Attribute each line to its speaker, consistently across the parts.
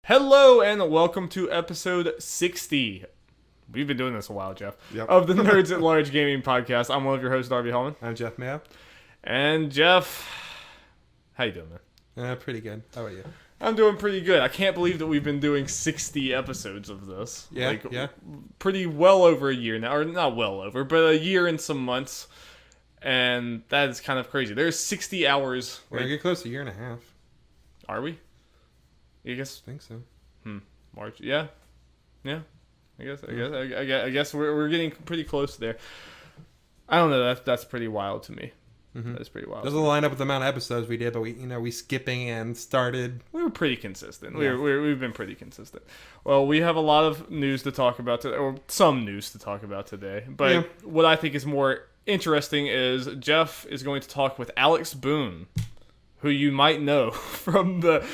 Speaker 1: Hello and welcome to episode 60. We've been doing this a while, Jeff.
Speaker 2: Yep.
Speaker 1: Of the Nerds at Large Gaming Podcast. I'm one of your hosts, Darby Hellman.
Speaker 2: I'm Jeff Mayo.
Speaker 1: And Jeff, how you doing, man?
Speaker 2: Pretty good. How about you?
Speaker 1: I'm doing pretty good. I can't believe that we've been doing 60 episodes of this.
Speaker 2: Yeah,
Speaker 1: Pretty well over a year now. Or not well over, but a year and some months. And that is kind of crazy. There's 60 hours.
Speaker 2: We're going to get close to a year and a half.
Speaker 1: Are we? I guess.
Speaker 2: I think so.
Speaker 1: March. Yeah. I guess we're getting pretty close there. I don't know. That's pretty wild to me. Mm-hmm. That's pretty wild.
Speaker 2: Doesn't line up with the amount of episodes we did, but we skipping and started.
Speaker 1: We were pretty consistent.
Speaker 2: Yeah.
Speaker 1: We've been pretty consistent. Well, we have a lot of news to talk about today, or some news to talk about today. But what I think is more interesting is Jeff is going to talk with Alex Boone, who you might know from the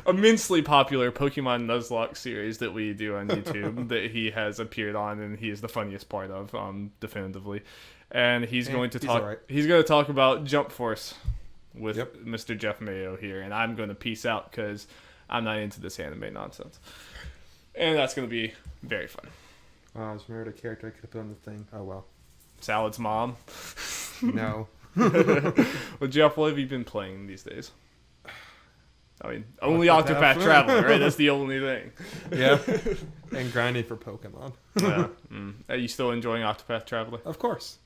Speaker 1: immensely popular Pokemon Nuzlocke series that we do on YouTube that he has appeared on, and he is the funniest part of, definitively. And he's going to talk.
Speaker 2: Right.
Speaker 1: He's going to talk about Jump Force with Mr. Jeff Mayo here, and I'm going to peace out because I'm not into this anime nonsense. And that's going to be very fun.
Speaker 2: I just remembered a character I could have put on the thing. Oh well.
Speaker 1: Salad's mom.
Speaker 2: No.
Speaker 1: Well, Jeff, what have you been playing these days? I mean, only Octopath Traveler, right? That's the only thing.
Speaker 2: Yeah. And grinding for Pokemon.
Speaker 1: Yeah. Are you still enjoying Octopath Traveler?
Speaker 2: Of course.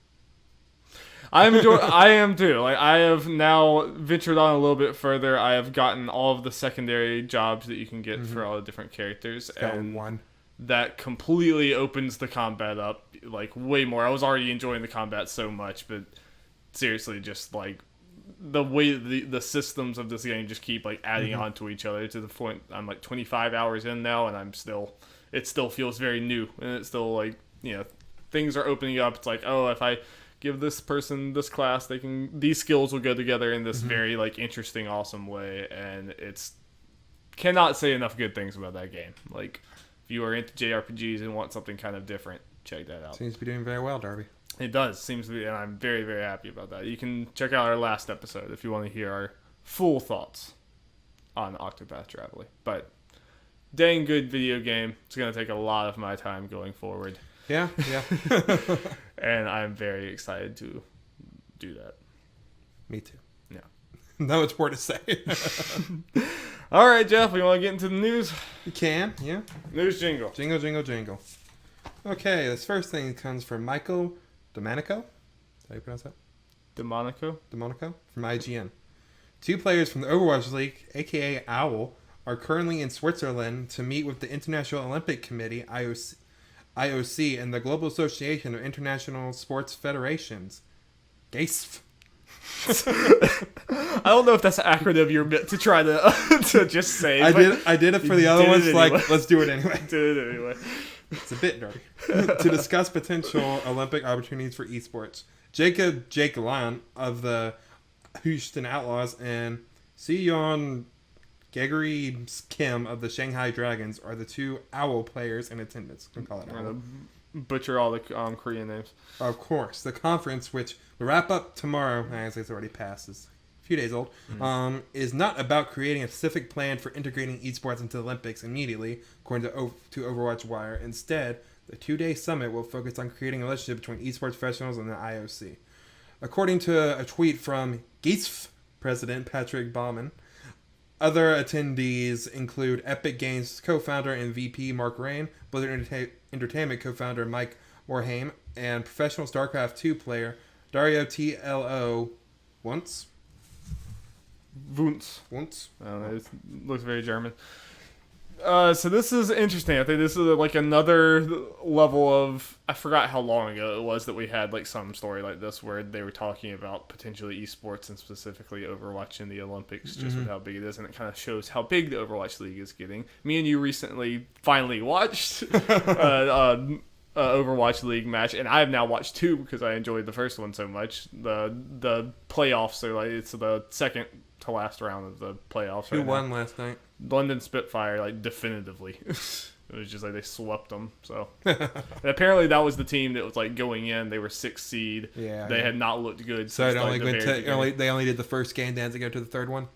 Speaker 1: I am too. Like, I have now ventured on a little bit further. I have gotten all of the secondary jobs that you can get for all the different characters, and
Speaker 2: one.
Speaker 1: That completely opens the combat up like way more. I was already enjoying the combat so much, but seriously, just like the way the systems of this game just keep like adding on to each other to the point I'm like 25 hours in now, and it still feels very new, and it's still like, things are opening up. It's like, oh, if I give this person this class, these skills will go together in this very like interesting, awesome way, and it's cannot say enough good things about that game. Like, if you are into JRPGs and want something kind of different, check that out.
Speaker 2: Seems to be doing very well, Darby.
Speaker 1: It does. Seems to be, and I'm very, very happy about that. You can check out our last episode if you want to hear our full thoughts on Octopath Traveler. But dang good video game. It's going to take a lot of my time going forward.
Speaker 2: Yeah.
Speaker 1: And I'm very excited to do that.
Speaker 2: Me too.
Speaker 1: Yeah.
Speaker 2: Not much more to say.
Speaker 1: All right, Jeff, we want to get into the news?
Speaker 2: You can, yeah.
Speaker 1: News jingle.
Speaker 2: Jingle, jingle, jingle. Okay, this first thing comes from Michael Domanico. How do you pronounce that?
Speaker 1: DeMonico
Speaker 2: from IGN. 2 players from the Overwatch League, aka OWL, are currently in Switzerland to meet with the International Olympic Committee, IOC, and the Global Association of International Sports Federations, GASF.
Speaker 1: I don't know if that's an acronym you're meant to try to just say.
Speaker 2: I did it for the other ones.
Speaker 1: Anyway.
Speaker 2: Like, let's do it anyway.
Speaker 1: Did it anyway.
Speaker 2: It's a bit dirty. To discuss potential Olympic opportunities for esports. Jake Lan of the Houston Outlaws and Seon Gregory Kim of the Shanghai Dragons are the 2 OWL players in attendance. Can call it OWL.
Speaker 1: Butcher all the Korean names.
Speaker 2: Of course. The conference, which will wrap up tomorrow, as it's already passed, is a few days old, is not about creating a specific plan for integrating esports into the Olympics immediately, according to Overwatch Wire. Instead, the 2-day summit will focus on creating a relationship between esports professionals and the IOC. According to a tweet from GASF President Patrick Baumann, other attendees include Epic Games co-founder and VP Mark Rain, Blizzard Entertainment co-founder Mike Warhame, and professional StarCraft 2 player Dario TLO Wunz.
Speaker 1: I don't know, it looks very German. So this is interesting. I think this is like another level of, I forgot how long ago it was that we had like some story like this where they were talking about potentially esports and specifically Overwatch in the Olympics, just with how big it is, and it kind of shows how big the Overwatch League is getting. Me and you recently finally watched Overwatch League match, and I have now watched 2 because I enjoyed the first one so much. The playoffs are like, it's the second to last round of the playoffs.
Speaker 2: Who won last night?
Speaker 1: London Spitfire, like, definitively. It was just like they swept them. So and apparently that was the team that was like going in. They were 6th seed.
Speaker 2: Yeah,
Speaker 1: they had not looked good.
Speaker 2: So it only went to they only did the first game, then to go to the third one.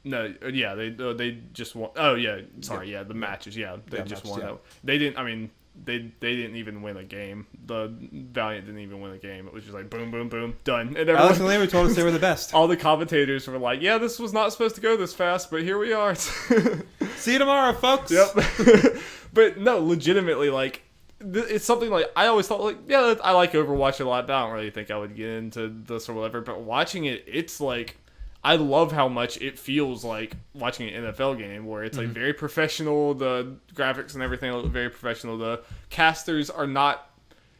Speaker 1: No, yeah, they just won. Oh yeah, sorry, yeah, the matches, yeah, they just won. Yeah. They didn't. I mean, they didn't even win a game. The Valiant didn't even win a game. It was just like boom, boom, boom, done. And
Speaker 2: Alex and Larry told us they were the best.
Speaker 1: All the commentators were like, "Yeah, this was not supposed to go this fast, but here we are."
Speaker 2: See you tomorrow, folks.
Speaker 1: Yep. But no, legitimately, like, it's something like I always thought, like, yeah, I like Overwatch a lot, but I don't really think I would get into this or whatever. But watching it, it's like, I love how much it feels like watching an NFL game where it's like very professional. The graphics and everything look very professional. The casters are not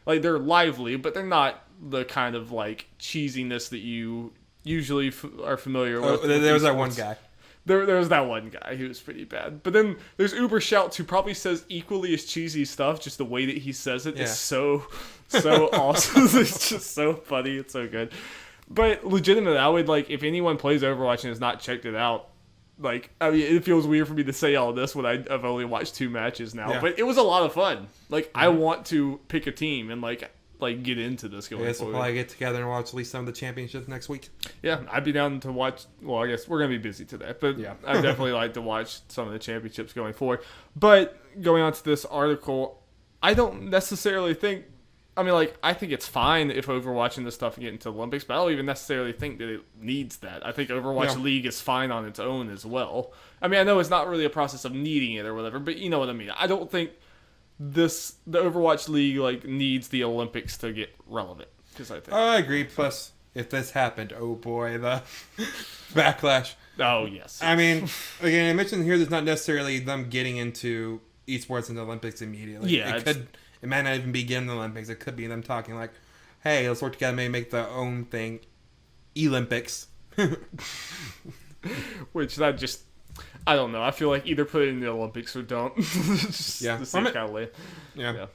Speaker 1: like, they're lively, but they're not the kind of like cheesiness that you usually are familiar with.
Speaker 2: There was that one guy.
Speaker 1: There was that one guy who was pretty bad. But then there's Uber Shouts, who probably says equally as cheesy stuff. Just the way that he says it is so awesome. It's just so funny. It's so good. But legitimately, I would, like, if anyone plays Overwatch and has not checked it out, like, I mean, it feels weird for me to say all this when I've only watched 2 matches now. Yeah. But it was a lot of fun. Like, I want to pick a team and, like get into this going forward.
Speaker 2: We'll probably get together and watch at least some of the championships next week.
Speaker 1: Yeah, I'd be down to watch. Well, I guess we're going to be busy today, but yeah. I'd definitely like to watch some of the championships going forward. But going on to this article, I don't necessarily think, I mean, like, I think it's fine if Overwatch and this stuff get into the Olympics, but I don't even necessarily think that it needs that. I think Overwatch League is fine on its own as well. I mean, I know it's not really a process of needing it or whatever, but you know what I mean. I don't think the Overwatch League, like, needs the Olympics to get relevant.
Speaker 2: I agree. Plus, if this happened, oh boy, the backlash.
Speaker 1: Oh, yes.
Speaker 2: I mean, again, I mentioned here there's not necessarily them getting into esports and the Olympics immediately.
Speaker 1: Yeah,
Speaker 2: it might not even be getting the Olympics. It could be them talking like, hey, let's work together, maybe make their own thing, Olympics.
Speaker 1: Which that just, I don't know. I feel like either put it in the Olympics or don't. Just
Speaker 2: yeah.
Speaker 1: The same kind of way.
Speaker 2: Yeah.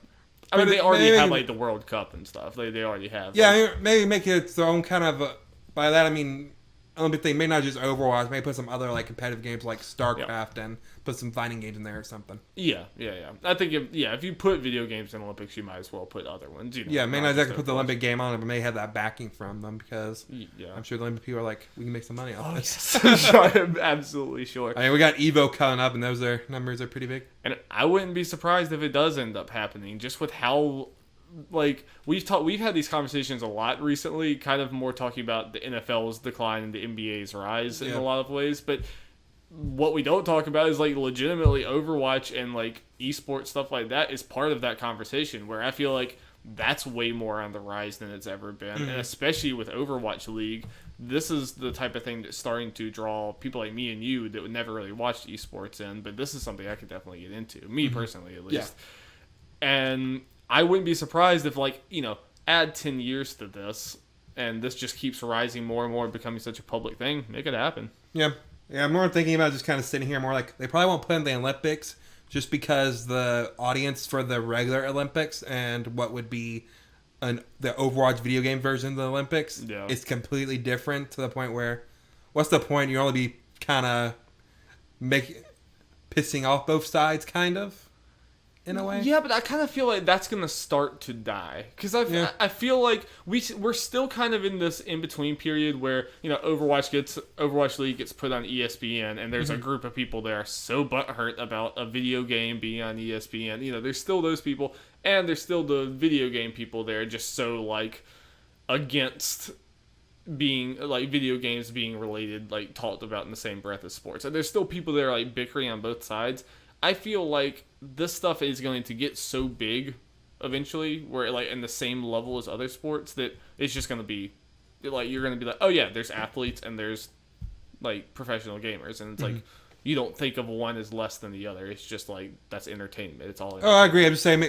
Speaker 1: I mean, they already have, like, the World Cup and stuff. They already have.
Speaker 2: Yeah, like, maybe make it their own kind of, by that I mean, Olympic thing, maybe not just Overwatch, maybe put some other, like, competitive games like StarCraft and put some fighting games in there or something.
Speaker 1: Yeah. I think if you put video games in Olympics, you might as well put other ones. You know,
Speaker 2: yeah, maybe not exactly put the Olympic game on it, but may have that backing from them because I'm sure the Olympic people are like, we can make some money off this.
Speaker 1: Yes. I'm absolutely sure.
Speaker 2: I mean, we got Evo coming up, and those numbers are pretty big.
Speaker 1: And I wouldn't be surprised if it does end up happening, just with how, like, we've had these conversations a lot recently, kind of more talking about the NFL's decline and the NBA's rise in a lot of ways, but what we don't talk about is, like, legitimately Overwatch and, like, esports stuff like that is part of that conversation, where I feel like that's way more on the rise than it's ever been. And especially with Overwatch League, this is the type of thing that's starting to draw people like me and you that would never really watch esports in, but this is something I could definitely get into, me personally at least. And I wouldn't be surprised if, like, you know, add 10 years to this and this just keeps rising more and more and becoming such a public thing. Make it happen.
Speaker 2: Yeah, I'm more thinking about just kind of sitting here more like they probably won't put in the Olympics just because the audience for the regular Olympics and what would be the Overwatch video game version of the Olympics is completely different, to the point where what's the point? You only be kind of pissing off both sides, kind of, in a way.
Speaker 1: Yeah, but I kind of feel like that's going to start to die. Because I feel like we're still kind of in this in-between period where, you know, Overwatch League gets put on ESPN, and there's a group of people that are so butthurt about a video game being on ESPN. You know, there's still those people, and there's still the video game people there just so, like, against being, like, video games being related, like, talked about in the same breath as sports. And there's still people that are, like, bickering on both sides. I feel like this stuff is going to get so big eventually, where, like, in the same level as other sports, that it's just going to be, like, you're going to be like, oh yeah, there's athletes and there's, like, professional gamers. And it's like, you don't think of one as less than the other. It's just, like, that's entertainment. It's all entertainment.
Speaker 2: Oh, I agree. I'm just saying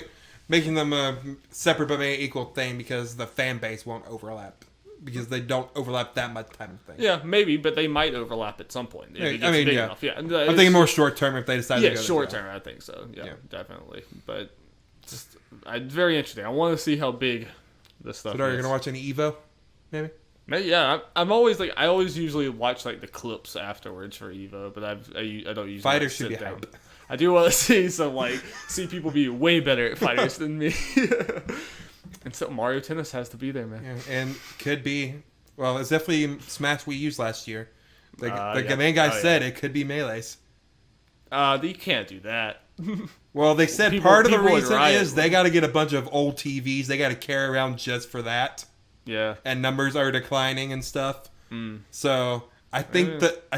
Speaker 2: making them a separate but maybe equal thing because the fan base won't overlap. Because they don't overlap that much type of thing.
Speaker 1: Yeah, maybe, but they might overlap at some point. If
Speaker 2: I mean,
Speaker 1: big enough. Yeah. I'm
Speaker 2: thinking more short term if they decide to go
Speaker 1: short term, I think so. Yeah, definitely. But just very interesting. I want to see how big this stuff is.
Speaker 2: So are you going to watch any Evo? Maybe?
Speaker 1: Yeah, I'm always like, I always usually watch, like, the clips afterwards for Evo, but I don't usually
Speaker 2: Fighters should be
Speaker 1: down.
Speaker 2: hype.
Speaker 1: I do want to see people be way better at fighters than me. And so Mario Tennis has to be there, man.
Speaker 2: Yeah, and could be, well, it's definitely Smash we used last year. The main guy said it could be Melee's.
Speaker 1: You can't do that.
Speaker 2: Well, they said part of the reason is they got to get a bunch of old TVs. They got to carry around just for that.
Speaker 1: Yeah.
Speaker 2: And numbers are declining and stuff. So I think that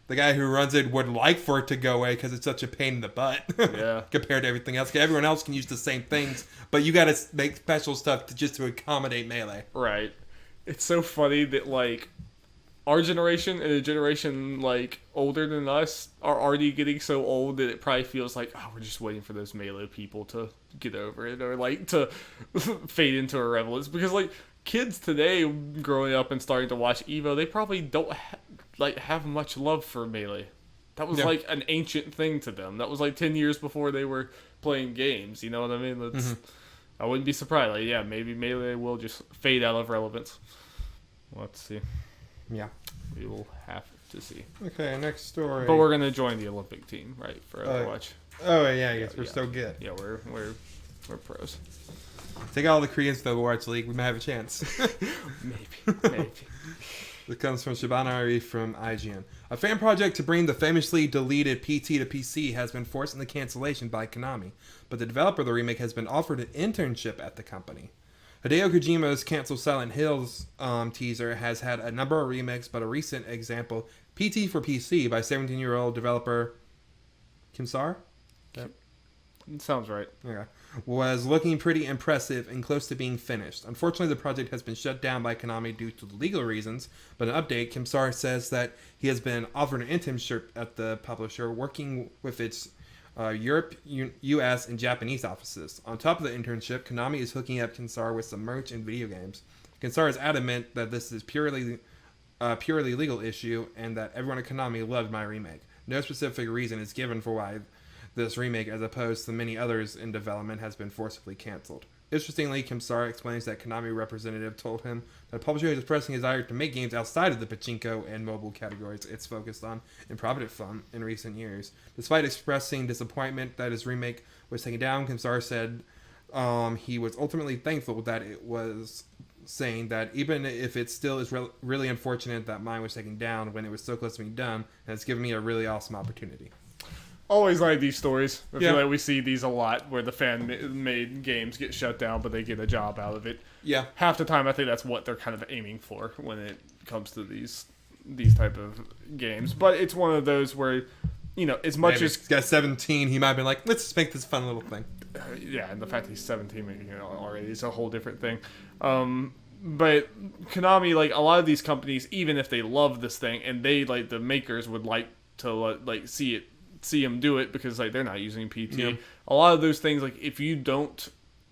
Speaker 2: the guy who runs it would like for it to go away because it's such a pain in the butt.
Speaker 1: Yeah.
Speaker 2: Compared to everything else. 'Cause everyone else can use the same things, but you got to make special stuff just to accommodate Melee.
Speaker 1: Right. It's so funny that like our generation and a generation like older than us are already getting so old that it probably feels like, oh, we're just waiting for those Melee people to get over it or like to fade into irrelevance. Because like kids today growing up and starting to watch Evo, they probably don't have much love for Melee. That was like an ancient thing to them. That was like 10 years before they were playing games. You know what I mean? I wouldn't be surprised. Like, yeah, maybe Melee will just fade out of relevance. Let's see.
Speaker 2: Yeah.
Speaker 1: We will have to see.
Speaker 2: Okay, next story.
Speaker 1: But we're going to join the Olympic team, right, for Overwatch.
Speaker 2: Oh, yeah, I guess we're so good.
Speaker 1: Yeah, we're pros.
Speaker 2: Take all the Koreans to the Overwatch League. We might have a chance.
Speaker 1: Maybe.
Speaker 2: This comes from Shabana Arif from IGN. A fan project to bring the famously deleted PT to PC has been forced into cancellation by Konami, but the developer of the remake has been offered an internship at the company. Hideo Kojima's canceled Silent Hills teaser has had a number of remakes, but a recent example, PT for PC by 17-year-old developer Kimsar?
Speaker 1: Sounds right.
Speaker 2: Okay. Was looking pretty impressive and close to being finished. Unfortunately, the project has been shut down by Konami due to legal reasons, but an update, Kimsar says that he has been offered an internship at the publisher, working with its Europe, US, and Japanese offices. On top of the internship, Konami is hooking up Kimsar with some merch and video games. Kimsar is adamant that this is purely legal issue and that everyone at Konami loved my remake. No specific reason is given for why this remake, as opposed to many others in development, has been forcibly canceled. Interestingly, Kimsar explains that Konami representative told him that the publisher is expressing a desire to make games outside of the pachinko and mobile categories it's focused on in Provident Fun in recent years. Despite expressing disappointment that his remake was taken down, Kimsar said he was ultimately thankful that it was, saying that even if it still is really unfortunate that mine was taken down when it was so close to being done, and it's given me a really awesome opportunity.
Speaker 1: Always like these stories. I feel like we see these a lot where the fan-made games get shut down, but they get a job out of it. Yeah. Half the time, I think that's what they're kind of aiming for when it comes to these type of games. But it's one of those where, you know, as much as...
Speaker 2: He's got 17, he might have been like, let's just make this fun little thing.
Speaker 1: Yeah, and the fact that he's 17 already is a whole different thing. But Konami, like, a lot of these companies, even if they love this thing, and they, like, the makers would like to, like, see them do it because like they're not using PT. Yeah. A lot of those things, like if you don't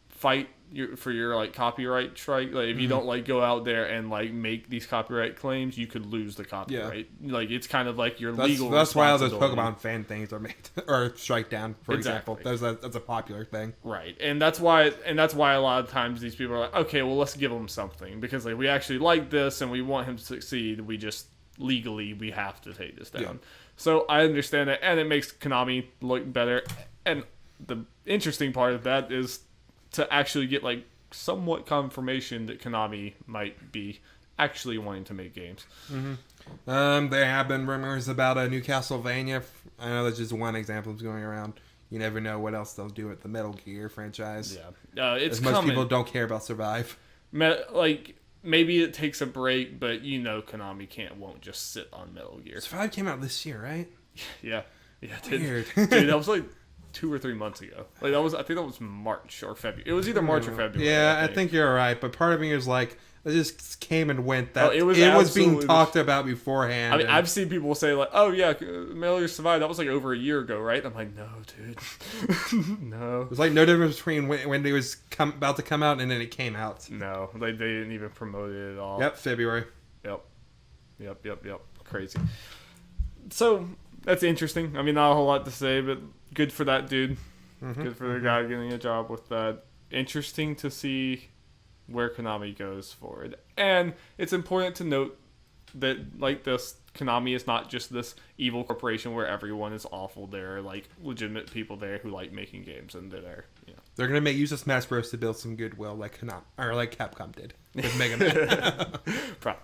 Speaker 1: fight for your like copyright strike, like if you don't like go out there and like make these copyright claims, you could lose the copyright. Yeah. Like it's kind of like your legal.
Speaker 2: That's why all those Pokemon fan things are made or strike down. For example, that's a popular thing,
Speaker 1: right? And that's why a lot of times these people are like, okay, well let's give him something because like we actually like this and we want him to succeed. We just legally we have to take this down. Yeah. So I understand that, and it makes Konami look better. And the interesting part of that is to actually get like somewhat confirmation that Konami might be actually wanting to make games.
Speaker 2: Mm-hmm. There have been rumors about a new Castlevania. I know that's just one example that's going around. You never know what else they'll do at the Metal Gear franchise.
Speaker 1: Yeah, it's
Speaker 2: as most people don't care about Survive.
Speaker 1: Maybe it takes a break, but you know Konami won't just sit on Metal Gear.
Speaker 2: Survive came out this year, right?
Speaker 1: Yeah, it did. Weird. Dude, that was like 2 or 3 months ago. Like I think that was March or February. It was either March or February.
Speaker 2: Yeah, I think you're right. But part of me is like, it just came and went. That it was being talked about beforehand.
Speaker 1: I mean, I've seen people say like, "Oh yeah, Metal Gear Survive." That was like over a year ago, right? I'm like, no, dude, no.
Speaker 2: It was like no difference between when it was about to come out and then it came out.
Speaker 1: No, they didn't even promote it at all.
Speaker 2: Yep, February.
Speaker 1: Yep. Crazy. So that's interesting. I mean, not a whole lot to say, but good for that dude. Mm-hmm. Good for the guy getting a job with that. Interesting to see where Konami goes forward. And it's important to note that, like this, Konami is not just this evil corporation where everyone is awful. There are, like, legitimate people there who like making games, and they're, you know.
Speaker 2: They're going to use the Smash Bros. To build some goodwill like Capcom did with Mega Man.
Speaker 1: Probably.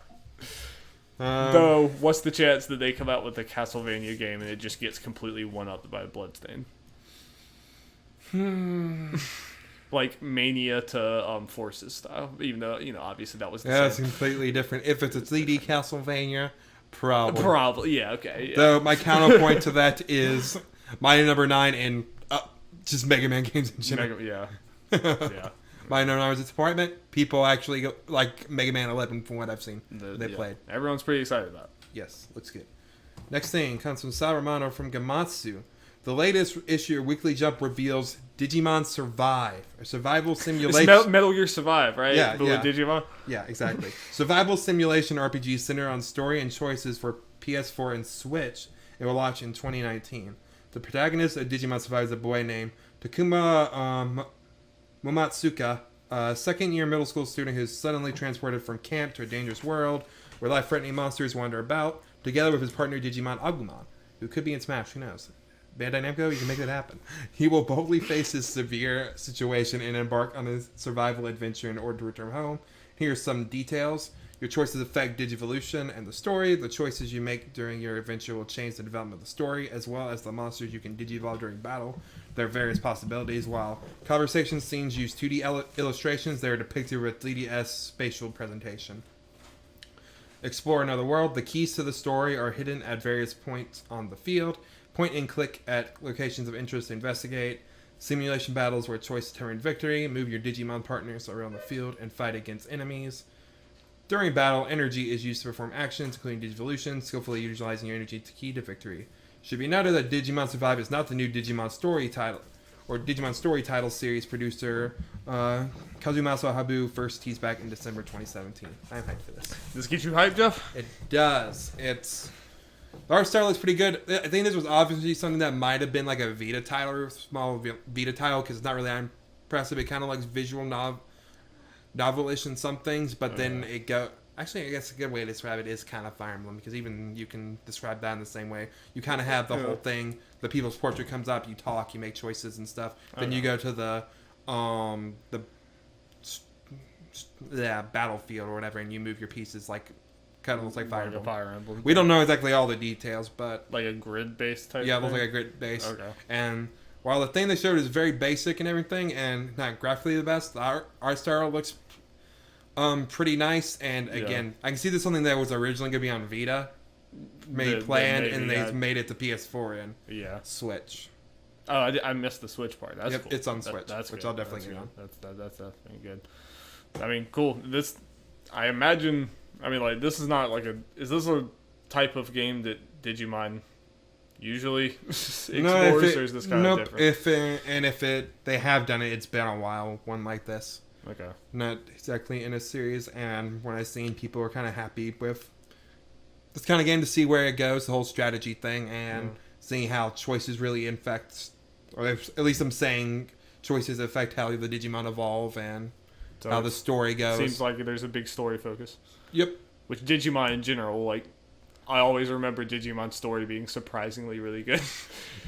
Speaker 1: Though, what's the chance that they come out with a Castlevania game and it just gets completely one-upped by Bloodstain? Like Mania to Forces style, even though obviously that was the
Speaker 2: That's
Speaker 1: same.
Speaker 2: completely different. If it's a 3D Castlevania, probably.
Speaker 1: Probably, yeah, okay. Yeah.
Speaker 2: Though my counterpoint to that is my number 9 and just Mega Man games in general.
Speaker 1: Yeah.
Speaker 2: My number 9 was disappointment. People actually go, like Mega Man 11 from what I've seen. They played.
Speaker 1: Everyone's pretty excited about it.
Speaker 2: Yes, looks good. Next thing comes from Saruman from Gamatsu. The latest issue of Weekly Jump reveals Digimon Survive, a survival simulation.
Speaker 1: It's Metal Gear Survive, right?
Speaker 2: Yeah,
Speaker 1: With Digimon?
Speaker 2: Yeah, exactly. Survival simulation RPG centered on story and choices for PS4 and Switch. It will launch in 2019. The protagonist of Digimon Survive is a boy named Takuma Momatsuka, a second-year middle school student who's suddenly transported from camp to a dangerous world where life-threatening monsters wander about, together with his partner Digimon Agumon, who could be in Smash, who knows. Bandai Namco, you can make that happen. He will boldly face his severe situation and embark on a survival adventure in order to return home. Here are some details. Your choices affect Digivolution and the story. The choices you make during your adventure will change the development of the story, as well as the monsters you can Digivolve during battle. There are various possibilities. While conversation scenes use 2D illustrations, they are depicted with 3DS spatial presentation. Explore another world. The keys to the story are hidden at various points on the field. Point and click at locations of interest to investigate. Simulation battles where choice determine victory. Move your Digimon partners around the field and fight against enemies. During battle, energy is used to perform actions, including Digivolution, skillfully utilizing your energy to key to victory. Should be noted that Digimon Survive is not the new Digimon story title, or Digimon story title series producer Kazumasa Habu first teased back in December 2017. I'm hyped for this.
Speaker 1: Does this get you hyped, Jeff?
Speaker 2: It does. The art style looks pretty good. I think this was obviously something that might have been like a Vita title or small Vita title because it's not really that impressive. It kind of looks visual novelish in some things, but then it go. Actually, I guess a good way to describe it is kind of Fire Emblem because even you can describe that in the same way. You kind of have the whole thing. The people's portrait comes up, you talk, you make choices and stuff. Then you go to the battlefield or whatever, and you move your pieces like. Kind of looks like Fire Emblem. We don't know exactly all the details, but
Speaker 1: like a grid-based type.
Speaker 2: Yeah, it looks like a grid base.
Speaker 1: Okay.
Speaker 2: And while the thing they showed is very basic and everything, and not graphically the best, the art style looks pretty nice. And again, I can see this something that was originally going to be on Vita, planned, and they made it to PS4 and Switch.
Speaker 1: Oh, I missed the Switch part. That's cool.
Speaker 2: It's on Switch, which
Speaker 1: good.
Speaker 2: I'll definitely get on.
Speaker 1: That's definitely good. I mean, cool. I imagine. I mean, like, this is not like is this a type of game that Digimon usually explores, or is this kind of different?
Speaker 2: They have done it, it's been a while, one like this.
Speaker 1: Okay.
Speaker 2: Not exactly in a series, and when I've seen people are kind of happy with this kind of game to see where it goes, the whole strategy thing, and seeing how choices really affect, or at least I'm saying choices affect how the Digimon evolve and
Speaker 1: so
Speaker 2: how the story goes.
Speaker 1: Seems like there's a big story focus.
Speaker 2: Yep.
Speaker 1: Which Digimon in general, like, I always remember Digimon's story being surprisingly really good.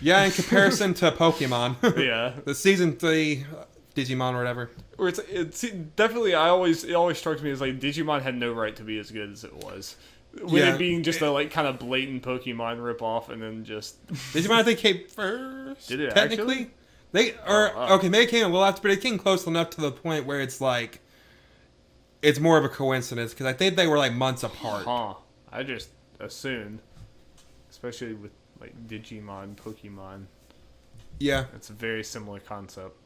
Speaker 2: Yeah, in comparison to Pokemon.
Speaker 1: Yeah.
Speaker 2: The Season 3 Digimon or whatever.
Speaker 1: Or it's definitely, it always struck me as, like, Digimon had no right to be as good as it was. With it being just a, like, kind of blatant Pokemon ripoff and then just...
Speaker 2: Digimon, I think, came first.
Speaker 1: Did it
Speaker 2: technically?
Speaker 1: Actually?
Speaker 2: Okay, maybe it came a little after, but it came close enough to the point where it's like... It's more of a coincidence, because I think they were, like, months apart.
Speaker 1: Huh. I just assumed. Especially with, like, Digimon, Pokemon.
Speaker 2: Yeah.
Speaker 1: It's a very similar concept.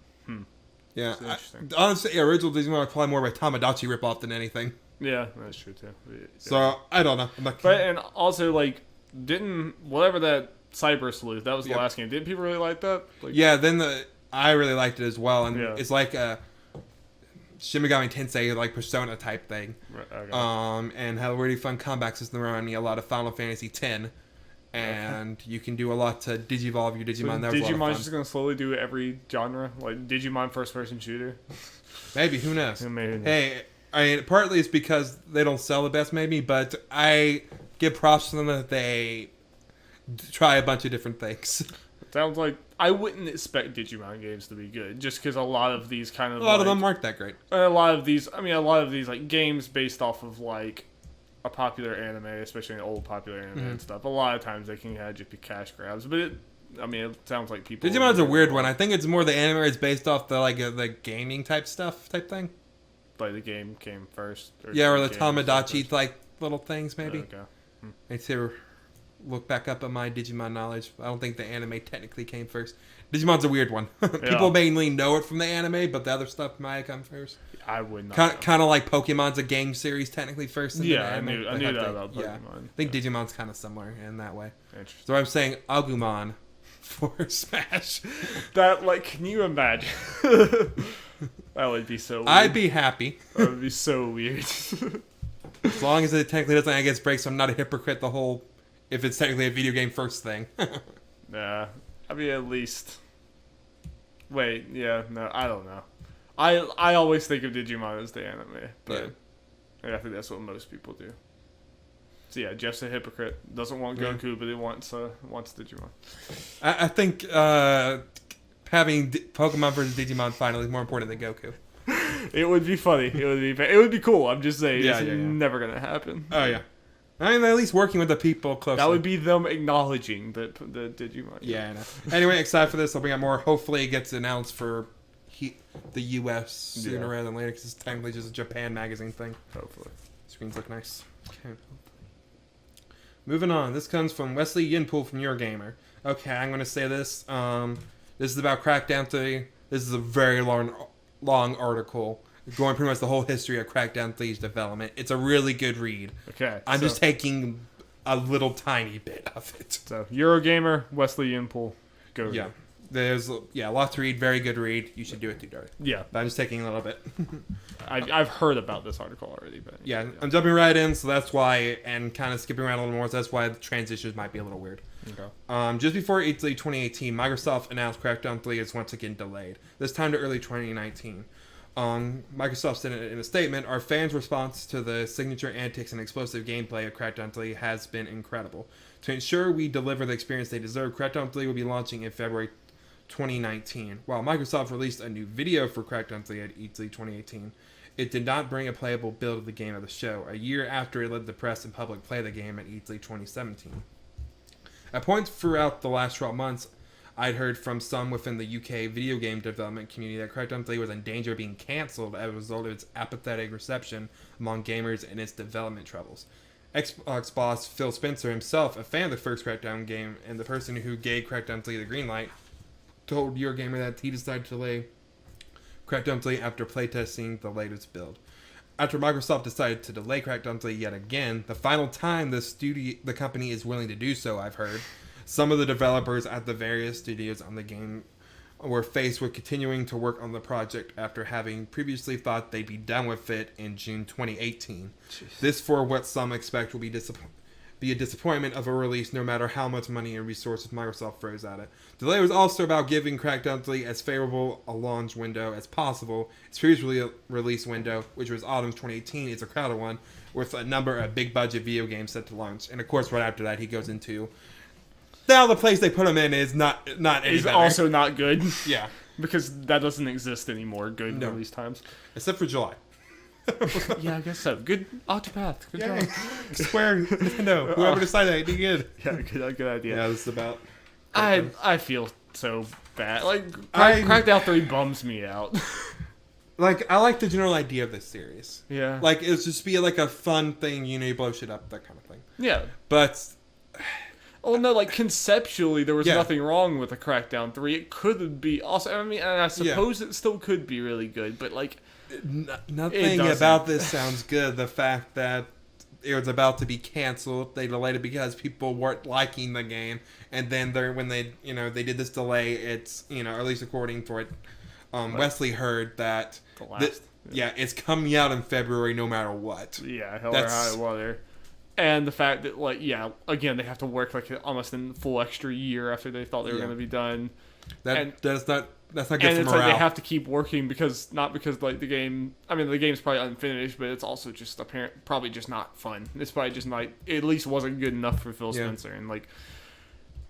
Speaker 2: Yeah.
Speaker 1: Interesting.
Speaker 2: Honestly, original Digimon was probably more of a Tamagotchi ripoff than anything.
Speaker 1: Yeah, that's true, too. Yeah.
Speaker 2: So, I don't know.
Speaker 1: But, and also, like, whatever that Cyber Sleuth, that was the last game. Didn't people really like that? Like,
Speaker 2: yeah, then I really liked it as well, and
Speaker 1: Yeah.
Speaker 2: it's like a Shin Megami Tensei, like, Persona type thing.
Speaker 1: Right, okay.
Speaker 2: And had a really fun combat system reminding me a lot of Final Fantasy X. And you can do a lot to Digivolve your Digimon.
Speaker 1: So
Speaker 2: that was a lot of
Speaker 1: Digimon's
Speaker 2: fun.
Speaker 1: just going to slowly do every genre? Like, Digimon first-person shooter?
Speaker 2: Maybe, who knows?
Speaker 1: Maybe.
Speaker 2: Hey, I mean, partly it's because they don't sell the best, maybe, but I give props to them that they try a bunch of different things.
Speaker 1: Sounds like I wouldn't expect Digimon games to be good, just because a lot of these kind of
Speaker 2: a lot of them aren't that great.
Speaker 1: A lot of these like games based off of like a popular anime, especially an old popular anime and stuff, a lot of times they can just be cash grabs. But it sounds like people.
Speaker 2: Digimon's a weird one. I think it's more the anime is based off the gaming type thing.
Speaker 1: Like the game came first.
Speaker 2: Or the Tamagotchi like little things maybe.
Speaker 1: Okay.
Speaker 2: I need to look back up on my Digimon knowledge. I don't think the anime technically came first. Digimon's a weird one. People mainly know it from the anime, but the other stuff might have come first.
Speaker 1: I would not.
Speaker 2: Kind of like Pokemon's a game series technically first.
Speaker 1: I knew that about Pokemon.
Speaker 2: Yeah. I think Digimon's kind of similar in that way.
Speaker 1: Interesting.
Speaker 2: So I'm saying Agumon for Smash.
Speaker 1: That, like, can you imagine? That would be so weird.
Speaker 2: I'd be happy.
Speaker 1: That would be so weird.
Speaker 2: As long as it technically doesn't, I guess, break, so I'm not a hypocrite the whole, if it's technically a video game first thing.
Speaker 1: Yeah. I mean, at least. Wait, yeah, no, I don't know. I always think of Digimon as the anime, but I think that's what most people do. So yeah, Jeff's a hypocrite. Doesn't want Goku, but he wants Digimon.
Speaker 2: I think having Pokemon versus Digimon finally is more important than Goku.
Speaker 1: It would be funny. It would be cool. I'm just saying, it's never gonna happen.
Speaker 2: Oh yeah. I mean, at least working with the people closely.
Speaker 1: That would be them acknowledging that the Digimon.
Speaker 2: Yeah, I know. Anyway, excited for this. I'll bring out more. Hopefully, it gets announced for the U.S. sooner rather than later, because it's technically just a Japan magazine thing.
Speaker 1: Hopefully.
Speaker 2: Screens look nice. Okay. Moving on. This comes from Wesley Yinpool from Eurogamer. Okay, I'm going to say this. This is about Crackdown 3. This is a very long article going pretty much the whole history of Crackdown 3's development. It's a really good read.
Speaker 1: Okay.
Speaker 2: I'm just taking a little tiny bit of it.
Speaker 1: So, Eurogamer, Wesley Yinpool. Go read.
Speaker 2: Yeah. There's a lot to read. Very good read. You should do it too, Darth.
Speaker 1: Yeah.
Speaker 2: But I'm just taking a little bit.
Speaker 1: I've heard about this article already, but
Speaker 2: yeah, I'm jumping right in, so that's why, and kind of skipping around a little more, so that's why the transitions might be a little weird.
Speaker 1: Okay.
Speaker 2: Just before E3 2018, Microsoft announced Crackdown 3 is once again delayed, this time to early 2019. Microsoft said in a statement, "Our fans' response to the signature antics and explosive gameplay of Crackdown 3 has been incredible. To ensure we deliver the experience they deserve, Crackdown 3 will be launching in February 2019. While Microsoft released a new video for Crackdown 3 at E3 2018, it did not bring a playable build of the game of the show, a year after it let the press and public play the game at E3 2017. At points throughout the last 12 months, I'd heard from some within the UK video game development community that Crackdown 3 was in danger of being cancelled as a result of its apathetic reception among gamers and its development troubles. Xbox boss Phil Spencer, himself a fan of the first Crackdown game and the person who gave Crackdown 3 the green light, told Eurogamer that he decided to delay Crackdown 3 after playtesting the latest build. After Microsoft decided to delay Crackdown 3 yet again, the final time the company is willing to do so, I've heard, some of the developers at the various studios on the game were faced with continuing to work on the project after having previously thought they'd be done with it in June 2018. Jeez. This, for what some expect will be a disappointment of a release no matter how much money and resources Microsoft throws at it. Delay was also about giving Crackdown 3 as favorable a launch window as possible. Its previous release window, which was autumn 2018, is a crowded one, with a number of big budget video games set to launch. And of course, right after that, he goes into now the place they put him in is not any
Speaker 1: It's
Speaker 2: better.
Speaker 1: also not good.
Speaker 2: Yeah.
Speaker 1: Because that doesn't exist anymore, good release times.
Speaker 2: Except for July.
Speaker 1: Yeah, I guess so. Good Octopath. Good job.
Speaker 2: Square, Nintendo, whoever decided that, did good.
Speaker 1: Yeah, good idea.
Speaker 2: Yeah, this is about...
Speaker 1: I feel so bad. Like, Crackdown 3 bums me out.
Speaker 2: Like, I like the general idea of this series.
Speaker 1: Yeah.
Speaker 2: Like, it's just be like a fun thing, you blow shit up, that kind of thing.
Speaker 1: Yeah.
Speaker 2: But...
Speaker 1: Oh no, like conceptually there was nothing wrong with a Crackdown 3. It could be also, I mean, and I suppose it still could be really good, but like
Speaker 2: nothing about this sounds good. The fact that it was about to be canceled, they delayed it because people weren't liking the game, and then when they did this delay, it's or at least according to it, Wesley heard that it's coming out in February no matter what.
Speaker 1: Yeah, hell or high water. And the fact that, like, again, they have to work like almost a full extra year after they thought they were going to be done.
Speaker 2: That's not good for morale.
Speaker 1: And it's like they have to keep working because like the game. I mean, the game's probably unfinished, but it's also just probably just not fun. It's probably just not, at least wasn't good enough for Phil Spencer,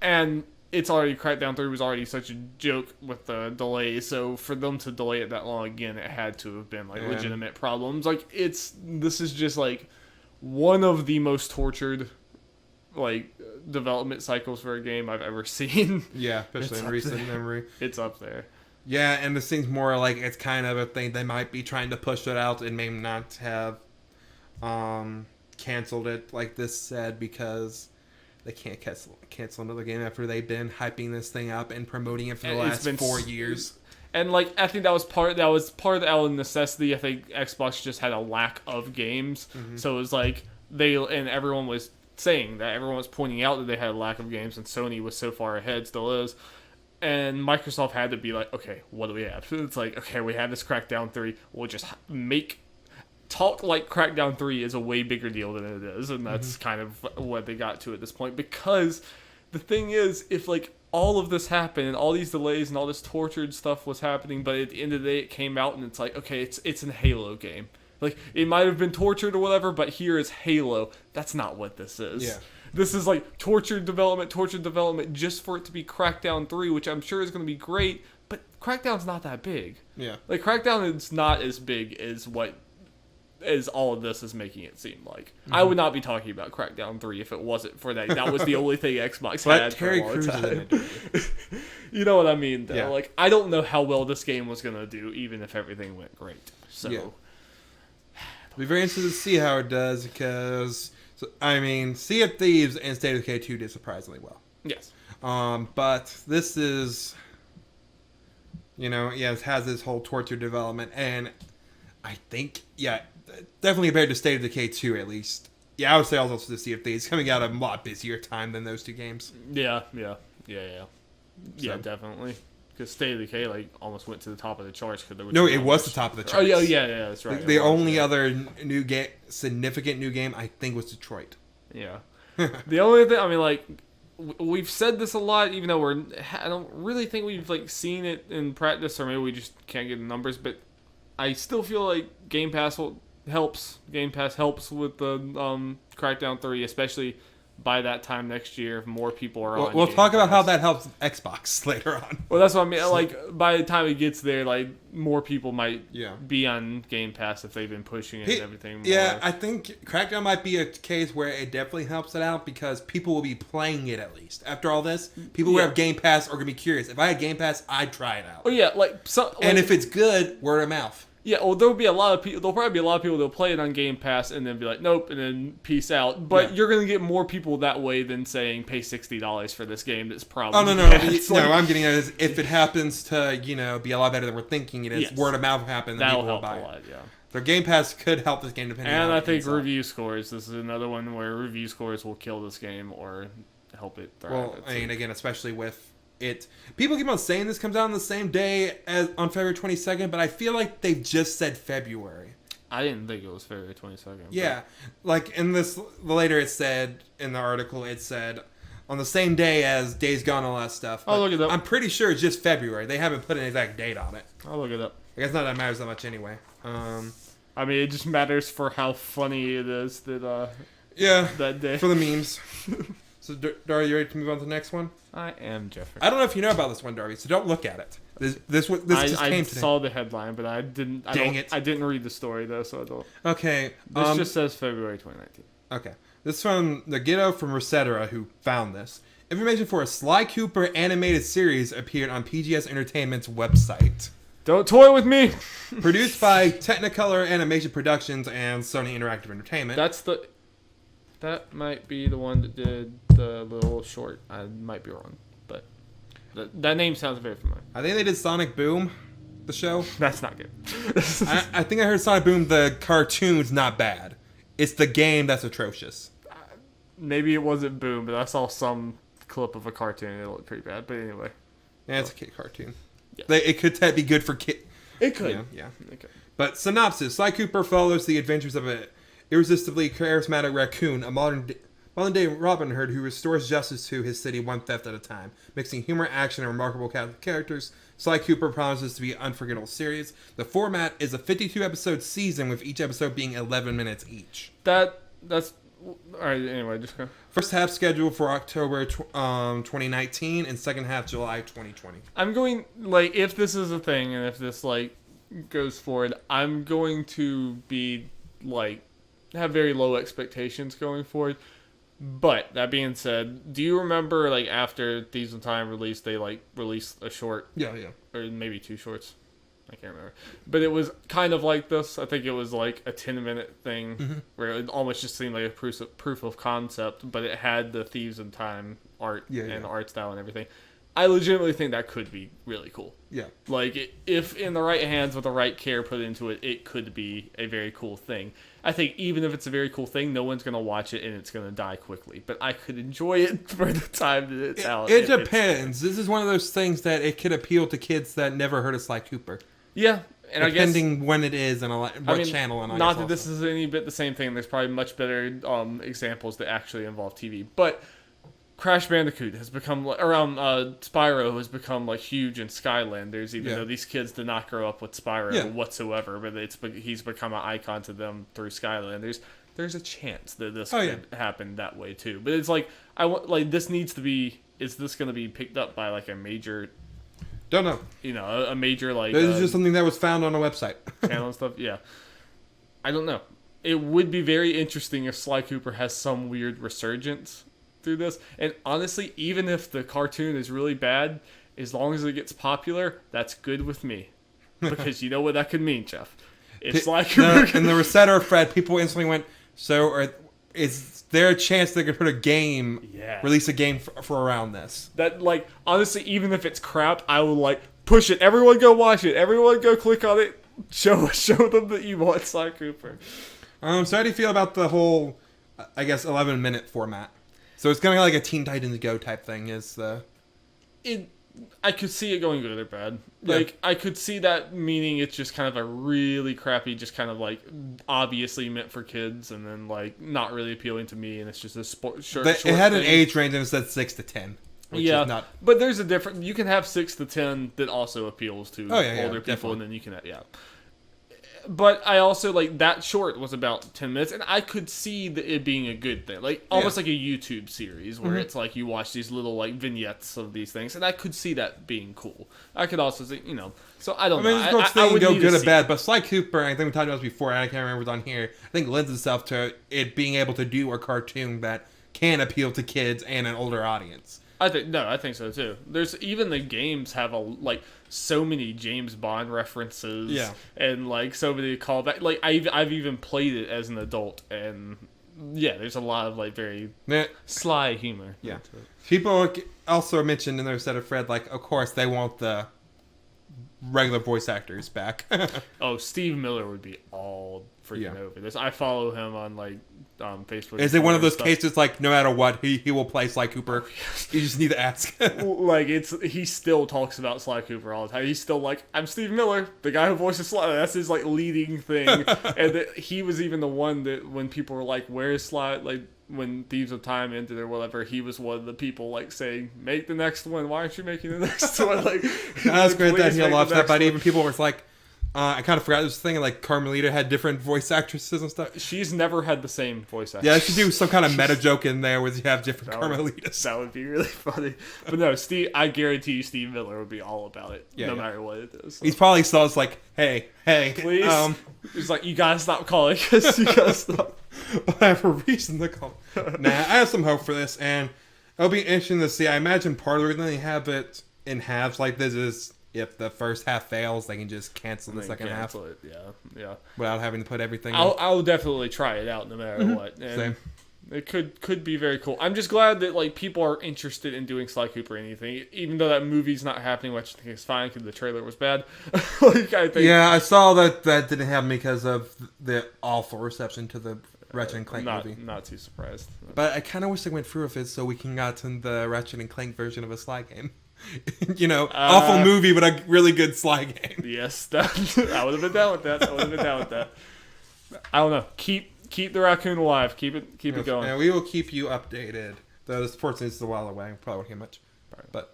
Speaker 1: and it's already Crackdown 3 was already such a joke with the delay. So for them to delay it that long again, it had to have been like legitimate problems. Like this is just like. one of the most tortured like development cycles for a game I've ever seen.
Speaker 2: Yeah, especially in recent memory.
Speaker 1: It's up there.
Speaker 2: Yeah, and this seems more like it's kind of a thing they might be trying to push it out and may not have canceled it like this said because they can't cancel another game after they've been hyping this thing up and promoting it for the last 4 years.
Speaker 1: And like I think that was part of the out of necessity. I think Xbox just had a lack of games, so it was like everyone was saying that, everyone was pointing out that they had a lack of games, and Sony was so far ahead, still is. And Microsoft had to be like, okay, what do we have? It's like, okay, we have this Crackdown 3. We'll just talk like Crackdown 3 is a way bigger deal than it is. And that's kind of what they got to at this point. Because the thing is, if like all of this happened and all these delays and all this tortured stuff was happening, but at the end of the day it came out and it's like, okay, it's a Halo game. Like, it might have been tortured or whatever, but here is Halo. That's not what this is. Yeah. This is like tortured development just for it to be Crackdown 3, which I'm sure is going to be great, but Crackdown's not that big.
Speaker 2: Yeah.
Speaker 1: Like, Crackdown is not as big as all of this is making it seem like. I would not be talking about Crackdown 3 if it wasn't for that. That was the only thing Xbox had for a long time. You know what I mean, though? Yeah. Like, I don't know how well this game was going to do, even if everything went great. So... yeah.
Speaker 2: It'll be very interesting to see how it does because, Sea of Thieves and State of Decay 2 did surprisingly well.
Speaker 1: Yes.
Speaker 2: But this is, it has this whole torture development, and I think, definitely compared to State of Decay 2 at least. Yeah, I would say also the Sea of Thieves coming out at a lot busier time than those two games.
Speaker 1: Yeah, definitely. Because State of Decay almost went to the top of the charts.
Speaker 2: It was the top of the charts.
Speaker 1: Oh yeah, that's right.
Speaker 2: The only other significant new game I think was Detroit.
Speaker 1: Yeah. The only thing we've said this a lot, even though I don't really think we've seen it in practice, or maybe we just can't get the numbers. But I still feel like Game Pass helps. Game Pass helps with the Crackdown 3, especially. By that time next year, if more people are on.
Speaker 2: We'll talk about how that helps Xbox later on.
Speaker 1: Well, that's what I mean. By the time it gets there, more people might be on Game Pass if they've been pushing it and everything. More.
Speaker 2: Yeah, I think Crackdown might be a case where it definitely helps it out because people will be playing it at least. After all this, people who have Game Pass are going to be curious. If I had Game Pass, I'd try it out.
Speaker 1: Oh yeah,
Speaker 2: and if it's good, word of mouth.
Speaker 1: Yeah, well, there'll be a lot of people. There'll probably be a lot of people that'll play it on Game Pass and then be like, nope, and then peace out. But you're gonna get more people that way than saying pay $60 for this game. That's probably.
Speaker 2: Oh no! I'm getting at is if it happens to be a lot better than we're thinking it is. Word of mouth happen, then people will buy it. Yeah. So Game Pass could help this game depending.
Speaker 1: And
Speaker 2: on
Speaker 1: I think review scores. This is another one where review scores will kill this game or help it thrive.
Speaker 2: Well, again, especially with. People keep on saying this comes out on the same day as on February 22nd, but I feel like they've just said February.
Speaker 1: I didn't think it was February 22nd.
Speaker 2: Yeah, later it said in the article, it said on the same day as Days Gone and all that stuff.
Speaker 1: I'll look it up.
Speaker 2: I'm pretty sure it's just February. They haven't put an exact date on it.
Speaker 1: I'll look it up.
Speaker 2: I guess not that matters that much anyway.
Speaker 1: It just matters for how funny it is that that day.
Speaker 2: For the memes. So, Darby, you ready to move on to the next one?
Speaker 1: I am, Jeffrey.
Speaker 2: I don't know if you know about this one, Darby, so don't look at it. This just came today.
Speaker 1: I saw the headline, but I didn't.
Speaker 2: Dang it!
Speaker 1: I didn't read the story though, so I don't.
Speaker 2: Okay.
Speaker 1: This just says February 2019.
Speaker 2: Okay. This is from the Ghetto from Resetera who found this. Information for a Sly Cooper animated series appeared on PGS Entertainment's website.
Speaker 1: Don't toy with me!
Speaker 2: Produced by Technicolor Animation Productions and Sony Interactive Entertainment.
Speaker 1: That might be the one that did the little short. I might be wrong, but that name sounds very familiar.
Speaker 2: I think they did Sonic Boom, the show.
Speaker 1: That's not good.
Speaker 2: I think I heard Sonic Boom, the cartoon's not bad. It's the game that's atrocious.
Speaker 1: Maybe it wasn't Boom, but I saw some clip of a cartoon and it looked pretty bad. But anyway.
Speaker 2: Yeah, it's a kid cartoon.
Speaker 1: Yeah.
Speaker 2: It could be good for kids.
Speaker 1: It could.
Speaker 2: Yeah.
Speaker 1: It could.
Speaker 2: But synopsis. Sly Cooper follows the adventures of a irresistibly charismatic raccoon, a modern-day Robin Hood who restores justice to his city one theft at a time. Mixing humor, action, and remarkable characters, Sly Cooper promises to be an unforgettable series. The format is a 52-episode season, with each episode being 11 minutes each.
Speaker 1: That's... Alright, anyway, just go.
Speaker 2: First half scheduled for October 2019, and second half July 2020.
Speaker 1: I'm going, if this is a thing, and if this, goes forward, I'm going to be, have very low expectations going forward. But that being said, do you remember like after Thieves in Time released, they like released a short?
Speaker 2: Yeah.
Speaker 1: Or maybe 2 shorts. I can't remember. But it was kind of like this. I think it was like a 10-minute thing where it almost just seemed like a proof of concept, but it had the Thieves in Time art and art style and everything. I legitimately think that could be really cool.
Speaker 2: Yeah.
Speaker 1: Like, if in the right hands with the right care put into it, it could be a very cool thing. I think even if it's a very cool thing, no one's going to watch it and it's going to die quickly. But I could enjoy it for the time that it's out.
Speaker 2: It depends. This is one of those things that it could appeal to kids that never heard of Sly Cooper.
Speaker 1: Yeah. And
Speaker 2: depending when it is and what channel. And
Speaker 1: not that this is any bit the same thing. There's probably much better examples that actually involve TV. But Crash Bandicoot has become, Spyro has become like huge in Skylanders, even though these kids did not grow up with Spyro whatsoever, but he's become an icon to them through Skylanders. There's a chance that this could happen that way too. But it's like, this needs to be, is this going to be picked up by like a major,
Speaker 2: don't know,
Speaker 1: a major like,
Speaker 2: this is just something that was found on a website.
Speaker 1: Channel and stuff. Yeah. I don't know. It would be very interesting if Sly Cooper has some weird resurgence through this, and honestly, even if the cartoon is really bad, as long as it gets popular, that's good with me, because you know what that could mean, Jeff. It's like
Speaker 2: in the Rosetta thread, people instantly went, so is there a chance they could put a game, release a game for around this? That, like, honestly, even if it's crap, I will like push it. Everyone go watch it. Everyone go click on it. Show them that you want Sly Cooper. So how do you feel about the whole, I guess, 11-minute format? So it's kind of like a Teen Titans Go type thing.
Speaker 1: I could see it going good or bad. Like, I could see that meaning it's just kind of a really crappy, just kind of like obviously meant for kids, and then like not really appealing to me, and it's just a short.
Speaker 2: It had an age range and it said 6 to 10. Which is not...
Speaker 1: but there's a different. You can have 6 to 10 that also appeals to older people,
Speaker 2: definitely.
Speaker 1: and then you can But I also, like, that short was about 10 minutes, and I could see it being a good thing. Like, almost like a YouTube series, where it's like you watch these little, like, vignettes of these things, and I could see that being cool. I could also see, so I don't know.
Speaker 2: I would go good or bad, but Sly Cooper, I think we talked about this before, I can't remember if it was on here, I think lends itself to it being able to do a cartoon that can appeal to kids and an older audience.
Speaker 1: I think so too. There's even the games have so many James Bond references, and like so many callbacks. Like I've even played it as an adult, and there's a lot of like very sly humor.
Speaker 2: Yeah, people also mentioned in their set of Fred, like, of course they want the regular voice actors back.
Speaker 1: Oh, Steve Miller would be all freaking over this. I follow him on like Facebook.
Speaker 2: Is it one of those cases like no matter what he will play Sly Cooper? You just need to ask.
Speaker 1: Like he still talks about Sly Cooper all the time. He's still like, I'm Steve Miller, the guy who voices Sly. That's his like leading thing. And he was even the one that when people were like, where is Sly? Like when Thieves of Time ended or whatever, he was one of the people like saying, make the next one. Why aren't you making the next one? Like
Speaker 2: that's great that he loves that. But even people were like, I kind of forgot this thing, like Carmelita had different voice actresses and stuff.
Speaker 1: She's never had the same voice actress.
Speaker 2: Yeah, she do some kind of meta joke in there where you have different Carmelitas.
Speaker 1: That would be really funny. But no, I guarantee you Steve Miller would be all about it, no matter what it is. So.
Speaker 2: He's probably saw us like, hey.
Speaker 1: Please. He's like, you gotta stop calling us. You gotta stop.
Speaker 2: But I have a reason to call. Nah, I have some hope for this, and it'll be interesting to see. I imagine part of the reason they have it in halves like this is if the first half fails, they can just cancel the second half.
Speaker 1: It, yeah.
Speaker 2: Without having to put everything.
Speaker 1: I'll definitely try it out no matter what. And
Speaker 2: same.
Speaker 1: It could be very cool. I'm just glad that like people are interested in doing Sly Cooper or anything, even though that movie's not happening, which I think is fine because the trailer was bad.
Speaker 2: I saw that didn't happen because of the awful reception to the Ratchet and Clank movie.
Speaker 1: Not too surprised.
Speaker 2: But I kind of wish they went through with it so we can get to the Ratchet and Clank version of a Sly game. Awful movie, but a really good Sly game.
Speaker 1: Yes, I would have been down with that. I don't know. Keep the raccoon alive. Keep it going.
Speaker 2: And we will keep you updated. Though this fortunately is a while away. Probably won't hear much. But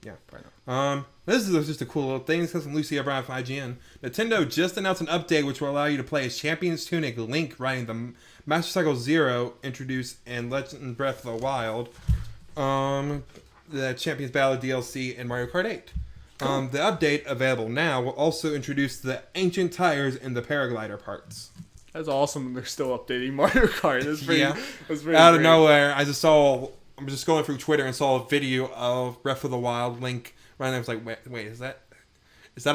Speaker 2: yeah. This is just a cool little thing. This comes from Lucy O'Brien from IGN. Nintendo just announced an update which will allow you to play as Champion's Tunic, Link riding the Master Cycle Zero introduced in Legend Breath of the Wild. The Champions Battle DLC in Mario Kart 8. Cool. The update available now will also introduce the ancient tires and the paraglider parts.
Speaker 1: That's awesome. They're still updating Mario Kart. That's pretty.
Speaker 2: Yeah.
Speaker 1: That's pretty
Speaker 2: Out of
Speaker 1: great.
Speaker 2: nowhere, I'm just going through Twitter and saw a video of Breath of the Wild Link. Right, and I was like, wait, is that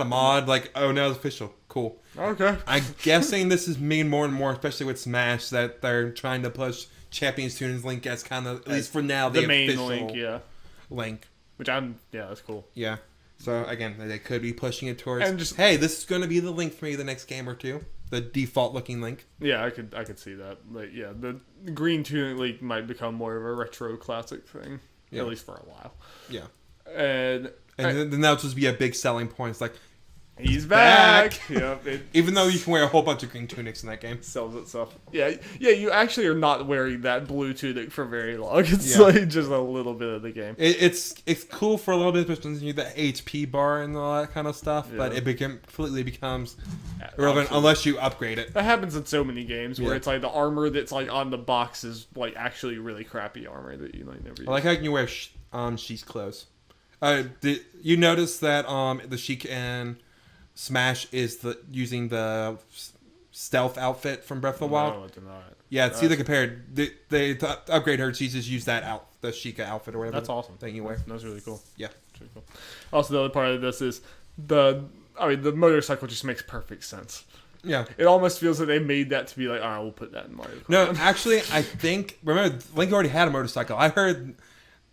Speaker 2: a mod? Like, oh no, it's official. Cool.
Speaker 1: Okay.
Speaker 2: I'm guessing this is mean more and more, especially with Smash, that they're trying to push Champions Tunes Link as kind of, at least for now,
Speaker 1: The main
Speaker 2: official
Speaker 1: Link, yeah.
Speaker 2: Link.
Speaker 1: Which that's cool.
Speaker 2: Yeah. So again, they could be pushing it towards.
Speaker 1: And just-
Speaker 2: hey, this is going to be the Link for me the next game or two. The default looking Link.
Speaker 1: Yeah, I could see that. Like, yeah, the green Tunic Link might become more of a retro classic thing,
Speaker 2: Yeah.
Speaker 1: at least for a while.
Speaker 2: Yeah.
Speaker 1: And
Speaker 2: then that'll just be a big selling point. It's like,
Speaker 1: he's back. Yep.
Speaker 2: even though you can wear a whole bunch of green tunics in that game.
Speaker 1: Sells itself. Yeah. You actually are not wearing that blue tunic for very long. It's
Speaker 2: Yeah.
Speaker 1: like just a little bit of the game.
Speaker 2: It's cool for a little bit, especially you the HP bar and all that kind of stuff. But
Speaker 1: Yeah.
Speaker 2: it completely becomes irrelevant
Speaker 1: Absolutely.
Speaker 2: unless you upgrade it.
Speaker 1: That happens in so many games where
Speaker 2: Yeah.
Speaker 1: it's like the armor that's like on the box is like actually really crappy armor that you like never use.
Speaker 2: I like how you can wear Sheik's clothes. Did you notice that the Sheik and Smash is using the stealth outfit from Breath of the Wild?
Speaker 1: No, I did not.
Speaker 2: Yeah, it's either compared. They to upgrade her, she just used the Sheikah outfit or whatever.
Speaker 1: That's awesome.
Speaker 2: Thing you wear.
Speaker 1: That's really cool.
Speaker 2: Yeah.
Speaker 1: That's really cool. Also, the other part of this is the motorcycle just makes perfect sense.
Speaker 2: Yeah.
Speaker 1: It almost feels like they made that to be like, all right, we'll put that in Mario Kart.
Speaker 2: No, actually, I think remember Link already had a motorcycle. I heard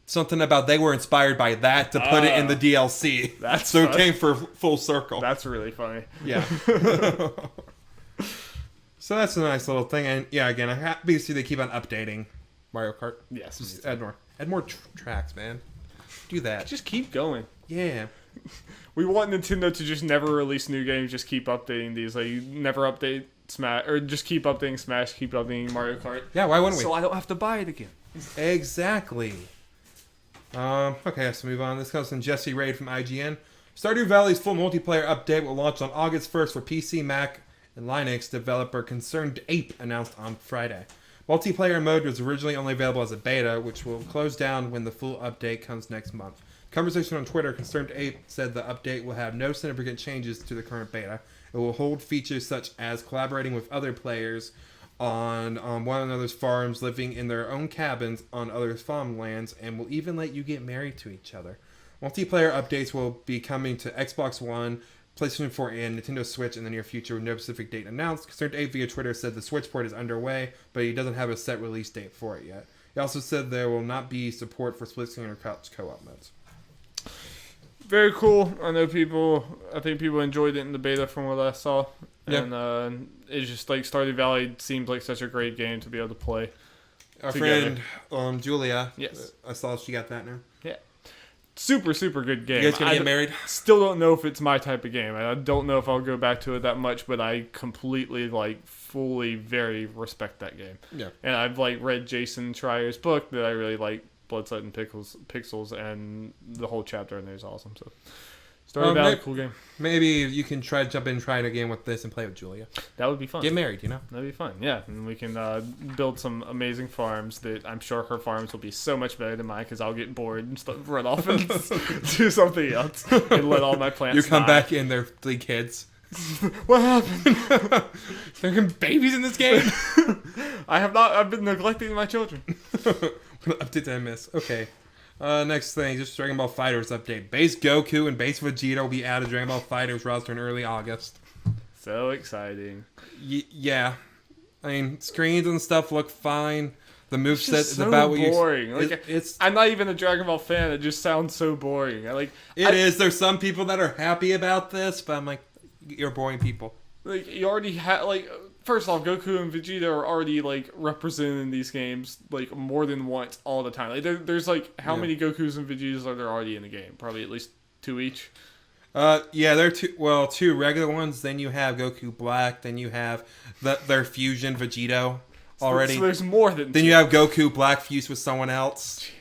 Speaker 2: something about they were inspired by that to put it in the DLC.
Speaker 1: That's
Speaker 2: so
Speaker 1: fun.
Speaker 2: it came for full circle.
Speaker 1: That's really funny.
Speaker 2: Yeah. So that's a nice little thing, and yeah, again, I'm happy to see they keep on updating Mario Kart.
Speaker 1: Yes.
Speaker 2: Just add more tracks, man. Do that.
Speaker 1: Just keep going.
Speaker 2: Yeah.
Speaker 1: We want Nintendo to just never release new games. Just keep updating these. Like, you never update Smash, or just keep updating Smash, keep updating Mario Kart.
Speaker 2: Yeah. Why wouldn't we?
Speaker 1: So I don't have to buy it again.
Speaker 2: Exactly. Okay, let's move on. This comes from Jesse Raid from IGN. Stardew Valley's full multiplayer update will launch on August 1st for PC, Mac, and Linux. Developer Concerned Ape announced on Friday. Multiplayer mode was originally only available as a beta, which will close down when the full update comes next month. Conversation on Twitter, Concerned Ape said the update will have no significant changes to the current beta. It will hold features such as collaborating with other players on one another's farms, living in their own cabins on others' farmlands, and will even let you get married to each other. Multiplayer updates will be coming to Xbox One, PlayStation 4, and Nintendo Switch in the near future with no specific date announced. Concerned Ape via Twitter said the Switch port is underway, but he doesn't have a set release date for it yet. He also said there will not be support for split screen or couch co-op modes.
Speaker 1: Very cool. I think people enjoyed it in the beta from what I saw.
Speaker 2: Yeah.
Speaker 1: And it's just like Stardew Valley seems like such a great game to be able to play.
Speaker 2: Our
Speaker 1: Together.
Speaker 2: friend Julia,
Speaker 1: Yes.
Speaker 2: I saw she got that now.
Speaker 1: Yeah. Super, super good game.
Speaker 2: You guys gonna get married?
Speaker 1: Still don't know if it's my type of game. I don't know if I'll go back to it that much, but I completely, fully, very respect that game.
Speaker 2: Yeah.
Speaker 1: And I've, read Jason Schreier's book that I really like, Blood, Sweat, and Pixels, and the whole chapter in there is awesome. So, Stardew Valley, cool game.
Speaker 2: Maybe you can try it again with this and play with Julia.
Speaker 1: That would be fun.
Speaker 2: Get married, you know?
Speaker 1: That'd be fun, yeah. And we can build some amazing farms that I'm sure her farms will be so much better than mine because I'll get bored and run off and do something else and let all my plants
Speaker 2: You come
Speaker 1: die.
Speaker 2: back in, they're 3 kids.
Speaker 1: What happened?
Speaker 2: There are babies in this game.
Speaker 1: I've been neglecting my children.
Speaker 2: Update that I miss. Okay. Next thing, just Dragon Ball FighterZ update. Base Goku and Base Vegeta will be added to Dragon Ball FighterZ roster in early August.
Speaker 1: So exciting.
Speaker 2: Yeah. I mean, screens and stuff look fine. The moveset is
Speaker 1: so
Speaker 2: about what
Speaker 1: boring.
Speaker 2: you... It's
Speaker 1: I'm not even a Dragon Ball fan. It just sounds so boring.
Speaker 2: It is. There's some people that are happy about this, but I'm like, you're boring people.
Speaker 1: You already have, first off, Goku and Vegeta are already, represented in these games, more than once all the time. There's, how many Gokus and Vegetas are there already in the game? Probably at least 2 each.
Speaker 2: Yeah, there are 2 regular ones. Then you have Goku Black. Then you have their fusion Vegito already.
Speaker 1: So there's more than
Speaker 2: Then
Speaker 1: 2.
Speaker 2: you have Goku Black fused with someone else.
Speaker 1: Jeez.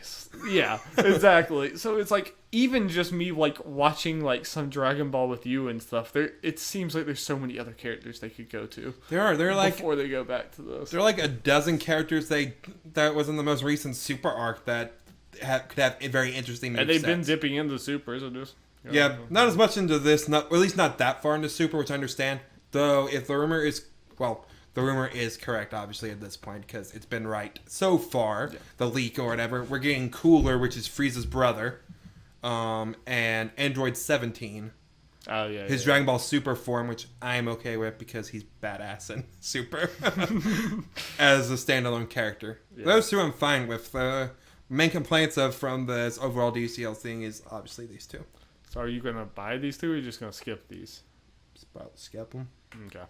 Speaker 1: Yeah, exactly. So it's even just me watching some Dragon Ball with you and stuff. It seems like there's so many other characters they could go to.
Speaker 2: They're
Speaker 1: before they go back to this.
Speaker 2: There are a dozen characters that was in the most recent Super arc that could have a very interesting movesets.
Speaker 1: And they've been dipping into supers.
Speaker 2: Yeah, not as much into this, or at least not that far into Super, which I understand. Though, if the rumor is, the rumor is correct, obviously, at this point, because it's been right so far. Yeah. The leak or whatever. We're getting Cooler, which is Frieza's brother, and Android 17.
Speaker 1: Oh, yeah.
Speaker 2: His Dragon Ball Super form, which I'm okay with because he's badass and Super as a standalone character. Yeah. Those two I'm fine with. The main complaints from this overall DCL thing is obviously these two.
Speaker 1: So are you going to buy these two or are you just going to skip these?
Speaker 2: Just about skip them.
Speaker 1: Okay.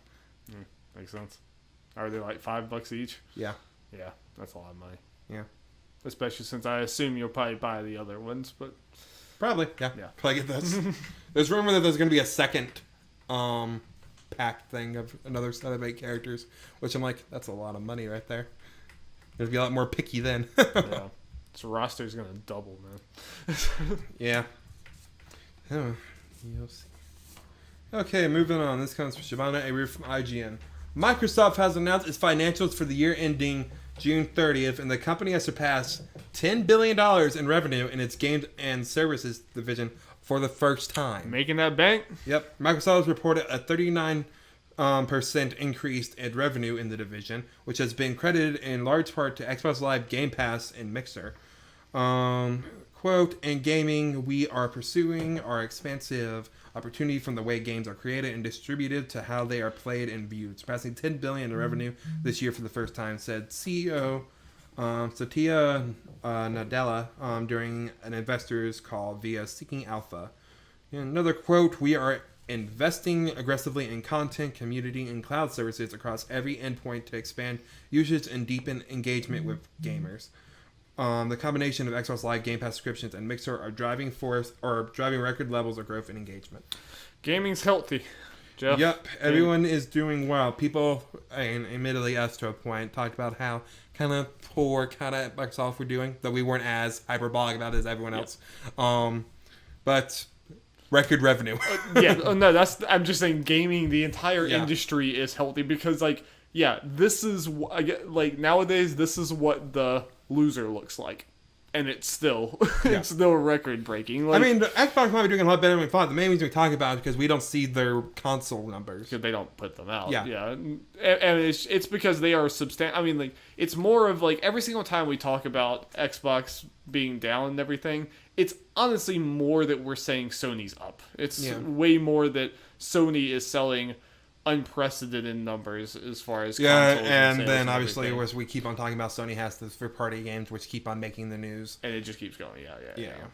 Speaker 1: Makes sense. Are they like $5 each?
Speaker 2: Yeah.
Speaker 1: Yeah, that's a lot of money.
Speaker 2: Yeah.
Speaker 1: Especially since I assume you'll probably buy the other ones, but...
Speaker 2: Probably, yeah. Probably get this. There's rumor that there's going to be a second pack thing of another set of 8 characters, which I'm like, that's a lot of money right there. There'll be a lot more picky then.
Speaker 1: Yeah. This roster's going to double, man.
Speaker 2: Yeah. Oh, you'll see. Okay, moving on. This comes from Shabana Arir from IGN. Microsoft has announced its financials for the year ending June 30th, and the company has surpassed $10 billion in revenue in its games and services division for the first time.
Speaker 1: Making that bank?
Speaker 2: Yep. Microsoft has reported a 39% increase in revenue in the division, which has been credited in large part to Xbox Live, Game Pass, and Mixer. Quote, in gaming, we are pursuing our expansive opportunity from the way games are created and distributed to how they are played and viewed, surpassing $10 billion in revenue this year for the first time, said CEO Satya Nadella during an investors call via Seeking Alpha. In another quote, we are investing aggressively in content, community, and cloud services across every endpoint to expand usage and deepen engagement with gamers. The combination of Xbox Live, Game Pass subscriptions, and Mixer are driving record levels of growth and engagement.
Speaker 1: Gaming's healthy, Jeff.
Speaker 2: Yep, everyone is doing well. People, and admittedly us to a point, talked about how kind of poor kind of Microsoft were doing, though we weren't as hyperbolic about it as everyone else. But record revenue.
Speaker 1: No, I'm just saying gaming, the entire industry is healthy because, this is, nowadays, this is what the loser looks like. And it's still it's still record breaking.
Speaker 2: I mean, the Xbox might be doing a lot better than we thought. The main reason we talk about it is because we don't see their console numbers.
Speaker 1: Because they don't put them out. Yeah. And it's because they are substantial. I mean, it's more of every single time we talk about Xbox being down and everything, it's honestly more that we're saying Sony's up. It's way more that Sony is selling unprecedented numbers as far as consoles
Speaker 2: and then obviously as we keep on talking about, Sony has the third-party games which keep on making the news,
Speaker 1: and it just keeps going.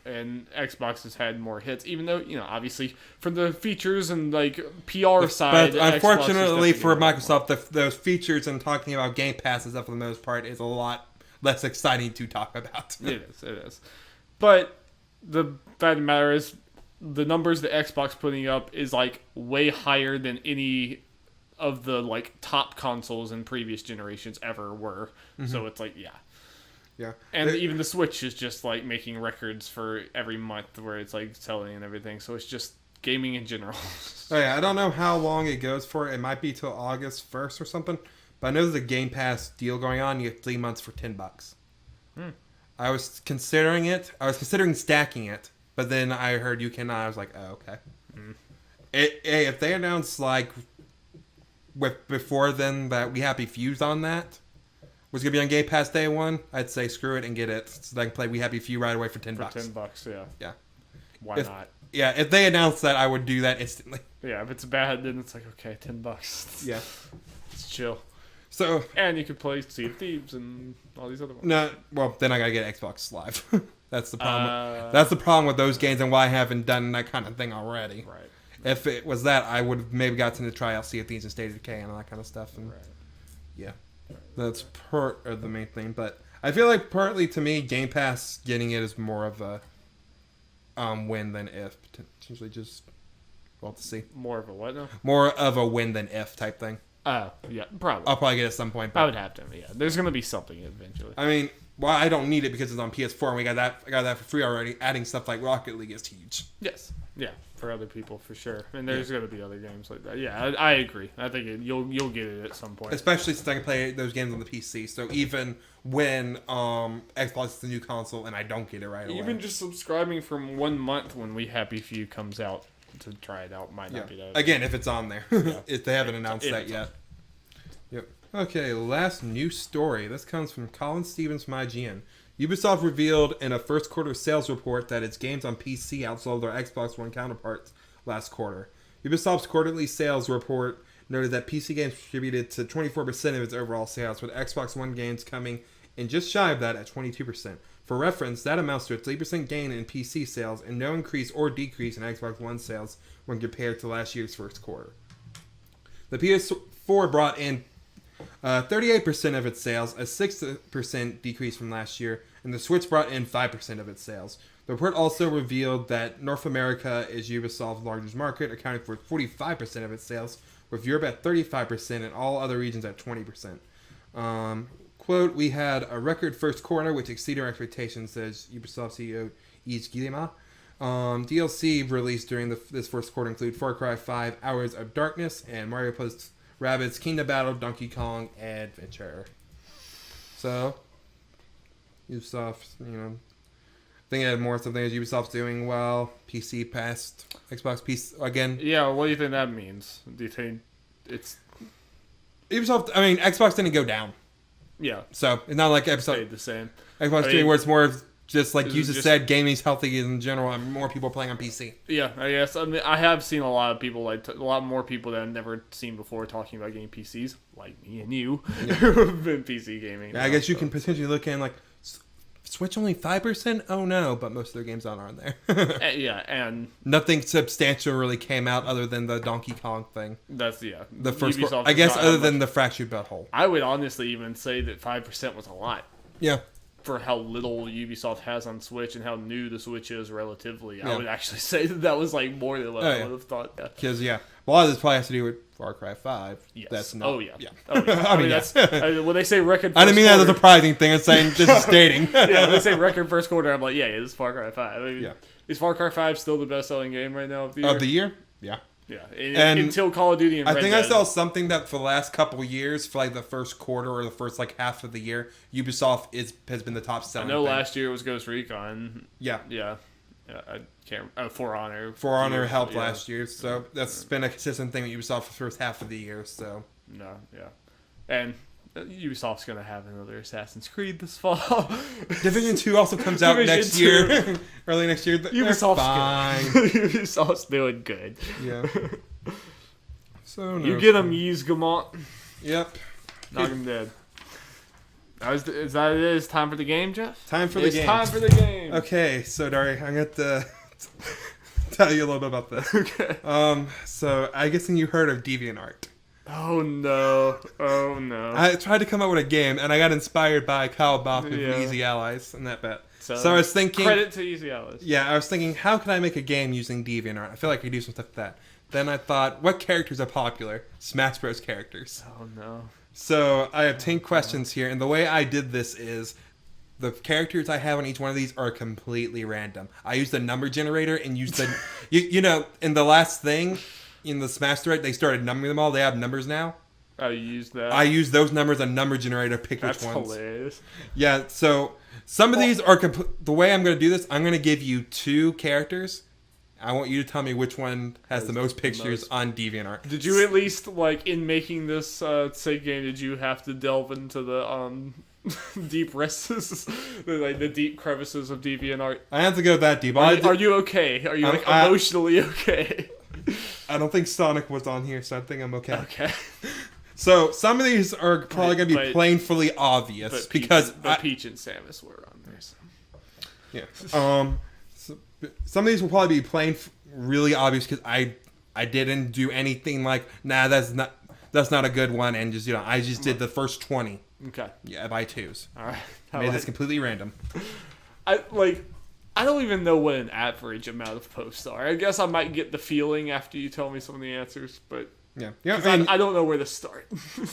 Speaker 1: And Xbox has had more hits, even though obviously from the features and PR side,
Speaker 2: but unfortunately for Microsoft, those features and talking about Game Pass and stuff for the most part is a lot less exciting to talk about.
Speaker 1: It is, but the fact of the matter is, the numbers that Xbox putting up is way higher than any of the top consoles in previous generations ever were. Mm-hmm. So it's and even the Switch is just making records for every month where it's selling and everything. So it's just gaming in general.
Speaker 2: I don't know how long it goes for. It might be till August 1st or something. But I know there's a Game Pass deal going on. You get 3 months for $10. I was considering it. I was considering stacking it. But then I heard you cannot. I was like, oh, okay. If they announce before then that We Happy Few's on that was gonna be on Game Pass day one, I'd say screw it and get it so I can play We Happy Few right away for $10.
Speaker 1: For $10, yeah. Why not?
Speaker 2: Yeah, if they announce that, I would do that instantly.
Speaker 1: Yeah, if it's bad, then it's okay, $10.
Speaker 2: Yeah,
Speaker 1: it's chill.
Speaker 2: So
Speaker 1: and you could play Sea of Thieves and all these other ones.
Speaker 2: No, well then I gotta get Xbox Live. That's the problem. That's the problem with those games and why I haven't done that kind of thing already.
Speaker 1: Right.
Speaker 2: If it was that, I would have maybe gotten to try out Sea of Thieves and State of Decay and all that kind of stuff. And that's part of the main thing. But I feel like partly to me, Game Pass getting it is more of a win than if. Potentially just, we'll have to see.
Speaker 1: More of a what now?
Speaker 2: More of a win than if type thing.
Speaker 1: Oh, yeah, probably.
Speaker 2: I'll probably get it at some point. But
Speaker 1: I would have to, yeah. There's going to be something eventually.
Speaker 2: I mean, I don't need it because it's on PS4 and we got that. I got that for free already. Adding stuff like Rocket League is huge.
Speaker 1: Yes, yeah, for other people for sure. And there's going to be other games like that. Yeah, I agree. I think you'll get it at some point.
Speaker 2: Especially since I can play those games on the PC. So even when Xbox is the new console and I don't get it right away.
Speaker 1: Even just subscribing for 1 month when We Happy Few comes out to try it out might not be that.
Speaker 2: Again, if it's on there. If they haven't announced that yet. Yep. Okay, last news story. This comes from Colin Stevens from IGN. Ubisoft revealed in a first quarter sales report that its games on PC outsold their Xbox One counterparts last quarter. Ubisoft's quarterly sales report noted that PC games contributed to 24% of its overall sales, with Xbox One games coming in just shy of that at 22%. For reference, that amounts to a 3% gain in PC sales and no increase or decrease in Xbox One sales when compared to last year's first quarter. The PS4 brought in 38% of its sales, a 6% decrease from last year, and the Switch brought in 5% of its sales. The report also revealed that North America is Ubisoft's largest market, accounting for 45% of its sales, with Europe at 35% and all other regions at 20%. Quote, we had a record first quarter which exceeded our expectations, says Ubisoft CEO Yves Guillemot. DLC released during this first quarter include Far Cry 5 Hours of Darkness and Mario plus Rabbids Kingdom Battle Donkey Kong Adventure. So, Ubisoft, I think I had more something as Ubisoft's doing well. PC passed Xbox PC again.
Speaker 1: Yeah, what do you think that means? Do you think it's...
Speaker 2: Ubisoft, Xbox didn't go down.
Speaker 1: Yeah.
Speaker 2: So, it's not like Xbox
Speaker 1: stayed the same.
Speaker 2: Xbox doing where it's more of just like you just said, gaming's healthy in general and more people playing on PC.
Speaker 1: Yeah, I guess. I have seen a lot of people, a lot more people that I've never seen before talking about getting PCs, like me and you, who have been PC gaming.
Speaker 2: Yeah, I guess you can potentially look in like, Switch only 5%? Oh no, but most of their games aren't on there.
Speaker 1: Yeah, and...
Speaker 2: nothing substantial really came out other than the Donkey Kong thing.
Speaker 1: That's, yeah.
Speaker 2: The first I guess other than the Fractured Butthole.
Speaker 1: I would honestly even say that 5% was a lot.
Speaker 2: Yeah. For
Speaker 1: how little Ubisoft has on Switch and how new the Switch is relatively. Yeah. I would actually say that was like more than what I would have thought.
Speaker 2: Because, a lot of this probably has to do with Far Cry 5.
Speaker 1: Yes.
Speaker 2: That's not,
Speaker 1: Oh, yeah. That's... when they say record first
Speaker 2: I didn't mean that as a surprising thing. I'm saying just stating.
Speaker 1: Yeah, when they say record first quarter, I'm like, this is Far Cry 5. Is Far Cry 5 still the best-selling game right now of the year?
Speaker 2: Of the year? Yeah.
Speaker 1: Yeah, until Call of Duty and Red Dead.
Speaker 2: I saw something that for the last couple of years, for like the first quarter or the first like half of the year, Ubisoft has been the top selling.
Speaker 1: I know last year was Ghost Recon.
Speaker 2: Yeah.
Speaker 1: I can't. For Honor.
Speaker 2: For Honor helped last year, so that's been a consistent thing with Ubisoft for the first half of the year. So
Speaker 1: and Ubisoft's gonna have another Assassin's Creed this fall.
Speaker 2: Division 2 also comes out next year, early next year.
Speaker 1: Ubisoft's fine. Ubisoft's doing good.
Speaker 2: Yeah. So
Speaker 1: you get him, Yves Guillemot.
Speaker 2: Yep.
Speaker 1: Knock him dead. Is that it? It's time for the game, Jeff?
Speaker 2: Time for the game.
Speaker 1: It's time for the game.
Speaker 2: Okay, so Dari, I'm going to tell you a little bit about this.
Speaker 1: Okay.
Speaker 2: So I guess you heard of DeviantArt.
Speaker 1: Oh no.
Speaker 2: I tried to come up with a game, and I got inspired by Kyle Bach of Easy Allies and that bet. So I was thinking...
Speaker 1: credit to Easy Allies.
Speaker 2: Yeah, I was thinking, how can I make a game using DeviantArt? I feel like I could do some stuff with that. Then I thought, what characters are popular? Smash Bros. Characters.
Speaker 1: Oh no. So
Speaker 2: I have 10 questions here, and the way I did this is... the characters I have on each one of these are completely random. I used the number generator and used the... in the last thing... in the Smash Direct, they started numbering them all. They have numbers now.
Speaker 1: Oh, you used that?
Speaker 2: I used those numbers on number generator to pick which ones.
Speaker 1: That's hilarious.
Speaker 2: Yeah, so some of these are... the way I'm going to do this, I'm going to give you 2 characters. I want you to tell me which one has the most pictures on DeviantArt.
Speaker 1: Did you at least, in making this say game, did you have to delve into the deep recesses, the deep crevices of DeviantArt?
Speaker 2: I have to go that deep.
Speaker 1: Are you okay? Are you emotionally okay?
Speaker 2: I don't think Sonic was on here, so I think I'm okay.
Speaker 1: Okay.
Speaker 2: So some of these are probably going to be plainly obvious because
Speaker 1: Peach and Samus were on there. So.
Speaker 2: Yeah. Some of these will probably be really obvious because I didn't do anything like that's not a good one, and just I just did the first 20.
Speaker 1: Okay.
Speaker 2: Yeah, by 2s.
Speaker 1: All right.
Speaker 2: Made this completely random.
Speaker 1: I don't even know what an average amount of posts are. I guess I might get the feeling after you tell me some of the answers, but
Speaker 2: yeah,
Speaker 1: I don't know where to start.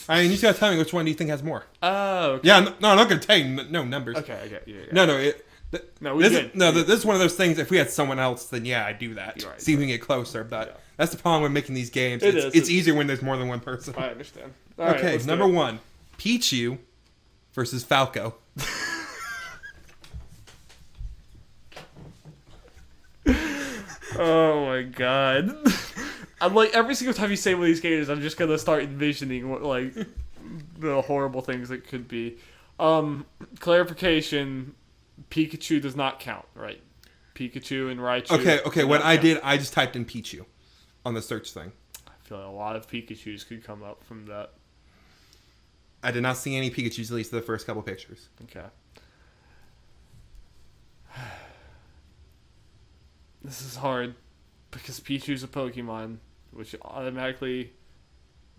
Speaker 2: I mean, you just gotta tell me which one do you think has more.
Speaker 1: Oh, okay.
Speaker 2: Yeah, no, I'm not gonna tell you no numbers.
Speaker 1: Okay, I get you.
Speaker 2: Yeah. This is one of those things. If we had someone else, then I'd do that. Right, see if we can get closer. But that's the problem with making these games. It's easier when there's more than one person.
Speaker 1: I understand.
Speaker 2: All right, number 1, Pichu versus Falco.
Speaker 1: Oh my god. I'm every single time you say one of these games, I'm just gonna start envisioning the horrible things it could be. Clarification: Pikachu does not count, right? Pikachu and Raichu.
Speaker 2: Okay. What I did, I just typed in Pichu on the search thing.
Speaker 1: I feel like a lot of Pikachus could come up from that.
Speaker 2: I did not see any Pikachus, at least the first couple pictures.
Speaker 1: Okay. This is hard because Pichu's a Pokemon, which automatically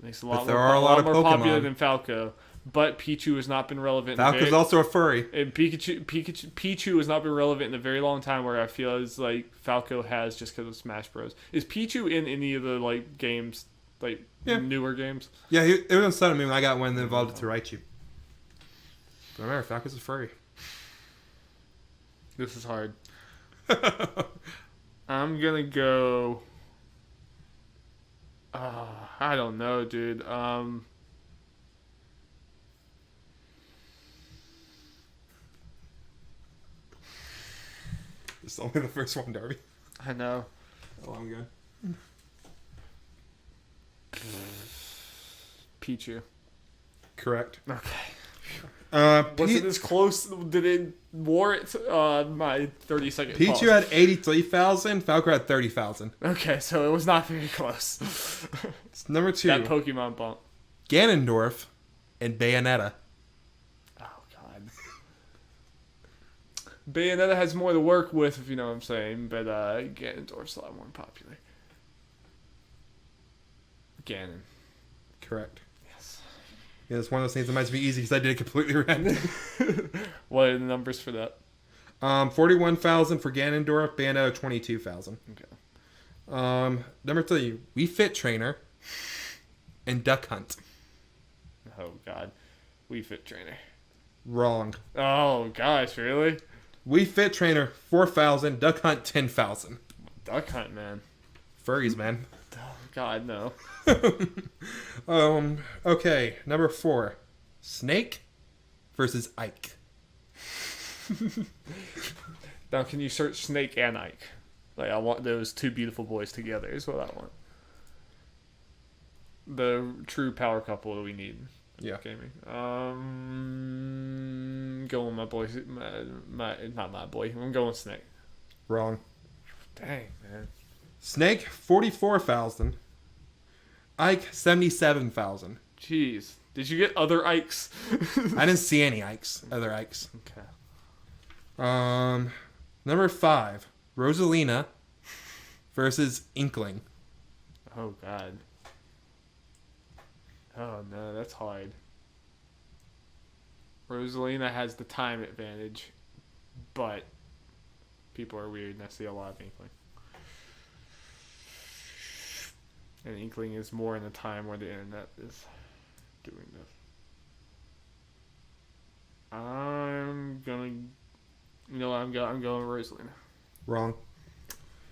Speaker 1: makes a lot more popular than Falco. But Pichu has not been relevant.
Speaker 2: Falco's also a furry.
Speaker 1: And Pichu has not been relevant in a very long time. Where I feel is like Falco has just because of Smash Bros. Is Pichu in any of the like games, like newer games?
Speaker 2: Yeah, it was on Sun and Moon. I got one that involved it to Raichu. But remember, Falco's a furry.
Speaker 1: This is hard. I'm gonna go. I don't know, dude.
Speaker 2: It's only the first one, Darby.
Speaker 1: I know.
Speaker 2: Oh, I'm good.
Speaker 1: Pichu.
Speaker 2: Correct.
Speaker 1: Okay.
Speaker 2: Was
Speaker 1: it as close? Did it warrant my 30-second pause?
Speaker 2: Pichu had 83,000. Falco had 30,000.
Speaker 1: Okay, so it was not very close.
Speaker 2: It's number 2.
Speaker 1: That Pokemon bump.
Speaker 2: Ganondorf and Bayonetta.
Speaker 1: Oh, God. Bayonetta has more to work with, if you know what I'm saying, but Ganondorf's a lot more popular. Ganon.
Speaker 2: Correct.
Speaker 1: Yes.
Speaker 2: Yeah, it's one of those things that might be easy because I did it completely random.
Speaker 1: What are the numbers for that?
Speaker 2: 41,000 for Ganondorf, Bayonetta 22,000.
Speaker 1: Okay.
Speaker 2: Number 3, Wii Fit Trainer and Duck Hunt.
Speaker 1: Oh, God. Wii Fit Trainer.
Speaker 2: Wrong.
Speaker 1: Oh, gosh, really?
Speaker 2: Wii Fit Trainer 4,000, Duck Hunt 10,000.
Speaker 1: Duck Hunt, man.
Speaker 2: Furries, man.
Speaker 1: Oh, God, no.
Speaker 2: Okay, number 4, Snake versus Ike.
Speaker 1: Now, can you search Snake and Ike? Like, I want those two beautiful boys together is what I want. The true power couple that we need.
Speaker 2: Yeah.
Speaker 1: Gaming. Going with my boy. Not my boy. I'm going with Snake.
Speaker 2: Wrong.
Speaker 1: Dang, man.
Speaker 2: Snake 44,000. Ike 77,000.
Speaker 1: Jeez. Did you get other Ikes?
Speaker 2: I didn't see any Ikes. Other Ikes.
Speaker 1: Okay.
Speaker 2: Number 5, Rosalina versus Inkling.
Speaker 1: Oh, God. Oh, no, that's hard. Rosalina has the time advantage, but people are weird, and I see a lot of Inkling. And Inkling is more in the time where the internet is doing this. I'm going Rosalina.
Speaker 2: Wrong.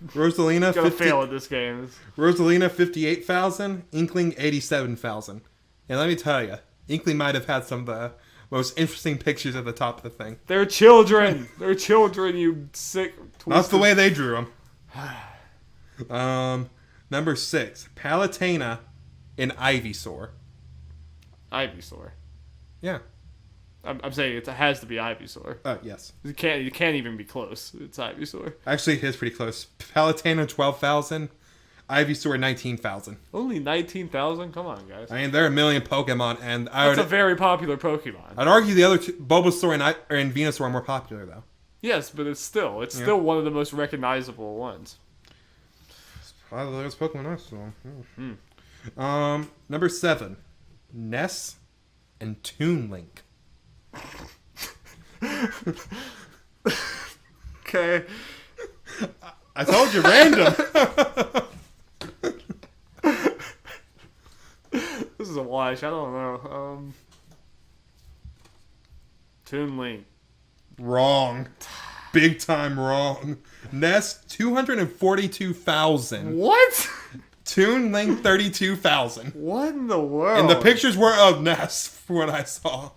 Speaker 2: Rosalina
Speaker 1: Gonna fail at this game.
Speaker 2: Rosalina 58,000, Inkling 87,000. And let me tell you, Inkling might have had some of the most interesting pictures at the top of the thing.
Speaker 1: They're children. They're children. You sick. Twisted.
Speaker 2: Not the way they drew them. Number 6, Palutena and Ivysaur.
Speaker 1: Ivysaur.
Speaker 2: Yeah.
Speaker 1: I'm saying it has to be Ivysaur.
Speaker 2: Yes.
Speaker 1: You can't even be close. It's Ivysaur.
Speaker 2: Actually, it is pretty close. Palutena 12,000, Ivysaur 19,000.
Speaker 1: Only 19,000? Come on, guys.
Speaker 2: I mean, there are a million Pokemon, and
Speaker 1: That's a very popular Pokemon.
Speaker 2: I'd argue the other two, Bulbasaur and Venusaur, are more popular, though.
Speaker 1: Yes, but it's still one of the most recognizable ones.
Speaker 2: Well, there's Pokemon X, so. Number 7, Ness and Toon Link.
Speaker 1: Okay.
Speaker 2: I told you, random.
Speaker 1: This is a wash. I don't know. Toon Link.
Speaker 2: Wrong. Big time wrong. Ness 242,000.
Speaker 1: What?
Speaker 2: Toon Link 32,000.
Speaker 1: What in the world?
Speaker 2: And the pictures were of Ness, from what I saw.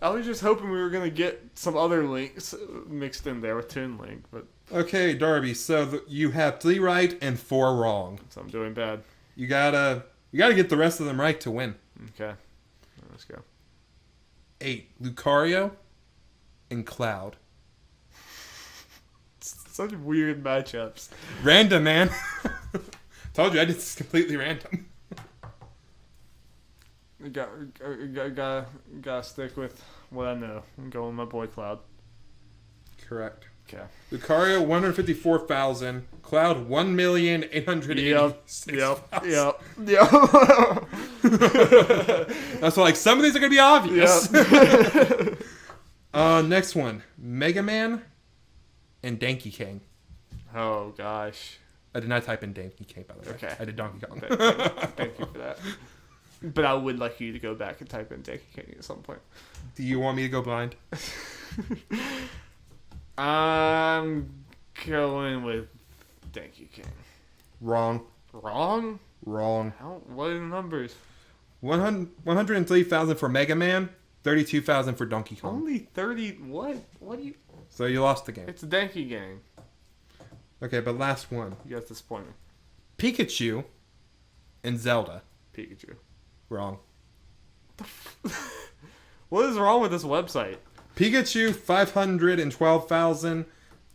Speaker 1: I was just hoping we were gonna get some other links mixed in there with Toon Link, but
Speaker 2: okay, Darby. So you have 3 right and 4 wrong.
Speaker 1: So I'm doing bad.
Speaker 2: You gotta get the rest of them right to win.
Speaker 1: Okay, let's go.
Speaker 2: 8, Lucario and Cloud.
Speaker 1: Such weird matchups.
Speaker 2: Random, man. Told you, I did this completely random.
Speaker 1: Gotta stick with what I know. I'm going with my boy Cloud.
Speaker 2: Correct.
Speaker 1: Okay.
Speaker 2: Lucario 154,000. Cloud 1,886,000.
Speaker 1: Yep.
Speaker 2: That's like some of these are gonna be obvious.
Speaker 1: Yep.
Speaker 2: Next one, Mega Man and Donkey King.
Speaker 1: Oh gosh.
Speaker 2: I did not type in Donkey King, by the way.
Speaker 1: Okay.
Speaker 2: I did Donkey Kong.
Speaker 1: Thank you for that. But I would like you to go back and type in Donkey King at some point.
Speaker 2: Do you want me to go blind?
Speaker 1: I'm going with Donkey King.
Speaker 2: Wrong.
Speaker 1: Wrong?
Speaker 2: Wrong.
Speaker 1: What are the numbers?
Speaker 2: 103,000 for Mega Man, 32,000 for Donkey Kong.
Speaker 1: Only 30. What? What do you?
Speaker 2: So you lost the game.
Speaker 1: It's a Donkey Gang.
Speaker 2: Okay, but last one.
Speaker 1: You got disappointed.
Speaker 2: Pikachu and Zelda.
Speaker 1: Pikachu.
Speaker 2: Wrong.
Speaker 1: What is wrong with this website?
Speaker 2: Pikachu 512,000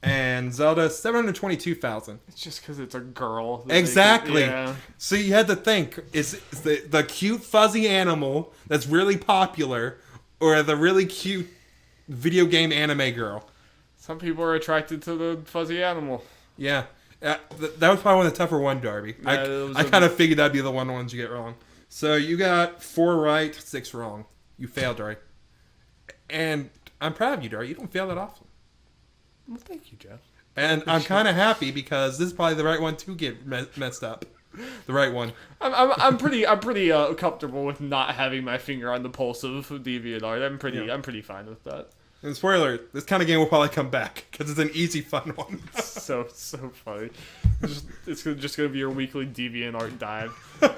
Speaker 2: and Zelda 722,000.
Speaker 1: It's just because it's a girl.
Speaker 2: Exactly.
Speaker 1: Yeah.
Speaker 2: So you had to think: is the cute fuzzy animal that's really popular, or the really cute video game anime girl?
Speaker 1: Some people are attracted to the fuzzy animal.
Speaker 2: Yeah, that was probably one of the tougher one, Darby.
Speaker 1: Yeah,
Speaker 2: I kind of figured that'd be the ones you get wrong. So you got 4 right, 6 wrong. You failed, Darby. And I'm proud of you, Darby. You don't fail that often.
Speaker 1: Well, thank you, Jeff.
Speaker 2: And I'm kind of happy because this is probably the right one to get messed up. The right one.
Speaker 1: I'm pretty comfortable with not having my finger on the pulse of DeviantArt. I'm pretty fine with that.
Speaker 2: And spoiler, this kind of game will probably come back because it's an easy, fun one.
Speaker 1: so funny. It's just gonna be your weekly DeviantArt dive.
Speaker 2: So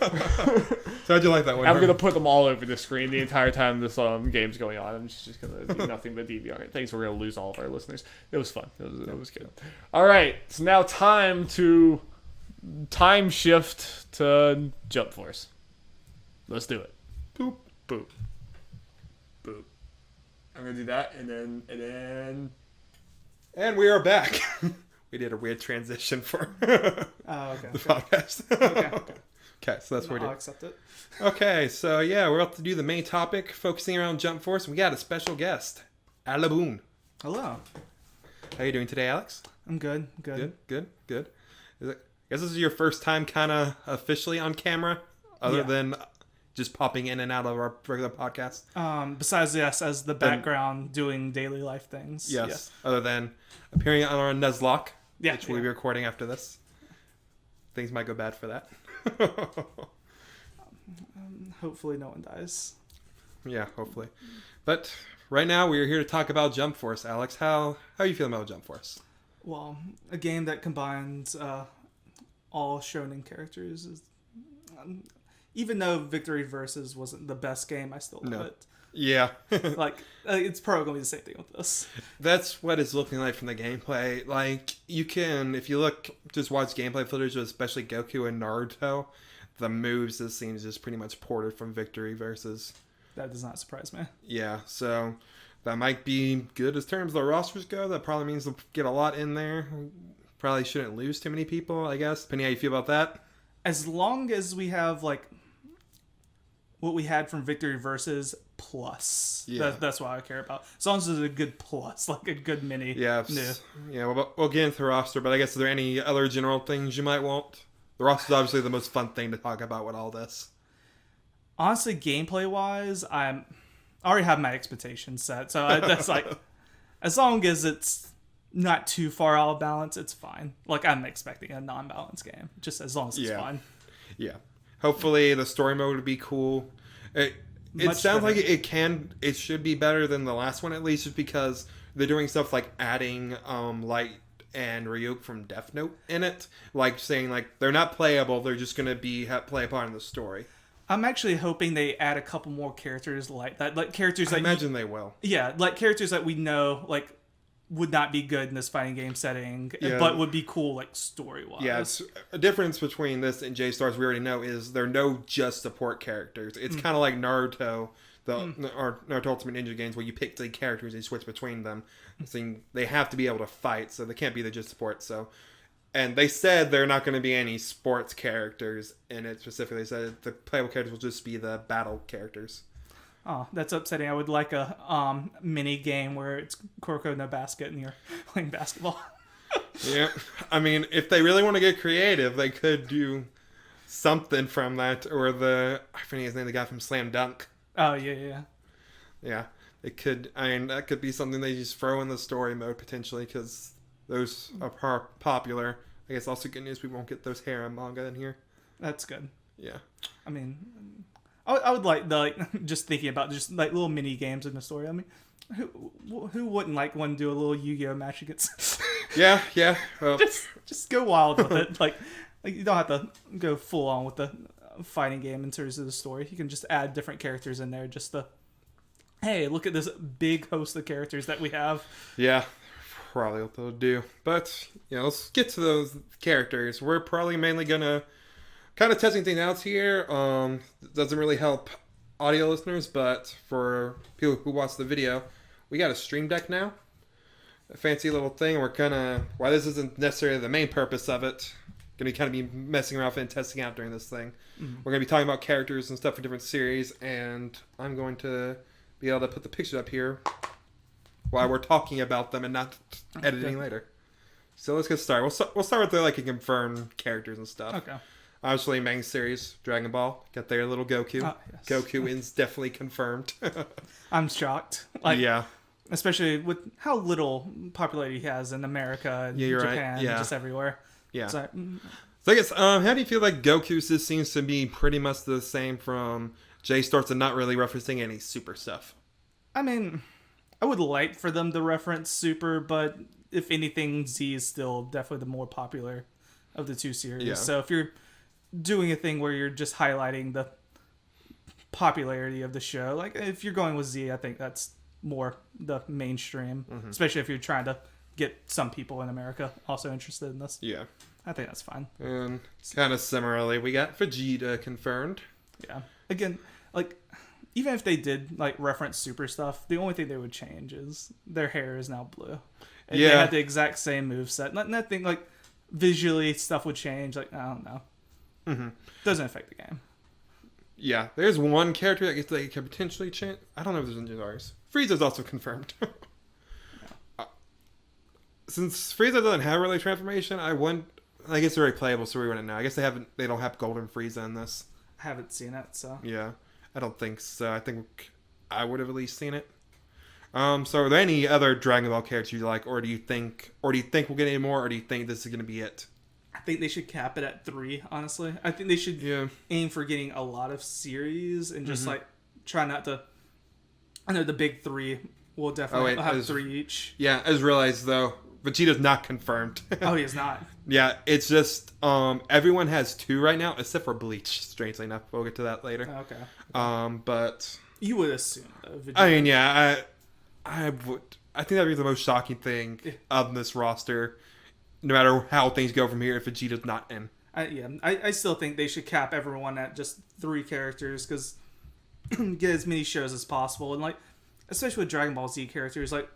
Speaker 2: how'd you like that one?
Speaker 1: I'm gonna put them all over the screen the entire time this game's going on. I'm just gonna do nothing but DeviantArt. Thanks. We're gonna lose all of our listeners. It was fun. It was good. All right, it's now time shift to Jump Force. Let's do it.
Speaker 2: Boop.
Speaker 1: Boop. Boop. I'm gonna do that, and then.
Speaker 2: And we are back. We did a weird transition for
Speaker 3: okay.
Speaker 2: the podcast.
Speaker 3: Okay.
Speaker 2: Okay, so that's what we
Speaker 3: I'll
Speaker 2: did.
Speaker 3: accept it.
Speaker 2: Okay, so yeah, we're about to do the main topic, focusing around Jump Force, and we got a special guest, Boone.
Speaker 3: Hello.
Speaker 2: How you doing today, Alex?
Speaker 3: I'm good.
Speaker 2: Good. I guess this is your first time kind of officially on camera, other than just popping in and out of our regular podcast.
Speaker 3: Besides, yes, as the background doing daily life things.
Speaker 2: Yes. Other than appearing on our Nuzlocke, which we'll be recording after this. Things might go bad for that.
Speaker 3: Hopefully no one dies.
Speaker 2: Yeah, hopefully. But right now we're here to talk about Jump Force. Alex, how are you feeling about Jump Force?
Speaker 3: Well, a game that combines all shonen characters is... even though Victory Versus wasn't the best game, I still love it.
Speaker 2: Yeah.
Speaker 3: It's probably going to be the same thing with this.
Speaker 2: That's what it's looking like from the gameplay. Like, you can, if you just watch gameplay footage, especially Goku and Naruto, the moves this scene is just pretty much ported from Victory Versus.
Speaker 3: That does not surprise me.
Speaker 2: Yeah, so that might be good as terms of the rosters go. That probably means they'll get a lot in there. Probably shouldn't lose too many people, I guess, depending how you feel about that.
Speaker 3: As long as we have, what we had from Victory Versus plus.
Speaker 2: Yeah.
Speaker 3: That's what I care about. As long as it's a good plus, like a good mini.
Speaker 2: Yeah. We'll get into the roster, but I guess, are there any other general things you might want? The roster is obviously the most fun thing to talk about with all this.
Speaker 3: Honestly, gameplay-wise, I already have my expectations set. So that's as long as it's not too far out of balance, it's fine. I'm expecting a non-balanced game, just as long as it's fun.
Speaker 2: Yeah. Hopefully the story mode would be cool. It sounds like it should be better than the last one, at least, just because they're doing stuff like adding Light and Ryuk from Death Note in it. Saying they're not playable, they're just going to play a part in the story.
Speaker 3: I'm actually hoping they add a couple more characters like that. Characters
Speaker 2: I imagine they will.
Speaker 3: Yeah, characters that we know, would not be good in this fighting game setting, but would be cool, story-wise.
Speaker 2: Yeah, it's a difference between this and J-Stars we already know is they're no just support characters. It's kind of like Naruto, or Naruto Ultimate Ninja games where you pick the characters and you switch between them. So they have to be able to fight, so they can't be just support. So, and they said there are not going to be any sports characters in it specifically. They said the playable characters will just be the battle characters.
Speaker 3: Oh, that's upsetting. I would like a mini game where it's Kuroko no basket and you're playing basketball.
Speaker 2: Yeah, I mean, if they really want to get creative, they could do something from that, or I forget his name, the guy from Slam Dunk.
Speaker 3: Oh, yeah.
Speaker 2: Yeah, it could. I mean, that could be something they just throw in the story mode potentially, because those are popular. I guess also good news we won't get those harem manga in here.
Speaker 3: That's good.
Speaker 2: Yeah.
Speaker 3: I mean, I would like just thinking about just like little mini games in the story. I mean, who wouldn't like want to do a little Yu-Gi-Oh match against?
Speaker 2: Yeah. Well,
Speaker 3: just go wild with it. Like you don't have to go full on with the fighting game in terms of the story. You can just add different characters in there. Just hey, look at this big host of characters that we have.
Speaker 2: Yeah, probably what they'll do. But let's get to those characters. We're probably mainly gonna kind of testing things out here. Doesn't really help audio listeners, but for people who watch the video, we got a stream deck now. A fancy little thing. We're while this isn't necessarily the main purpose of it, gonna kind of be messing around and testing out during this thing. Mm-hmm. We're gonna be talking about characters and stuff for different series, and I'm going to be able to put the pictures up here while we're talking about them and not editing later. So let's get started. We'll start with the confirmed characters and stuff.
Speaker 3: Okay.
Speaker 2: Obviously, main series, Dragon Ball. Got their little Goku.
Speaker 3: Oh, yes.
Speaker 2: Goku is definitely confirmed.
Speaker 3: I'm shocked.
Speaker 2: Yeah.
Speaker 3: Especially with how little popularity he has in America and Japan and just everywhere.
Speaker 2: Yeah.
Speaker 3: So
Speaker 2: I guess, how do you feel like Goku's just seems to be pretty much the same from J-Starts and not really referencing any super stuff?
Speaker 3: I mean, I would like for them to reference Super, but if anything, Z is still definitely the more popular of the two series.
Speaker 2: Yeah.
Speaker 3: So if you're doing a thing where you're just highlighting the popularity of the show, like if you're going with Z, I think that's more the mainstream, especially if you're trying to get some people in America also interested in this.
Speaker 2: Yeah.
Speaker 3: I think that's fine.
Speaker 2: And kind of similarly, we got Vegeta confirmed.
Speaker 3: Yeah. Again, even if they did reference Super stuff, the only thing they would change is their hair is now blue. And they had the exact same moveset. Nothing visually stuff would change. I don't know. Mm-hmm. Doesn't affect the game.
Speaker 2: Yeah, there's one character that gets they can potentially change. I don't know if there's any others. Frieza's also confirmed. Since Frieza doesn't have really transformation, I guess they're very playable, so we wouldn't know. I guess they don't have Golden Frieza in this.
Speaker 3: I haven't seen it, so
Speaker 2: yeah, I don't think so. I think I would have at least seen it. So are there any other Dragon Ball characters you like, or do you think we'll get any more, or do you think this is going to be it?
Speaker 3: I think they should cap it at 3, honestly. I think they should aim for getting a lot of series and just try not to. I know the big 3 will definitely have 3 each.
Speaker 2: Yeah, I just realized though, Vegeta's not confirmed.
Speaker 3: Oh, he is not.
Speaker 2: Yeah, it's just everyone has 2 right now except for Bleach. Strangely enough, we'll get to that later.
Speaker 3: Okay.
Speaker 2: But
Speaker 3: you would assume though. Vegeta.
Speaker 2: I mean, yeah, I would. I think that'd be the most shocking thing of this roster. No matter how things go from here, if Vegeta's not in.
Speaker 3: I still think they should cap everyone at just 3 characters because get as many shows as possible, and especially with Dragon Ball Z characters, you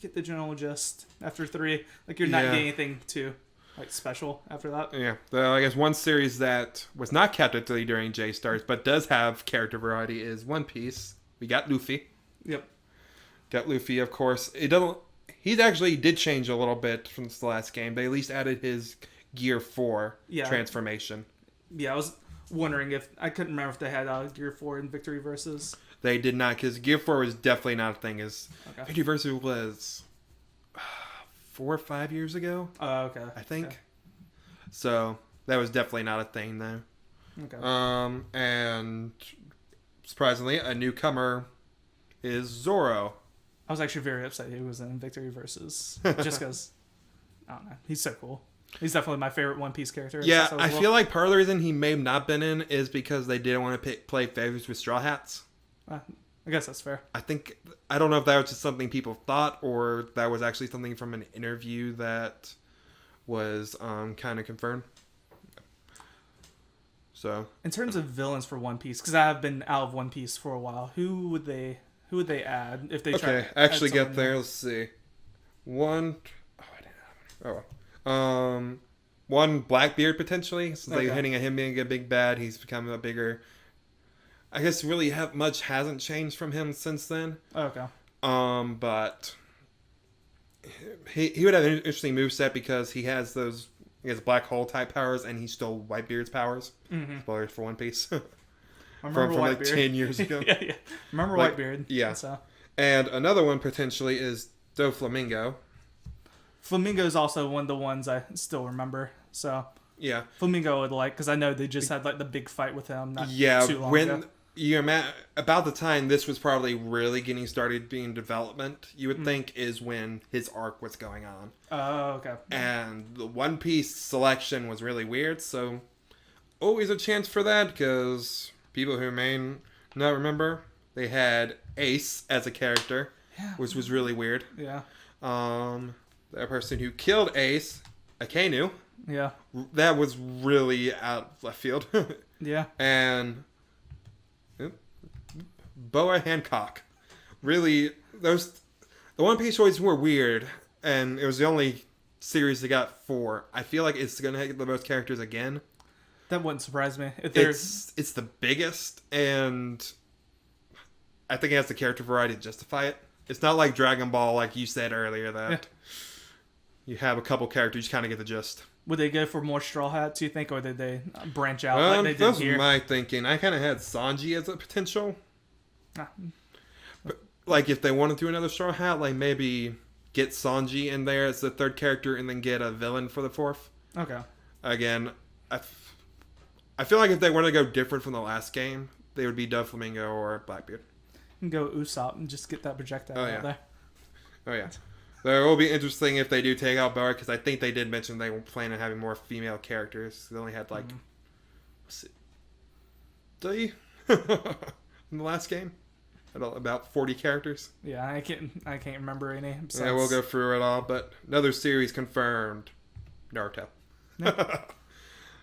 Speaker 3: get the general gist after 3. You're not getting anything too special after that.
Speaker 2: Yeah, I guess one series that was not capped at 3 during J-Stars, but does have character variety is One Piece. We got Luffy.
Speaker 3: Yep.
Speaker 2: Got Luffy, of course. It doesn't. He actually did change a little bit from the last game. They at least added his Gear 4 transformation. Yeah,
Speaker 3: I was wondering I couldn't remember if they had Gear 4 in Victory Versus.
Speaker 2: They did not, because Gear 4 was definitely not a thing. Victory Versus was 4 or 5 years ago.
Speaker 3: Oh, okay.
Speaker 2: I think.
Speaker 3: Okay.
Speaker 2: So that was definitely not a thing, though.
Speaker 3: Okay.
Speaker 2: And surprisingly, a newcomer is Zoro.
Speaker 3: I was actually very upset he was in Victory Versus, just because, I don't know, he's so cool. He's definitely my favorite One Piece character.
Speaker 2: Yeah, I feel like part of the reason he may have not been in is because they didn't want to play favorites with Straw Hats.
Speaker 3: I guess that's fair.
Speaker 2: I don't know if that was just something people thought, or that was actually something from an interview that was kind of confirmed. So
Speaker 3: In terms of villains for One Piece, because I have been out of One Piece for a while, who would they add if they try?
Speaker 2: okay, actually get there. Let's see. One. Oh, I didn't have. Oh, well. One Blackbeard potentially. Since they're hitting at him being a big bad, he's become a bigger. I guess really much hasn't changed from him since then.
Speaker 3: Okay.
Speaker 2: But he would have an interesting moveset because he has those, I guess, black hole type powers, and he stole Whitebeard's powers.
Speaker 3: Mm-hmm.
Speaker 2: Spoilers for One Piece.
Speaker 3: From
Speaker 2: like 10 years ago.
Speaker 3: yeah. Remember
Speaker 2: Like,
Speaker 3: Whitebeard?
Speaker 2: yeah.
Speaker 3: So.
Speaker 2: And another one potentially is Doflamingo.
Speaker 3: Flamingo is also one of the ones I still remember. So
Speaker 2: Yeah.
Speaker 3: Flamingo would like, because I know they just had like the big fight with him not too long
Speaker 2: when
Speaker 3: ago.
Speaker 2: about the time this was probably really getting started being development, you would think is when his arc was going on.
Speaker 3: Oh, okay.
Speaker 2: And the One Piece selection was really weird, so always a chance for that, because people who may not remember, they had Ace as a character, which was really weird.
Speaker 3: Yeah.
Speaker 2: The person who killed Ace, Akainu,
Speaker 3: Yeah.
Speaker 2: that was really out of left field.
Speaker 3: Yeah.
Speaker 2: And Boa Hancock. Really, the One Piece choices were weird, and it was the only series that got 4. I feel like it's going to get the most characters again.
Speaker 3: That wouldn't surprise me. If
Speaker 2: It's the biggest, and I think it has the character variety to justify it. It's not like Dragon Ball, like you said earlier, that you have a couple characters, you kind of get the gist.
Speaker 3: Would they go for more Straw Hats, you think, or did they branch out like they did
Speaker 2: That's
Speaker 3: here?
Speaker 2: my thinking. I kind of had Sanji as a potential.
Speaker 3: Ah.
Speaker 2: But, like, if they wanted to do another Straw Hat, like, maybe get Sanji in there as the third character and then get a villain for the fourth.
Speaker 3: Okay.
Speaker 2: Again, I feel like if they want to go different from the last game, they would be Doflamingo or Blackbeard.
Speaker 3: You can go Usopp and just get that projectile out there.
Speaker 2: Oh, yeah. So it will be interesting if they do take out Boa, because I think they did mention they were planning on having more female characters. They only had, like, what's it, 3 in the last game? About 40 characters.
Speaker 3: Yeah, I can't remember any. Besides...
Speaker 2: Yeah, we'll go through it all, but another series confirmed. Naruto.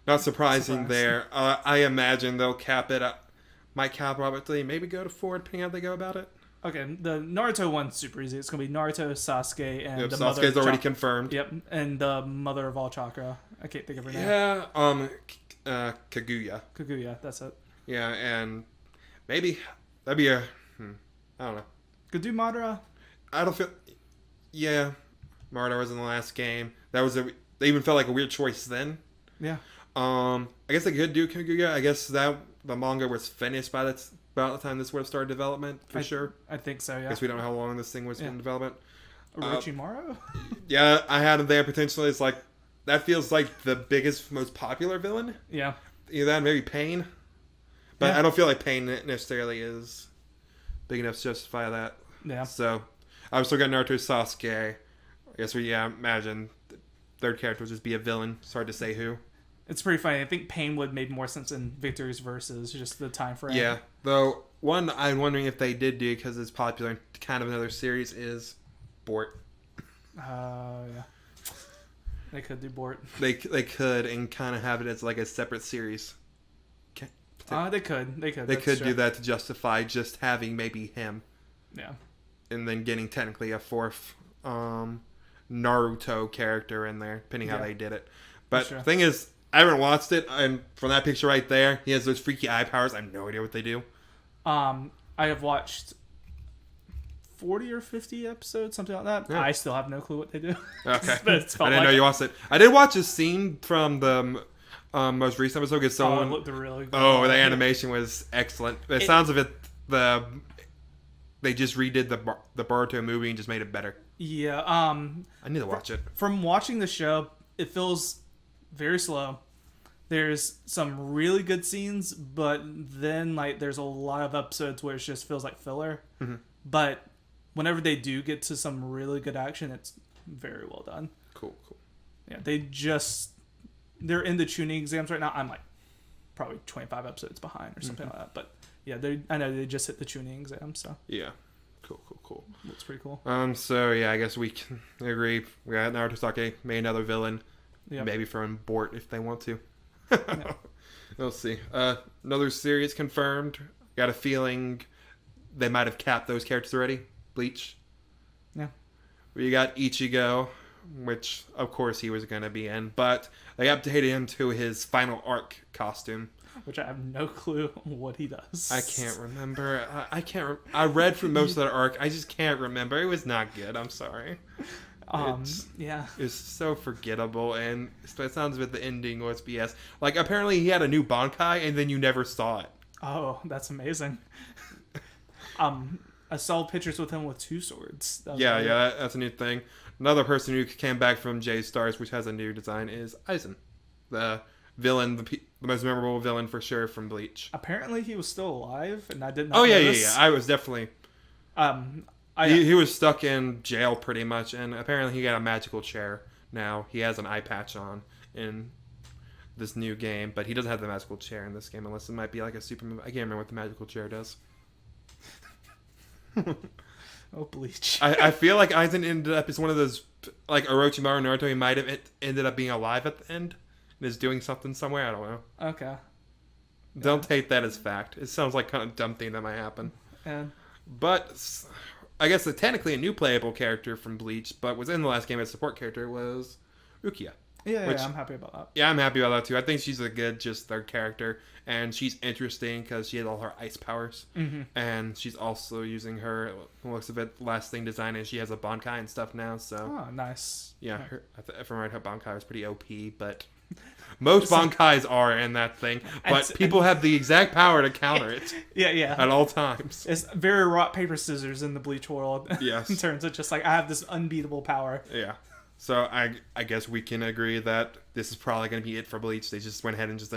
Speaker 2: Not surprising there. I imagine they'll cap it up. Might cap probably, maybe go to 4 depending on how they go about it.
Speaker 3: Okay, the Naruto one's super easy. It's gonna be Naruto, Sasuke, and the mother.
Speaker 2: Sasuke's already confirmed.
Speaker 3: Yep, and the mother of all chakra. I can't think of her name.
Speaker 2: Yeah, Kaguya.
Speaker 3: Kaguya, that's it.
Speaker 2: Yeah, and maybe that'd be a. I don't know.
Speaker 3: Could do Madara.
Speaker 2: I don't feel. Yeah, Madara was in the last game. That was a. They even felt like a weird choice then.
Speaker 3: Yeah.
Speaker 2: I guess they could do Kaguya. I guess that the manga was finished by about the time this would have started development for sure.
Speaker 3: I think so. Yeah.
Speaker 2: I guess we don't know how long this thing was in development.
Speaker 3: Orochimaru.
Speaker 2: Yeah, I had him there potentially. It's like that feels like the biggest, most popular villain.
Speaker 3: Yeah.
Speaker 2: Either that, maybe Pain. But I don't feel like Pain necessarily is big enough to justify that.
Speaker 3: Yeah.
Speaker 2: So I've still got Naruto, Sasuke. I guess imagine the third character would just be a villain. It's hard to say who.
Speaker 3: It's pretty funny. I think Pain would make more sense in Victor's versus just the time frame.
Speaker 2: Yeah. Though, one I'm wondering if they did do, because it's popular in kind of another series, is Bort.
Speaker 3: Yeah. They could do Bort.
Speaker 2: They could, and kind of have it as like a separate series.
Speaker 3: They could. They
Speaker 2: could do that to justify just having maybe him.
Speaker 3: Yeah.
Speaker 2: And then getting technically a fourth Naruto character in there, depending how they did it. But the thing is, I haven't watched it, and from that picture right there, he has those freaky eye powers. I have no idea what they do.
Speaker 3: I have watched 40 or 50 episodes, something like that. Yeah. I still have no clue what they do.
Speaker 2: Okay.
Speaker 3: I
Speaker 2: didn't know you watched it. I did watch a scene from the most recent episode. Because someone,
Speaker 3: it looked really good.
Speaker 2: Oh, the animation was excellent. The sounds of it, they just redid the Boruto movie and just made it better.
Speaker 3: Yeah.
Speaker 2: I need to watch it.
Speaker 3: From watching the show, it feels very slow. There's some really good scenes, but then like there's a lot of episodes where it just feels like filler. Mm-hmm. But whenever they do get to some really good action, it's very well done.
Speaker 2: Cool.
Speaker 3: Yeah, they're in the tuning exams right now. I'm like probably 25 episodes behind or something like that. But yeah, I know they just hit the tuning exam, so
Speaker 2: yeah. Cool.
Speaker 3: Looks pretty cool.
Speaker 2: So yeah, I guess we can agree. We got Naruto Sasuke, maybe another villain. Yep. Maybe from Bort if they want to. We'll see. Another series confirmed. Got a feeling they might have capped those characters already. Bleach.
Speaker 3: Yeah.
Speaker 2: We got Ichigo, which of course he was going to be in, but they updated him to his final arc costume.
Speaker 3: Which I have no clue what he does.
Speaker 2: I can't remember. I read through most of that arc. I just can't remember. It was not good. I'm sorry.
Speaker 3: Yeah.
Speaker 2: It's so forgettable, and it sounds like the ending was BS. Like, apparently he had a new Bankai, and then you never saw it.
Speaker 3: Oh, that's amazing. I saw pictures with him with 2 swords.
Speaker 2: That's a new thing. Another person who came back from J-Stars, which has a new design, is Aizen. The villain, the most memorable villain for sure from Bleach.
Speaker 3: Apparently he was still alive, and I did not
Speaker 2: notice. I was definitely...
Speaker 3: He
Speaker 2: was stuck in jail pretty much, and apparently he got a magical chair now. He has an eye patch on in this new game, but he doesn't have the magical chair in this game unless it might be like a super... I can't remember what the magical chair does.
Speaker 3: Oh, Bleach.
Speaker 2: I feel like Aizen ended up as one of those, like Orochimaru Naruto, he might have ended up being alive at the end and is doing something somewhere. I don't know.
Speaker 3: Okay.
Speaker 2: Don't take that as fact. It sounds like kind of dumb thing that might happen.
Speaker 3: Yeah.
Speaker 2: But I guess technically a new playable character from Bleach, but was in the last game as a support character, was Rukia.
Speaker 3: Yeah, I'm happy about that.
Speaker 2: Yeah, I'm happy about that too. I think she's a good just third character, and she's interesting because she has all her ice powers, and she's also using her looks of it lasting design, and she has a Bankai and stuff now. So
Speaker 3: nice.
Speaker 2: Yeah, if I'm right, her Bankai is pretty OP, but most Bankais are in that thing. But people have the exact power to counter it.
Speaker 3: Yeah.
Speaker 2: At all times.
Speaker 3: It's very rock paper scissors in the Bleach world.
Speaker 2: Yes.
Speaker 3: In terms of just like I have this unbeatable power.
Speaker 2: Yeah. So I guess we can agree that this is probably going to be it for Bleach. They just went ahead and just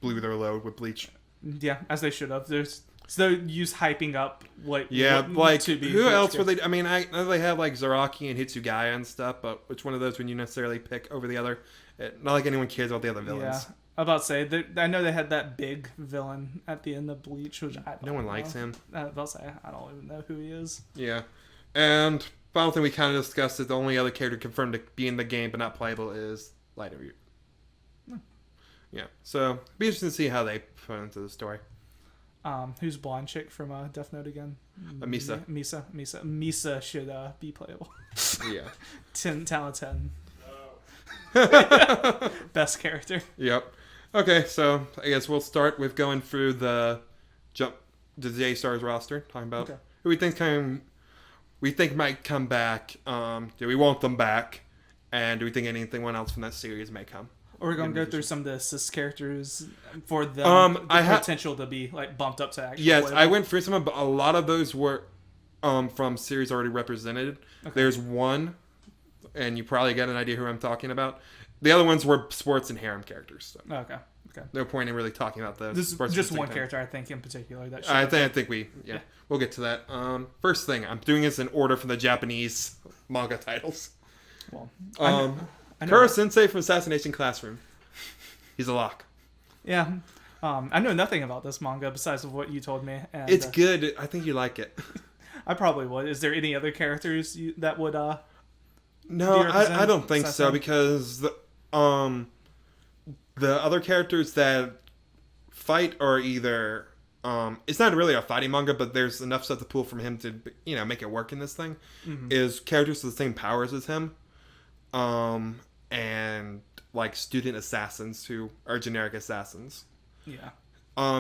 Speaker 2: blew their load with Bleach.
Speaker 3: Yeah, as they should have. There's no use hyping up what.
Speaker 2: Yeah,
Speaker 3: what
Speaker 2: like
Speaker 3: to be
Speaker 2: who else were they? I mean, I know they have like Zaraki and Hitsugaya and stuff, but which one of those would you necessarily pick over the other? Not like anyone cares about the other villains.
Speaker 3: Yeah, I'm about to say I know they had that big villain at the end of Bleach, which
Speaker 2: no one likes him.
Speaker 3: I'm about to say I don't even know who he is.
Speaker 2: Yeah, and final thing we kind of discussed is the only other character confirmed to be in the game but not playable is Light of You. Yeah, so it'll be interesting to see how they put into the story.
Speaker 3: Who's blonde chick from Death Note again?
Speaker 2: Misa.
Speaker 3: Misa should be playable.
Speaker 2: Yeah.
Speaker 3: 10 out of 10. Best character.
Speaker 2: Yep. Okay, so I guess we'll start with going through the J-Stars roster, talking about who we think might come back. Do we want them back? And do we think anything else from that series may come?
Speaker 3: Or we're going to go through some of the assist characters for them, the potential to be like bumped up to actually.
Speaker 2: Yes,
Speaker 3: playable.
Speaker 2: I went through some, but a lot of those were from series already represented. Okay. There's one, and you probably get an idea who I'm talking about. The other ones were sports and harem characters. So.
Speaker 3: Okay.
Speaker 2: No point in really talking about the
Speaker 3: this
Speaker 2: sports.
Speaker 3: Just one character, I think, in particular. That
Speaker 2: I think we'll get to that. First thing, I'm doing this in order from the Japanese manga titles.
Speaker 3: Well,
Speaker 2: Kuro Sensei from Assassination Classroom. He's a lock.
Speaker 3: Yeah. I know nothing about this manga besides what you told me. And,
Speaker 2: it's good. I think you like it.
Speaker 3: I probably would. Is there any other characters that would...
Speaker 2: No, I don't think so, because the other characters that fight are either... it's not really a fighting manga, but there's enough stuff to pull from him to make it work in this thing. Is characters with the same powers as him. And like student assassins who are generic assassins.
Speaker 3: Yeah.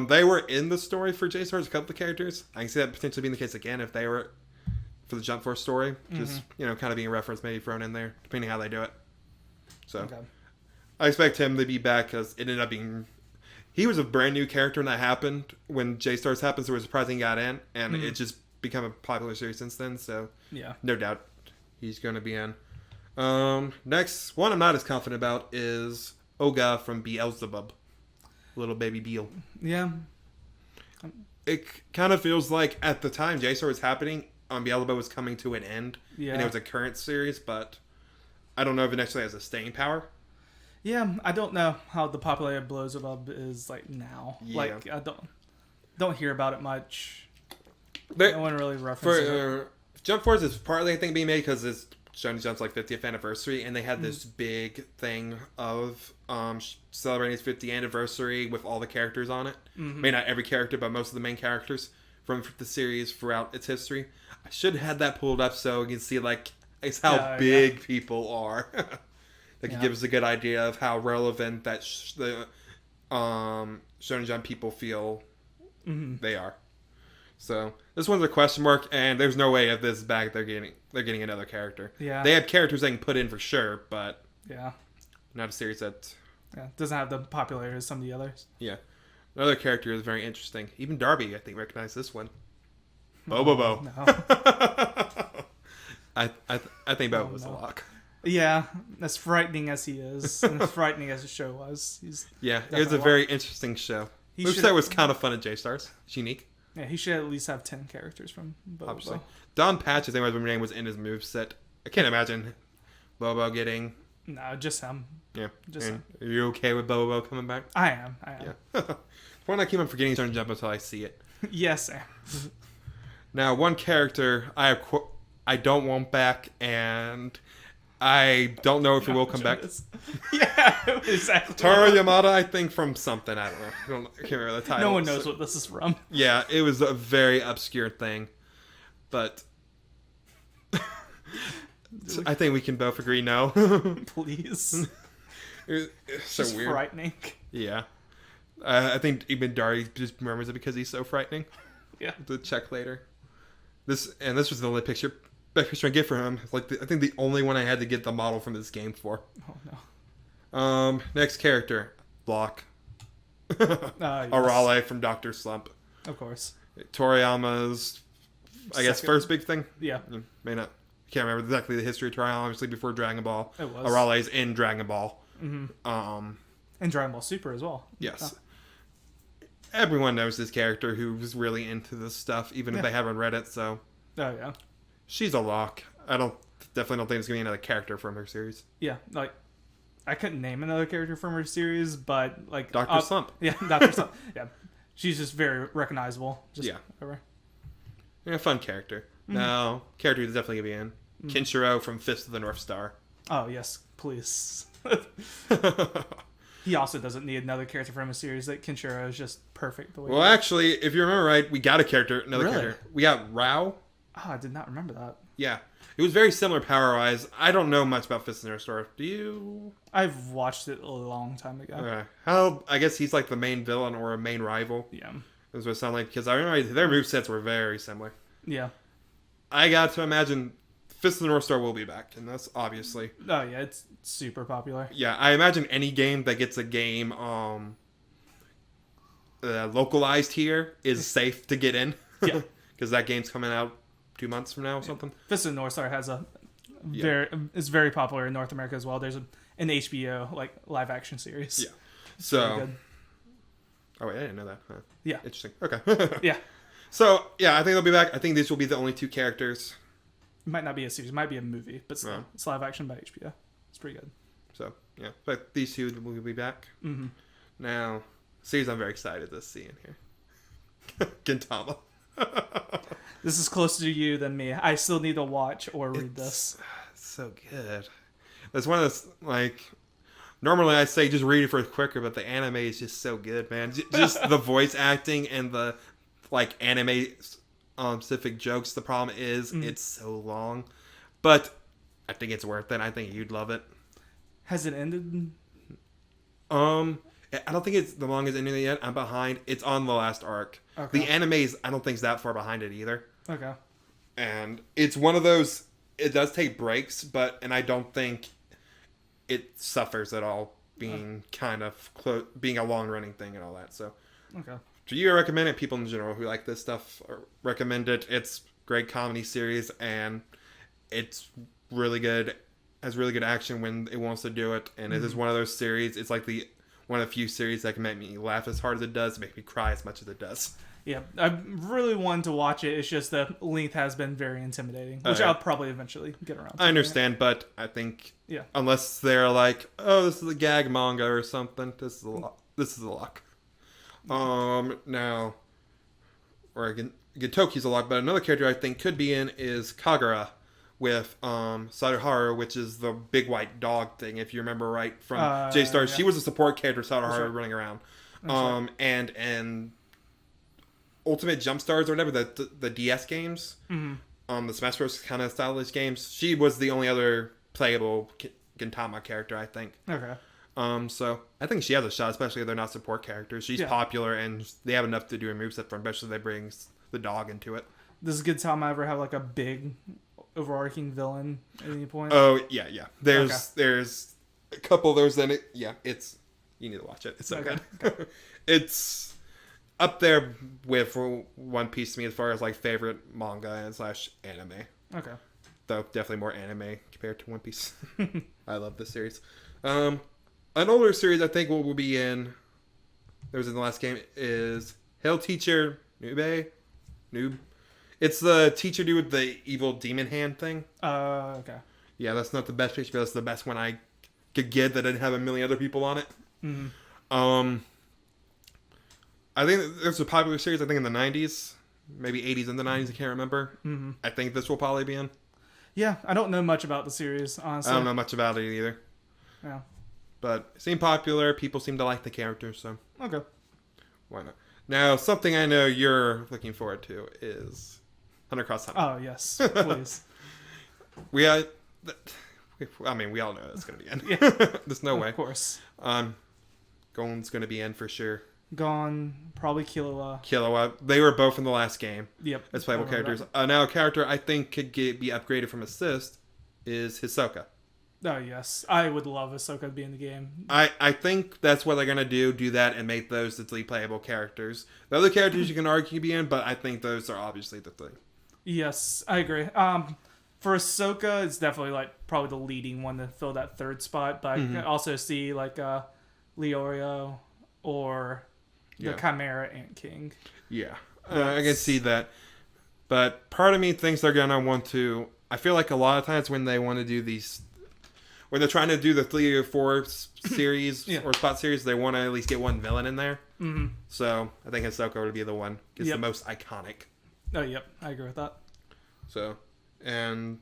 Speaker 2: They were in the story for J-Stars, a couple of characters. I can see that potentially being the case again if they were for the Jump Force story. Just, kind of being a reference maybe thrown in there, depending how they do it. So, I expect him to be back because it ended up being... He was a brand new character when that happened. When J-Stars happened, so it was surprising he got in. And it just become a popular series since then. So, no doubt he's going to be in. Next one I'm not as confident about is Oga from Beelzebub. Little baby Beel.
Speaker 3: Yeah.
Speaker 2: It kind of feels like at the time J-Star was happening, Beelzebub was coming to an end.
Speaker 3: Yeah.
Speaker 2: And it was a current series, but I don't know if it actually has a staying power.
Speaker 3: Yeah, I don't know how the popularity of Beelzebub is like now.
Speaker 2: Yeah.
Speaker 3: Like I don't hear about it much. No one really references it.
Speaker 2: Jump Force is partly I think being made because it's Shonen Jump's like 50th anniversary, and they had this big thing of celebrating its 50th anniversary with all the characters on it. Maybe not every character, but most of the main characters from the series throughout its history. I should have had that pulled up so you can see like it's how big people are. That could give us a good idea of how relevant that the Shonen Jump people feel they are. So this one's a question mark, and there's no way if this is back they're getting another character.
Speaker 3: Yeah,
Speaker 2: they have characters they can put in for sure, but not a series that
Speaker 3: doesn't have the popularity as some of the others.
Speaker 2: Yeah, another character is very interesting. Even Darby, I think, recognized this one. Bobo.
Speaker 3: No.
Speaker 2: I think Bobo was a lock.
Speaker 3: Yeah, as frightening as he is, and as frightening as the show was, it
Speaker 2: was a very interesting show. Moveset was kind of fun at J-Stars. It's unique.
Speaker 3: Yeah, he should at least have 10 characters from Bobo.
Speaker 2: Obviously. Don Patch, I think my name was in his moveset. I can't imagine Bobo getting...
Speaker 3: No, just him.
Speaker 2: Yeah.
Speaker 3: Just him.
Speaker 2: Are you okay with Bobo coming back?
Speaker 3: I am.
Speaker 2: Yeah. One I keep on forgetting Shonen Jump until I see it.
Speaker 3: Yes, Sam.
Speaker 2: Now, one character I don't want back, and I don't know if he will come back.
Speaker 3: Yeah, exactly.
Speaker 2: Taro Yamada, I think, from something. I can't remember the title.
Speaker 3: No one knows what this is from.
Speaker 2: Yeah, it was a very obscure thing. But I think we can both agree no.
Speaker 3: Please.
Speaker 2: It's so
Speaker 3: just
Speaker 2: weird.
Speaker 3: Frightening.
Speaker 2: Yeah. I think even Dari just remembers it because he's so frightening.
Speaker 3: Yeah.
Speaker 2: To check later. This was the only best picture I get for him. It's like I think the only one I had to get the model from this game for.
Speaker 3: Oh no.
Speaker 2: Next character, Block.
Speaker 3: Yes.
Speaker 2: Arale from Dr. Slump.
Speaker 3: Of course.
Speaker 2: Toriyama's, I guess, first big thing.
Speaker 3: Yeah.
Speaker 2: May not. Can't remember exactly the history of Toriyama. Obviously, before Dragon Ball.
Speaker 3: It was.
Speaker 2: Arale's in Dragon Ball.
Speaker 3: Mm-hmm. And Dragon Ball Super as well.
Speaker 2: Yes. Everyone knows this character who's really into this stuff, even if they haven't read it. So.
Speaker 3: Oh yeah.
Speaker 2: She's a lock. Definitely don't think it's gonna be another character from her series.
Speaker 3: Yeah, like I couldn't name another character from her series, but like
Speaker 2: Dr. Slump.
Speaker 3: Yeah, Dr. Slump. Yeah, she's just very recognizable. Just whatever.
Speaker 2: Yeah, fun character. Now, character is definitely gonna be in Kinshiro from Fist of the North Star.
Speaker 3: Oh yes, please. He also doesn't need another character from a series. That Kinshiro is just perfect. The way.
Speaker 2: Well, actually, if you remember right, we got another
Speaker 3: Really?
Speaker 2: character. We got Rao.
Speaker 3: Oh, I did not remember that.
Speaker 2: Yeah. It was very similar power-wise. I don't know much about Fist of the North Star. Do you?
Speaker 3: I've watched it a long time ago.
Speaker 2: I guess he's like the main villain or a main rival.
Speaker 3: Yeah.
Speaker 2: That's what it sounded like. Because I remember their movesets were very similar.
Speaker 3: Yeah.
Speaker 2: I got to imagine Fist of the North Star will be back. And that's obviously.
Speaker 3: Oh, yeah. It's super popular.
Speaker 2: Yeah. I imagine any game that gets a game localized here is safe to get in.
Speaker 3: Yeah.
Speaker 2: Because that game's coming out 2 months from now or something.
Speaker 3: Fist of the North Star has is very popular in North America as well. There's an HBO like live action series.
Speaker 2: Yeah. So. Oh wait, I didn't know that. Huh.
Speaker 3: Yeah.
Speaker 2: Interesting. Okay.
Speaker 3: Yeah.
Speaker 2: So yeah, I think they'll be back. I think these will be the only two characters.
Speaker 3: It might not be a series. It might be a movie, but still, it's live action by HBO. It's pretty good. So
Speaker 2: yeah, but these two will be back. Mm-hmm. Now, series I'm very excited to see in here. Gintama.
Speaker 3: This is closer to you than me. I still need to watch or read this.
Speaker 2: It's so good. It's one of those, like, normally I say just read it for quicker, but the anime is just so good, man. Just the voice acting and the, like, anime specific jokes. The problem is it's so long. But I think it's worth it. I think you'd love it.
Speaker 3: Has it ended?
Speaker 2: I don't think it's the longest ending yet. I'm behind. It's on the last arc.
Speaker 3: Okay.
Speaker 2: The anime is, I don't think, is that far behind it either.
Speaker 3: Okay.
Speaker 2: And it's one of those, it does take breaks, and I don't think it suffers at all being kind of being a long running thing and all that. So,
Speaker 3: okay.
Speaker 2: Do you recommend it? People in general who like this stuff recommend it. It's great comedy series and it's really good. Has really good action when it wants to do it, and it is one of those series. It's like one of the few series that can make me laugh as hard as it does, make me cry as much as it does.
Speaker 3: Yeah, I really wanted to watch it. It's just the length has been very intimidating, which I'll probably eventually get around to.
Speaker 2: I understand, but I think unless they're like, oh, this is a gag manga or something, this is a lock. Now, or Gentoki's a lock, but another character I think could be in is Kagura, with Sadaharu, which is the big white dog thing, if you remember right from J-Star.
Speaker 3: Yeah.
Speaker 2: She was a support character, Sadaharu,
Speaker 3: right.
Speaker 2: running around.
Speaker 3: Right.
Speaker 2: And Ultimate Jumpstars or whatever, the DS games, the Smash Bros. Kind of stylish games, she was the only other playable Gintama character, I think.
Speaker 3: Okay.
Speaker 2: So I think she has a shot, especially if they're not support characters. She's popular, and they have enough to do a moveset from, especially if they bring the dog into it.
Speaker 3: Does Gintama ever have like a big overarching villain at any point?
Speaker 2: Oh, yeah. There's a couple of those, and it's, you need to watch it. It's so good. It's up there with One Piece to me as far as like favorite manga and / anime.
Speaker 3: Okay.
Speaker 2: Though definitely more anime compared to One Piece. I love this series. An older series I think will be in, there was in the last game, is Hell Teacher Noob. It's the teacher dude with the evil demon hand thing.
Speaker 3: Okay.
Speaker 2: Yeah, that's not the best picture, but that's the best one I could get that didn't have a million other people on it.
Speaker 3: Mm-hmm.
Speaker 2: I think there's a popular series, I think in the 90s, maybe 80s and the 90s, I can't remember.
Speaker 3: Mm-hmm.
Speaker 2: I think this will probably be in.
Speaker 3: Yeah, I don't know much about the series, honestly.
Speaker 2: I don't know much about it either.
Speaker 3: Yeah.
Speaker 2: But it seemed popular, people seem to like the characters, so
Speaker 3: Okay.
Speaker 2: why not? Now, something I know you're looking forward to is Hunter x Hunter.
Speaker 3: Oh, yes. Please.
Speaker 2: We all know it's going to be in.
Speaker 3: Yeah.
Speaker 2: There's no way.
Speaker 3: Of course.
Speaker 2: Gon's going to be in for sure.
Speaker 3: Gon, probably Killua.
Speaker 2: Killua. They were both in the last game
Speaker 3: Yep.
Speaker 2: as playable
Speaker 3: I remember
Speaker 2: characters. Now, a character I think could be upgraded from Assist is Hisoka.
Speaker 3: Oh, yes. I would love Ahsoka to be in the game.
Speaker 2: I think that's what they're going to do that and make those the three playable characters. The other characters you can argue can be in, but I think those are obviously the three.
Speaker 3: Yes, I agree. For Ahsoka, it's definitely like probably the leading one to fill that third spot, but I can also see like Leorio or the Chimera Ant King.
Speaker 2: Yeah, I can see that. But part of me thinks they're going to want to... I feel like a lot of times when they want to do these... When they're trying to do the 3 or 4 series or spot series, they want to at least get one villain in there. Mm-hmm. So I think Ahsoka would be the one. It's the most iconic.
Speaker 3: Oh, yep. I agree with that.
Speaker 2: So, and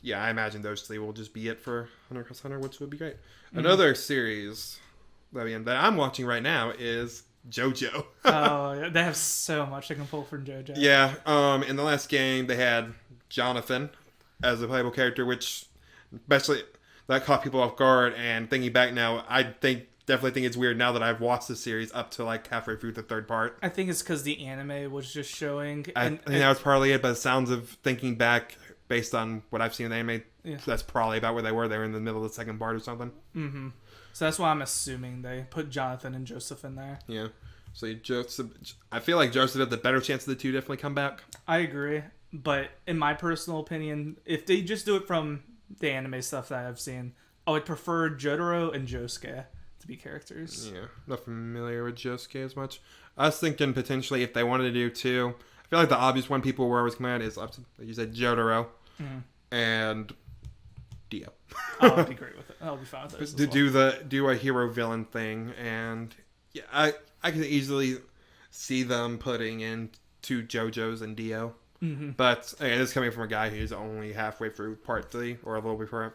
Speaker 2: yeah, I imagine those 3 will just be it for Hunter x Hunter, which would be great. Mm-hmm. Another series that I'm watching right now is JoJo.
Speaker 3: Oh, yeah. They have so much they can pull from JoJo.
Speaker 2: Yeah. In the last game, they had Jonathan as a playable character, which especially that caught people off guard. And thinking back now, I definitely think it's weird now that I've watched the series up to like halfway through the 3rd part.
Speaker 3: I think it's because the anime was just showing.
Speaker 2: I think that was partly it, but it sounds of thinking back based on what I've seen in the anime, that's probably about where they were. They were in the middle of the 2nd part or something.
Speaker 3: Mm-hmm. So that's why I'm assuming they put Jonathan and Joseph in there.
Speaker 2: Yeah. So I feel like Joseph had the better chance of the 2 definitely come back.
Speaker 3: I agree. But in my personal opinion, if they just do it from the anime stuff that I've seen, I would prefer Jotaro and Josuke to be characters.
Speaker 2: Yeah, not familiar with Josuke as much. I was thinking potentially if they wanted to do 2, I feel like the obvious one people were always coming at is, like you said, Jotaro and Dio.
Speaker 3: I'll be great with it. I'll be fine with those.
Speaker 2: Do a hero villain thing, and yeah, I can easily see them putting in 2 JoJos and Dio. Mm-hmm. But again, this is coming from a guy who's only halfway through part 3 or a little before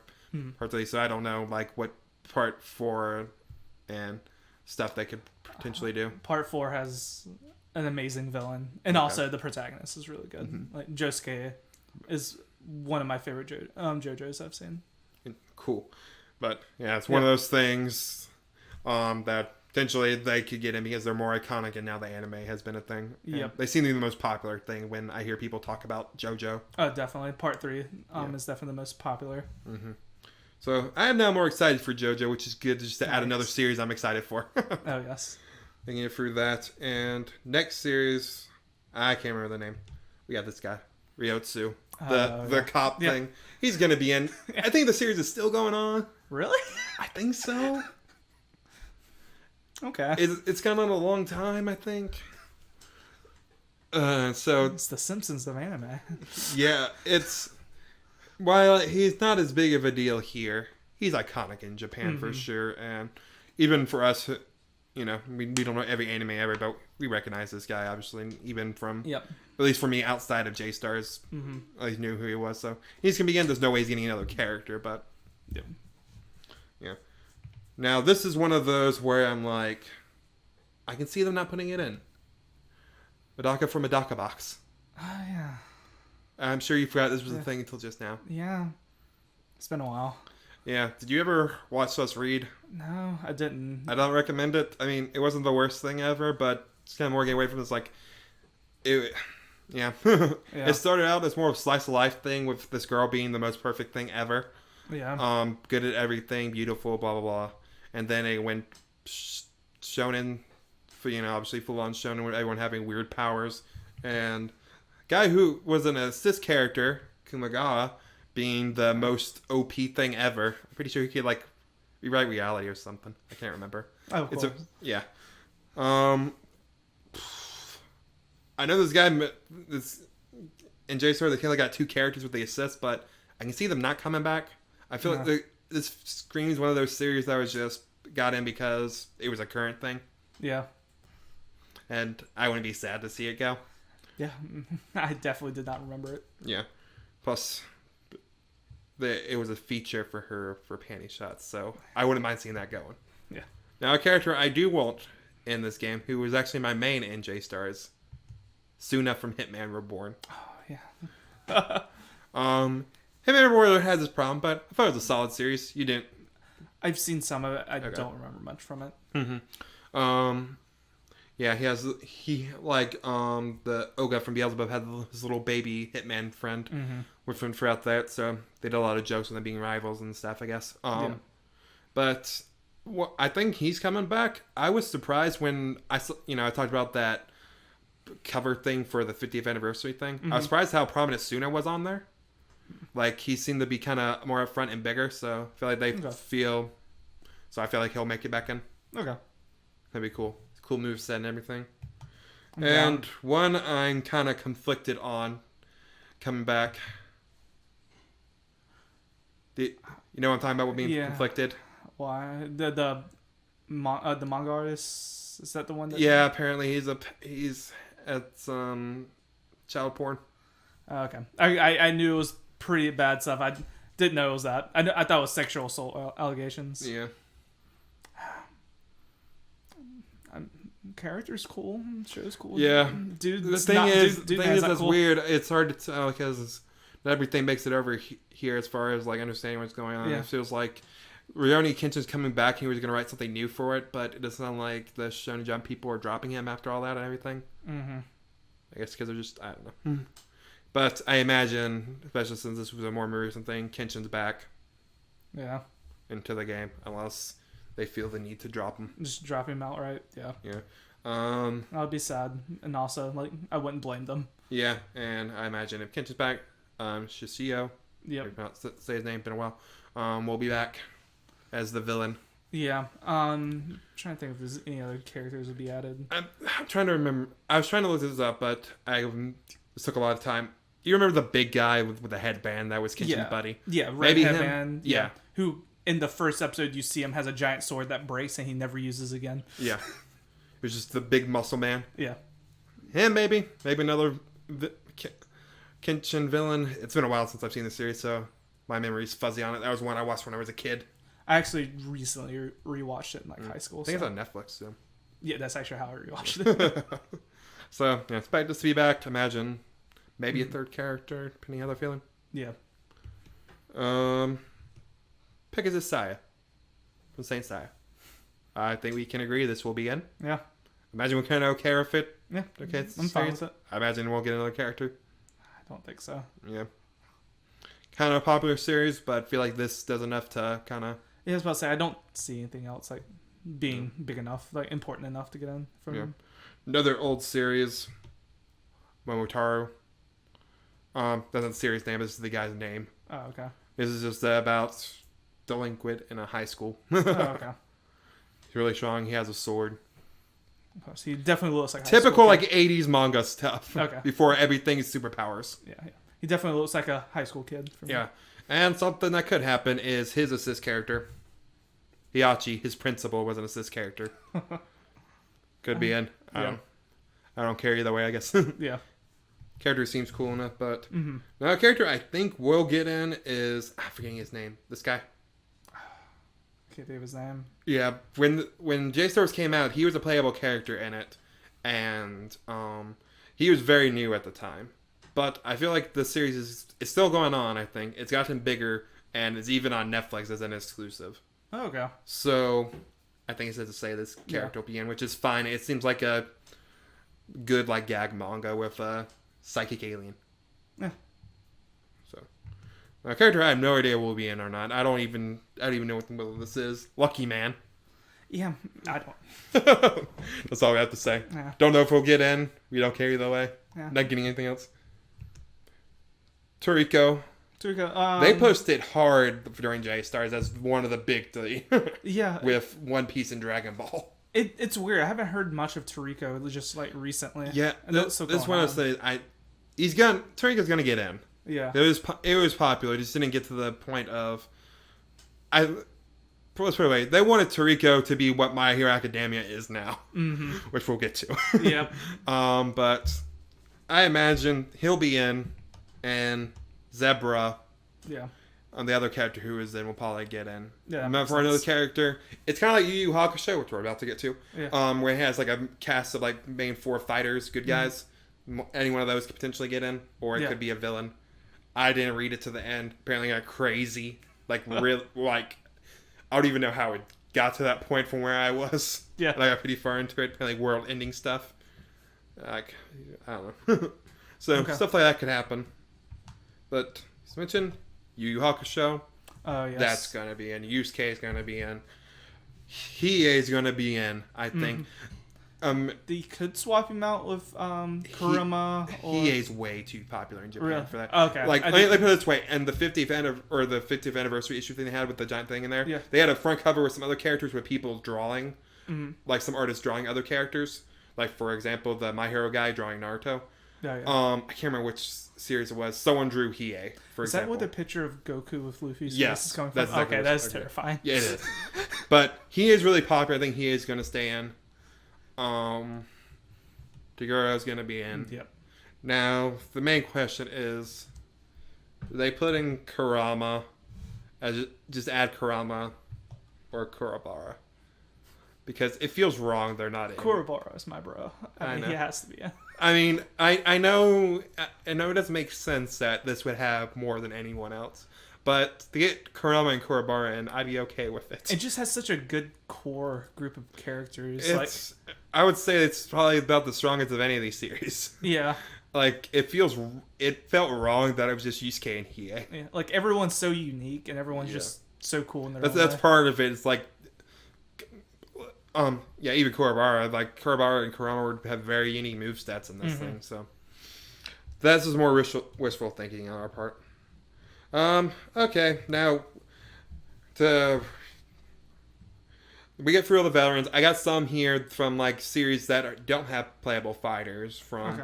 Speaker 2: part 3, so I don't know like what part 4 and stuff they could potentially do.
Speaker 3: Part 4 has an amazing villain, and also the protagonist is really good. Mm-hmm. Like Josuke is one of my favorite JoJo's I've seen.
Speaker 2: Cool, but yeah, it's one of those things that potentially they could get in because they're more iconic, and now the anime has been a thing. Yep. They seem to be the most popular thing when I hear people talk about JoJo.
Speaker 3: Oh, definitely. Part 3 is definitely the most popular.
Speaker 2: Mm-hmm. So I am now more excited for JoJo, which is good just to add another series I'm excited for.
Speaker 3: Oh, yes.
Speaker 2: Thinking it through that. And next series, I can't remember the name. We got this guy, Ryotsu. The cop thing. He's going to be in. I think the series is still going on.
Speaker 3: Really?
Speaker 2: I think so.
Speaker 3: Okay.
Speaker 2: It's gone on a long time, I think. So
Speaker 3: it's the Simpsons of anime.
Speaker 2: Yeah, it's... While he's not as big of a deal here, he's iconic in Japan for sure. And even for us we don't know every anime ever, but we recognize this guy, obviously, and even from,
Speaker 3: Yep.
Speaker 2: at least for me, outside of J-Stars, I knew who he was, so he's going to begin. There's no way he's getting another character, but,
Speaker 3: Yep.
Speaker 2: yeah. Now, this is one of those where I'm like, I can see them not putting it in. Medaka from Medaka Box.
Speaker 3: Oh, yeah.
Speaker 2: I'm sure you forgot this was a thing until just now.
Speaker 3: Yeah. It's been a while.
Speaker 2: Yeah. Did you ever watch us read?
Speaker 3: No, I didn't.
Speaker 2: I don't recommend it. I mean, it wasn't the worst thing ever, but it's kind of more getting away from this, like, it, yeah. It started out as more of a slice of life thing with this girl being the most perfect thing ever.
Speaker 3: Yeah.
Speaker 2: Good at everything, beautiful, blah, blah, blah. And then it went shonen, for, obviously full on shonen with everyone having weird powers. And guy who was an assist character, Kumagawa, being the most OP thing ever. I'm pretty sure he could, like, rewrite reality or something. I can't remember.
Speaker 3: Oh, of course.
Speaker 2: Yeah. I know this guy, in J-Star, they kind of got 2 characters with the assist, but I can see them not coming back. I feel like this screams one of those series that was just got in because it was a current thing.
Speaker 3: Yeah.
Speaker 2: And I wouldn't be sad to see it go.
Speaker 3: Yeah. I definitely did not remember it.
Speaker 2: Yeah. Plus, it was a feature for her for panty shots, so I wouldn't mind seeing that going.
Speaker 3: Yeah.
Speaker 2: Now, a character I do want in this game, who was actually my main in J-Stars, Suna from Hitman Reborn.
Speaker 3: Oh, yeah.
Speaker 2: Hitman Reborn has this problem, but I thought it was a solid series. You didn't?
Speaker 3: I've seen some of it. I don't remember much from it.
Speaker 2: Mm-hmm. Yeah, he the Oga from Beelzebub had his little baby Hitman friend with him throughout that, so they did a lot of jokes on them being rivals and stuff, I guess. But I think he's coming back. I was surprised when I talked about that cover thing for the 50th anniversary thing. I was surprised how prominent Suna was on there. Like, he seemed to be kind of more upfront and bigger, so I feel like I feel like he'll make it back in.
Speaker 3: Okay.
Speaker 2: That'd be cool. Cool moveset and everything.
Speaker 3: Yeah.
Speaker 2: And one I'm kind of conflicted on coming back. You know what I'm talking about with being conflicted?
Speaker 3: Why? The manga artist, is that the one that...
Speaker 2: Yeah, apparently he's at child porn.
Speaker 3: Oh, okay. I knew it was pretty bad stuff. I didn't know it was that. I thought it was sexual assault allegations.
Speaker 2: Yeah.
Speaker 3: Character's cool. Show's cool.
Speaker 2: Yeah.
Speaker 3: Dude,
Speaker 2: the thing is that's
Speaker 3: cool.
Speaker 2: weird. It's hard to tell because not everything makes it over here as far as like understanding what's going on.
Speaker 3: Yeah.
Speaker 2: It feels like Rurouni Kenshin's coming back and he was going to write something new for it, but it doesn't sound like the Shonen Jump people are dropping him after all that and everything.
Speaker 3: Mm-hmm.
Speaker 2: I guess because they're just, I don't know. But I imagine, especially since this was a more recent thing, Kenshin's back
Speaker 3: Yeah.
Speaker 2: into the game unless they feel the need to drop him.
Speaker 3: Just drop him outright. Yeah.
Speaker 2: Yeah.
Speaker 3: I would be sad, and also like I wouldn't blame them.
Speaker 2: Yeah, and I imagine if Kenshin's back, Shishio,
Speaker 3: Yep.
Speaker 2: I can't say his name, been a while, will be back as the villain.
Speaker 3: Yeah. Trying to think if there's any other characters would be added.
Speaker 2: I'm trying to remember. I was trying to look this up, but this took a lot of time. You remember the big guy with the headband that was Kenshin's buddy?
Speaker 3: Yeah, red
Speaker 2: Maybe
Speaker 3: headband.
Speaker 2: him? Yeah.
Speaker 3: Who in the first episode you see him has a giant sword that breaks and he never uses again.
Speaker 2: Yeah. It was just the big muscle man.
Speaker 3: Yeah.
Speaker 2: Him, maybe another Kenshin villain. It's been a while since I've seen the series, so my memory's fuzzy on it. That was one I watched when I was a kid.
Speaker 3: I actually recently rewatched it in high school.
Speaker 2: I think it's on Netflix, so.
Speaker 3: Yeah, that's actually how I rewatched it.
Speaker 2: So, yeah, expect this to be back. Imagine maybe a third character, depending on how they're feeling.
Speaker 3: Yeah.
Speaker 2: Pegasus Saya from Saint Saya. I think we can agree this will be in.
Speaker 3: Yeah.
Speaker 2: Imagine we kind of care if it.
Speaker 3: Yeah.
Speaker 2: Okay, it's
Speaker 3: I'm fine with it.
Speaker 2: I imagine we'll get another character.
Speaker 3: I don't think so.
Speaker 2: Yeah. Kind of a popular series, but I feel like this does enough to kind of.
Speaker 3: Yeah, I was about to say I don't see anything else like being big enough, like important enough to get in from him.
Speaker 2: Another old series, Momotaro. That's not the series name, this is the guy's name.
Speaker 3: Oh, okay.
Speaker 2: This is just about delinquent in a high school.
Speaker 3: Oh, okay.
Speaker 2: He's really strong, he has a sword.
Speaker 3: So he definitely looks like a high
Speaker 2: Typical
Speaker 3: school
Speaker 2: like
Speaker 3: kid.
Speaker 2: 80s manga stuff.
Speaker 3: Okay.
Speaker 2: Before everything is superpowers.
Speaker 3: Yeah. He definitely looks like a high school kid.
Speaker 2: Yeah. And something that could happen is his assist character. Hiachi, his principal, was an assist character. could be in. I don't care either way, I guess.
Speaker 3: Yeah.
Speaker 2: Character seems cool enough, but another character I think will get in is I'm forgetting his name. This guy.
Speaker 3: Can't think of his name.
Speaker 2: Yeah, when J-Stars came out, he was a playable character in it, and he was very new at the time. But I feel like the series is still going on. I think it's gotten bigger, and it's even on Netflix as an exclusive.
Speaker 3: Oh, okay.
Speaker 2: So I think it's safe to say this character will be in, which is fine. It seems like a good like gag manga with a psychic alien.
Speaker 3: Yeah.
Speaker 2: So a character I have no idea will be in or not. I don't even know what the middle of this is. Lucky Man.
Speaker 3: Yeah, I don't.
Speaker 2: That's all we have to say.
Speaker 3: Yeah.
Speaker 2: Don't know if we'll get in. We don't care either way.
Speaker 3: Yeah.
Speaker 2: Not getting anything else. Toriko.
Speaker 3: Toriko.
Speaker 2: They posted hard during J-Stars as one of the big three.
Speaker 3: Yeah.
Speaker 2: With One Piece and Dragon Ball.
Speaker 3: It's weird. I haven't heard much of Toriko just like recently.
Speaker 2: Yeah,
Speaker 3: this
Speaker 2: one of those things. Toriko's gonna get in.
Speaker 3: Yeah.
Speaker 2: It was popular. It just didn't get to the point of. Let's put it away. They wanted Toriko to be what My Hero Academia is now, which we'll get to.
Speaker 3: Yep.
Speaker 2: But I imagine he'll be in, and Zebra.
Speaker 3: Yeah.
Speaker 2: And the other character who is in will probably get in.
Speaker 3: Yeah.
Speaker 2: For another character, it's kind of like Yu Yu Hakusho, which we're about to get to.
Speaker 3: Yeah.
Speaker 2: Where it has like a cast of like main 4 fighters, good guys. Any one of those could potentially get in, or it could be a villain. I didn't read it to the end. Apparently, got crazy. Like real, like I don't even know how it got to that point from where I was.
Speaker 3: Yeah.
Speaker 2: And I got pretty far into it, like world-ending stuff. Like I don't know. So stuff like that could happen. But as mentioned, Yu Yu Hakusho.
Speaker 3: Oh yes.
Speaker 2: That's gonna be in. Yusuke is gonna be in. Hiei is gonna be in. I think.
Speaker 3: They could swap him out with Kurama.
Speaker 2: Hiei's way too popular in Japan for that.
Speaker 3: Okay.
Speaker 2: Like, let me put it this way: and the 50th anniversary issue thing they had with the giant thing in there.
Speaker 3: Yeah.
Speaker 2: They had a front cover with some other characters with people drawing, like some artists drawing other characters. Like for example, the My Hero guy drawing Naruto.
Speaker 3: Yeah.
Speaker 2: I can't remember which series it was. Someone drew Hiei. For example.
Speaker 3: Is that where the picture of Goku with Luffy's
Speaker 2: yes,
Speaker 3: face is coming from?
Speaker 2: that's exactly
Speaker 3: okay, that's terrifying.
Speaker 2: Yeah, it is. But he is really popular. I think he is going to stay in. Toguro is going to be in.
Speaker 3: Yep.
Speaker 2: Now, the main question is, do they put in Kurama, just add Kurama or Kurabara? Because it feels wrong they're not in.
Speaker 3: Kurabara is my bro. I mean,
Speaker 2: know.
Speaker 3: he has to be in.
Speaker 2: I mean, I know it doesn't make sense that this would have more than anyone else. But to get Kurama and Kurabara in, I'd be okay with it.
Speaker 3: It just has such a good core group of characters.
Speaker 2: I would say it's probably about the strongest of any of these series.
Speaker 3: Yeah.
Speaker 2: Like, it felt wrong that it was just Yusuke and Hiei.
Speaker 3: Yeah. Like, everyone's so unique and everyone's just so cool in their own
Speaker 2: That's
Speaker 3: way.
Speaker 2: part of it. It's like, even Kurabara. Like, Kurabara and Kurama would have very unique move stats in this thing, so. That's just more wishful thinking on our part. Okay, now we get through all the veterans. I got some here from like series that don't have playable fighters from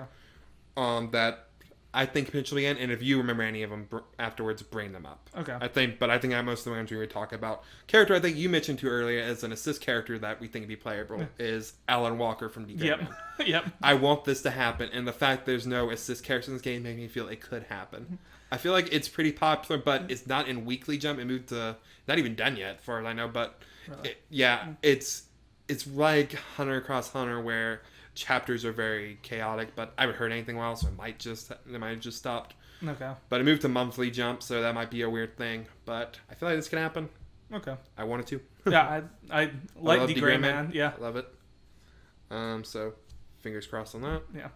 Speaker 2: that I think potentially in, and if you remember any of them afterwards, bring them up.
Speaker 3: Okay.
Speaker 2: I think most of the ones we were talking about. Character I think you mentioned too earlier as an assist character that we think would be playable is Alan Walker from DJ
Speaker 3: Yep.
Speaker 2: Man.
Speaker 3: Yep.
Speaker 2: I want this to happen, and the fact there's no assist characters in this game makes me feel it could happen. I feel like it's pretty popular, but it's not in Weekly Jump. It moved to not even done yet, as far as I know. But it's like Hunter x Hunter, where chapters are very chaotic. But I haven't heard anything else, so it might have just stopped.
Speaker 3: Okay.
Speaker 2: But it moved to monthly Jump, so that might be a weird thing. But I feel like this can happen.
Speaker 3: Okay.
Speaker 2: I want it to.
Speaker 3: Yeah, I like the Gray Man. Yeah.
Speaker 2: I love it. So fingers crossed on that.
Speaker 3: Yeah.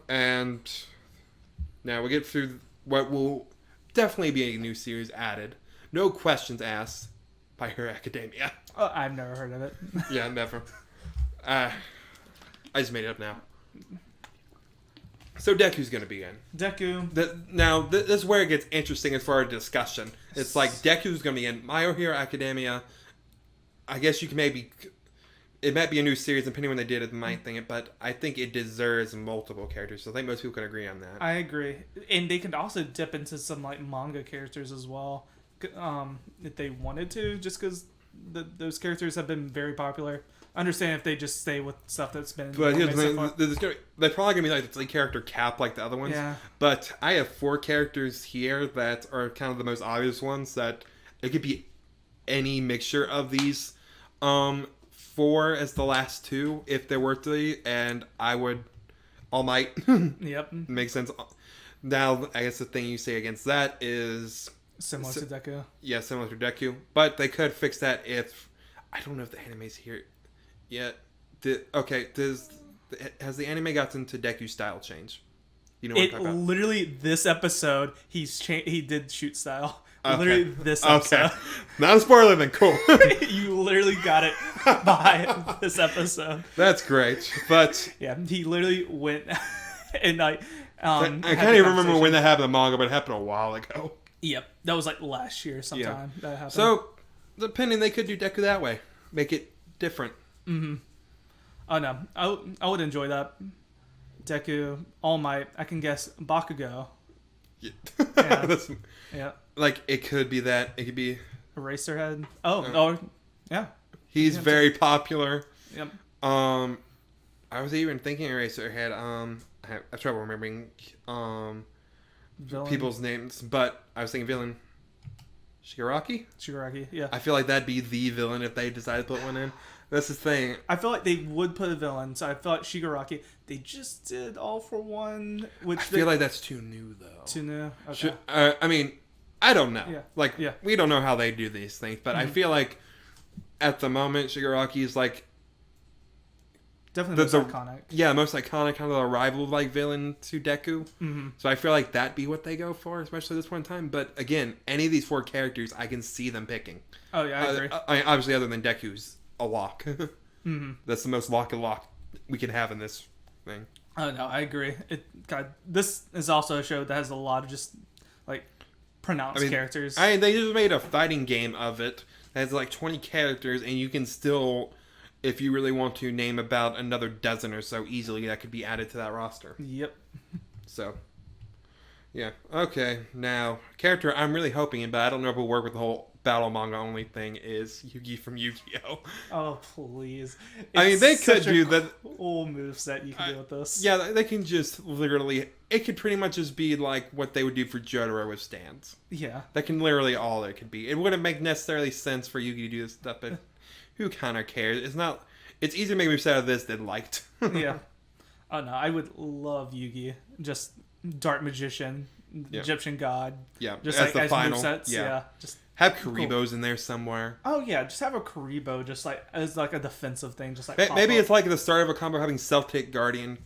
Speaker 2: And now we get through what will definitely be a new series added. No questions asked by Hero Academia.
Speaker 3: I've never heard of it.
Speaker 2: Yeah, never. I just made it up now. So Deku's going to be in.
Speaker 3: Deku.
Speaker 2: This is where it gets interesting as far as discussion. It's like Deku's going to be in My Hero Academia. I guess you can maybe... It might be a new series, depending when they did it, might think it, but I think it deserves multiple characters, so I think most people can agree on that.
Speaker 3: I agree. And they could also dip into some like manga characters as well, if they wanted to, just because those characters have been very popular. understand if they just stay with stuff that's been.
Speaker 2: But here's
Speaker 3: made so
Speaker 2: the
Speaker 3: far.
Speaker 2: thing, they're probably gonna be like the 3-character cap like the other ones.
Speaker 3: Yeah.
Speaker 2: But I have 4 characters here that are kind of the most obvious ones that it could be any mixture of these. 4 as the last 2 if there were 3, and I would All Might.
Speaker 3: Yep.
Speaker 2: Makes sense. Now, I guess the thing you say against that is
Speaker 3: Similar to Deku.
Speaker 2: yeah, similar to Deku, but they could fix that if I don't know if the anime's here yet. Has the anime gotten to Deku style change? You know what I'm
Speaker 3: It
Speaker 2: talking about?
Speaker 3: literally this episode he did shoot style.
Speaker 2: Okay.
Speaker 3: Literally this episode.
Speaker 2: Okay, not a spoiler then. Cool.
Speaker 3: You literally got it by this episode.
Speaker 2: That's great, but
Speaker 3: Yeah, he literally went and
Speaker 2: I can't even remember when that happened in the manga, but it happened a while ago.
Speaker 3: Yep, that was like last year sometime. That happened.
Speaker 2: So, depending, they could do Deku that way, make it different.
Speaker 3: Oh no, I would enjoy that. Deku, All Might. I can guess Bakugo.
Speaker 2: Yeah.
Speaker 3: Yeah.
Speaker 2: That's-
Speaker 3: Yeah,
Speaker 2: like it could be that. It could be
Speaker 3: Eraserhead. Oh, yeah.
Speaker 2: he's
Speaker 3: Yeah,
Speaker 2: very popular.
Speaker 3: Yep.
Speaker 2: I was even thinking Eraserhead. I have trouble remembering
Speaker 3: Villain.
Speaker 2: people's names, but I was thinking villain. Shigaraki?
Speaker 3: Shigaraki. Yeah.
Speaker 2: I feel like that'd be the villain if they decided to put one in. That's the thing.
Speaker 3: I feel like they would put a villain, so I feel like Shigaraki. They just did All for One, which
Speaker 2: I feel like that's too new, though.
Speaker 3: too new. Okay.
Speaker 2: I mean, I don't know.
Speaker 3: Yeah.
Speaker 2: Like,
Speaker 3: Yeah.
Speaker 2: we don't know how they do these things, but I feel like at the moment, Shigaraki is like,
Speaker 3: Definitely most
Speaker 2: the-
Speaker 3: iconic.
Speaker 2: yeah, most iconic, kind of the rival like villain to Deku.
Speaker 3: Mm-hmm.
Speaker 2: So I feel like that'd be what they go for, especially this one time. But again, any of these 4 characters, I can see them picking.
Speaker 3: Oh yeah, I agree.
Speaker 2: I mean, obviously, other than Deku's a lock.
Speaker 3: Mm-hmm.
Speaker 2: That's the most lock we can have in this thing.
Speaker 3: Oh no, I agree. God, this is also a show that has a lot of just like pronounced characters.
Speaker 2: They just made a fighting game of it that has like 20 characters, and you can still, if you really want to, name about another dozen or so easily that could be added to that roster.
Speaker 3: Yep.
Speaker 2: So, yeah. Okay, now, character I'm really hoping in, but I don't know if it'll work with the whole battle manga only thing, is Yugi from Yu-Gi-Oh!
Speaker 3: Oh please.
Speaker 2: I mean, they
Speaker 3: It's
Speaker 2: could
Speaker 3: such a
Speaker 2: do that.
Speaker 3: cool moveset you can do with this.
Speaker 2: Yeah, they can just literally, it could pretty much just be like what they would do for Jotaro with stands.
Speaker 3: Yeah.
Speaker 2: That can literally all it could be. It wouldn't make necessarily sense for Yugi to do this stuff, but who kind of cares? It's easier to make a moveset out of this than liked.
Speaker 3: Yeah. Oh no, I would love Yugi. Just Dark Magician,
Speaker 2: Yeah.
Speaker 3: Egyptian God.
Speaker 2: Yeah,
Speaker 3: Just
Speaker 2: as
Speaker 3: like
Speaker 2: the
Speaker 3: as
Speaker 2: final.
Speaker 3: movesets.
Speaker 2: Yeah.
Speaker 3: Yeah. Just
Speaker 2: Have Karibos in there somewhere.
Speaker 3: oh yeah, just have a Karibo just like as like a defensive thing, just like
Speaker 2: Maybe
Speaker 3: pop
Speaker 2: it's like at the start of a combo having Celtic Guardian,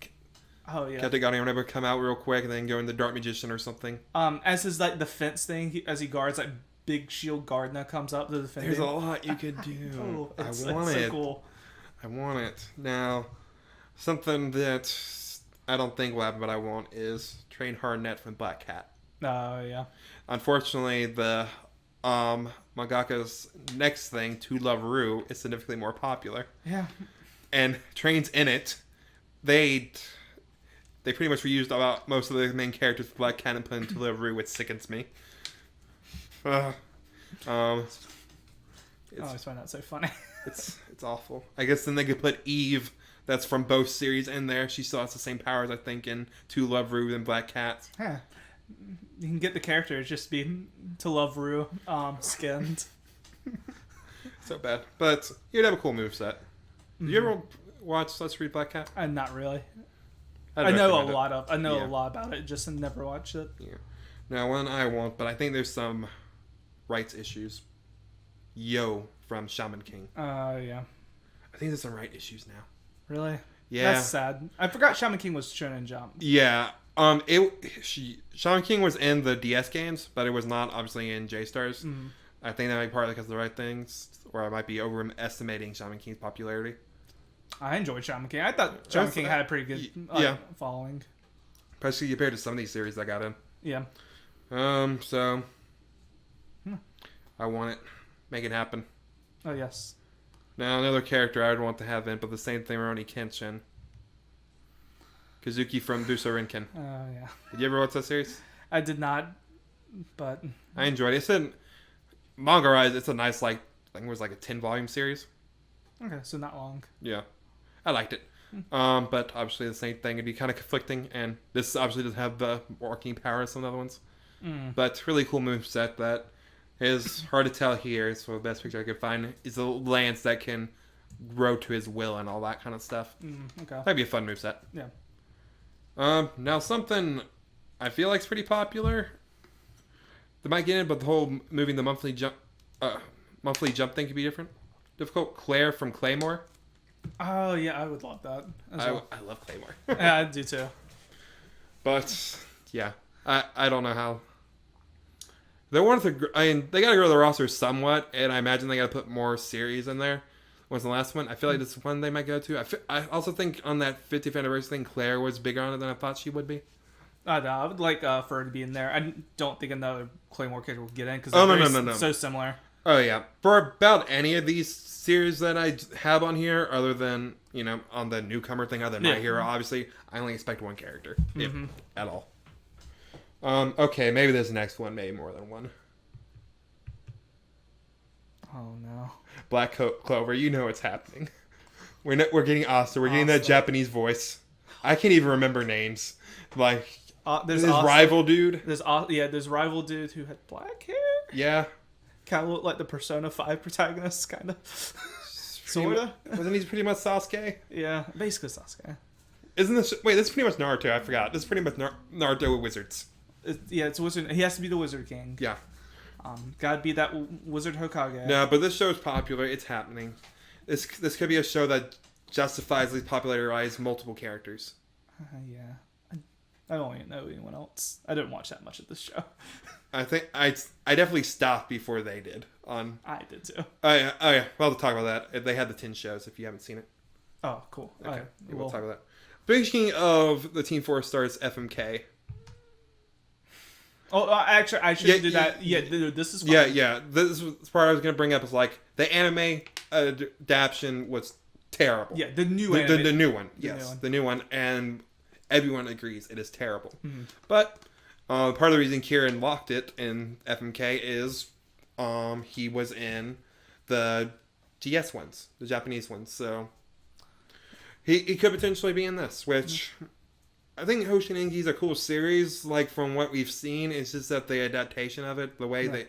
Speaker 3: up. Oh yeah.
Speaker 2: Celtic Guardian, whatever, come out real quick and then go into Dark Magician or something.
Speaker 3: As his like defense thing, as he guards like big shield Gardner comes up to defend.
Speaker 2: There's a
Speaker 3: him.
Speaker 2: lot you could do.
Speaker 3: Oh, it's
Speaker 2: I want
Speaker 3: so
Speaker 2: it.
Speaker 3: cool.
Speaker 2: I want it. Now, something that I don't think will happen, but I want is Train Hardnet from Black Cat.
Speaker 3: Oh yeah.
Speaker 2: Unfortunately, the mangaka's next thing, To Love Ru, is significantly more popular.
Speaker 3: Yeah.
Speaker 2: And Train's in it. They pretty much reused about most of the main characters for Black Cat and put in To Love Ru, which sickens me.
Speaker 3: I always find that so funny.
Speaker 2: It's awful. I guess then they could put Eve, that's from both series, in there. She still has the same powers, I think, in To Love Ru than Black Cat.
Speaker 3: Yeah. You can get the characters just be To Love Ru skinned.
Speaker 2: So bad. But you'd have a cool moveset. Did you ever watch Let's Read Black Cat?
Speaker 3: Not really.
Speaker 2: I'd
Speaker 3: I know a
Speaker 2: recommend it.
Speaker 3: lot of. I know
Speaker 2: Yeah.
Speaker 3: a lot about it. Just never watched it.
Speaker 2: Yeah. Now, one I won't, but I think there's some rights issues. Yo from Shaman King.
Speaker 3: Yeah.
Speaker 2: I think there's some right issues now.
Speaker 3: Really?
Speaker 2: Yeah.
Speaker 3: That's sad. I forgot Shaman King was Shonen Jump.
Speaker 2: Yeah. Shaman King was in the DS games, but it was not obviously in J-Stars.
Speaker 3: Mm-hmm.
Speaker 2: I think that might be partly because of the right things, or I might be overestimating Shaman King's popularity.
Speaker 3: I enjoyed Shaman King. I thought Shaman
Speaker 2: That's-
Speaker 3: King had a pretty good
Speaker 2: yeah.
Speaker 3: following.
Speaker 2: Especially compared to some of these series I got in.
Speaker 3: Yeah.
Speaker 2: So I want it. Make it happen.
Speaker 3: Oh yes.
Speaker 2: Now another character I would want to have in, but the same thing, Rurouni Kenshin. Kazuki from Buso Rinken.
Speaker 3: Oh yeah.
Speaker 2: Did you ever watch that series?
Speaker 3: I did not, but
Speaker 2: I enjoyed it. It's in manga-wise, it's a nice, like, I think it was like a 10-volume series.
Speaker 3: Okay, so not long.
Speaker 2: Yeah, I liked it. But obviously the same thing would be kind of conflicting, and this obviously doesn't have the working power as some other ones. But really cool moveset that is hard to tell here. So the best picture I could find is a lance that can grow to his will and all that kind of stuff.
Speaker 3: Okay.
Speaker 2: That'd be a fun moveset.
Speaker 3: Yeah.
Speaker 2: Now something I feel like is pretty popular. They might get in, but the whole moving the monthly jump thing could be difficult. Claire from Claymore.
Speaker 3: Oh yeah, I would love that.
Speaker 2: I love Claymore.
Speaker 3: Yeah, I do too.
Speaker 2: But yeah, I don't know how. They wanted to. I mean, they got to grow the roster somewhat, and I imagine they got to put more series in there. When's the last one? I feel like this is one they might go to. I also think on that 50th anniversary thing, Claire was bigger on it than I thought she would be.
Speaker 3: No, I would like for her to be in there. I don't think another Claymore character will get in because
Speaker 2: no.
Speaker 3: so similar.
Speaker 2: Oh yeah, for about any of these series that I have on here, other than on the newcomer thing, other than My Hero, obviously, I only expect one character, if at all. Okay, maybe this next one, maybe more than one.
Speaker 3: Oh no.
Speaker 2: Black Clover, you know what's happening. We're getting Asta. We're getting that Japanese voice. I can't even remember names. Like
Speaker 3: there's
Speaker 2: this rival dude.
Speaker 3: There's rival dude who had black hair.
Speaker 2: Yeah.
Speaker 3: Kind of looked like the Persona 5 protagonist, kind of. Sorta.
Speaker 2: Wasn't he pretty much Sasuke?
Speaker 3: Yeah, basically Sasuke.
Speaker 2: Isn't this? Wait, this is pretty much Naruto. I forgot. This is pretty much Naruto with wizards.
Speaker 3: It's Wizard. He has to be the Wizard King.
Speaker 2: Yeah.
Speaker 3: Gotta be that Wizard Hokage.
Speaker 2: No, but this show is popular. It's happening. This could be a show that justifies popularized multiple characters.
Speaker 3: Yeah. I don't even know anyone else. I didn't watch that much of this show.
Speaker 2: I think I definitely stopped before they did.
Speaker 3: I did too.
Speaker 2: Oh yeah. We'll talk about that. They had the 10 shows if you haven't seen it.
Speaker 3: Oh, cool.
Speaker 2: Okay. We'll talk about that. Speaking of the Team 4 stars, FMK.
Speaker 3: Oh, actually, I should do that. Yeah, this is fun.
Speaker 2: Yeah. This part I was going to bring up is the anime adaptation was terrible.
Speaker 3: Yeah, the new
Speaker 2: one. Yes, the new one. And everyone agrees it is terrible. Mm-hmm. But part of the reason Kieran locked it in FMK is he was in the GS ones, the Japanese ones. So he could potentially be in this, which... I think Hoshin Engi's a cool series, from what we've seen. It's just that the adaptation of it, the way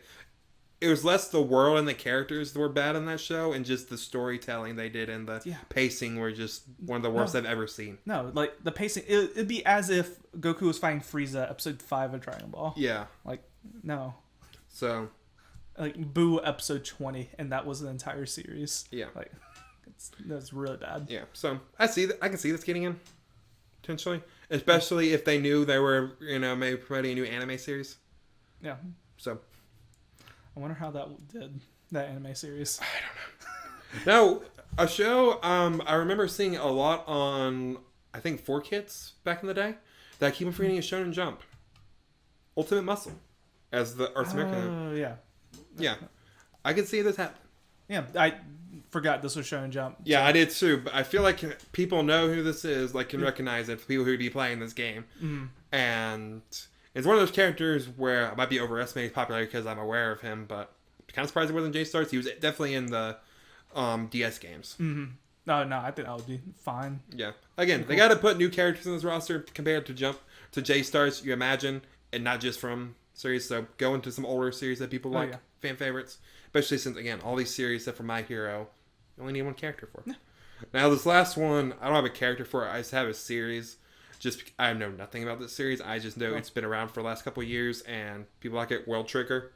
Speaker 2: it was less the world and the characters that were bad in that show, and just the storytelling they did and the pacing were just one of the worst I've ever seen.
Speaker 3: No, the pacing, it'd be as if Goku was fighting Frieza, episode 5 of Dragon Ball.
Speaker 2: Yeah.
Speaker 3: No.
Speaker 2: So.
Speaker 3: Boo, episode 20, and that was an entire series.
Speaker 2: Yeah.
Speaker 3: That's really bad.
Speaker 2: Yeah, so I can see this getting in, potentially. Especially if they knew they were, maybe promoting a new anime series.
Speaker 3: Yeah.
Speaker 2: So.
Speaker 3: I wonder how that did, that anime series.
Speaker 2: I don't know. Now, a show I remember seeing a lot on, I think, 4Kids back in the day, that I keep on forgetting is Shonen Jump. Ultimate Muscle, as the Arts American.
Speaker 3: Oh, yeah.
Speaker 2: Yeah. I could see this happen.
Speaker 3: Yeah, I forgot this was Shonen Jump.
Speaker 2: Yeah, so. I did too, but I feel like people know who this is, can recognize it, people who would be playing this game. Mm. And it's one of those characters where I might be overestimating popularity because I'm aware of him, but I'm kind of surprised it wasn't J-Stars. He was definitely in the DS games.
Speaker 3: Mm-hmm. No, I think that would be fine.
Speaker 2: Yeah. Again, they got to put new characters in this roster compared to J-Stars, you imagine, and not just from series. So go into some older series that people like, fan favorites. Especially since, again, all these series except for My Hero, you only need one character for. Yeah. Now, this last one, I don't have a character for it. I just have a series. I know nothing about this series. I just know it's been around for the last couple of years, and people like it. World Trigger.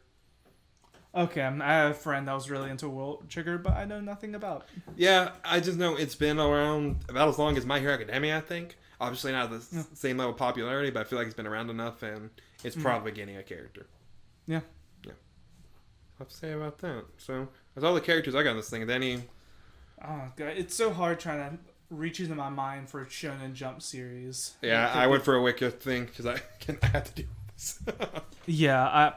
Speaker 3: Okay, I have a friend that was really into World Trigger, but I know nothing about.
Speaker 2: Yeah, I just know it's been around about as long as My Hero Academia, I think. Obviously not the same level of popularity, but I feel like it's been around enough, and it's probably getting a character.
Speaker 3: Yeah.
Speaker 2: What to say about that? So that's all the characters I got in this thing.
Speaker 3: Oh god, it's so hard trying to reach into my mind for a Shonen Jump series.
Speaker 2: Yeah, I went for a Wiki thing because I had to do this.
Speaker 3: Yeah,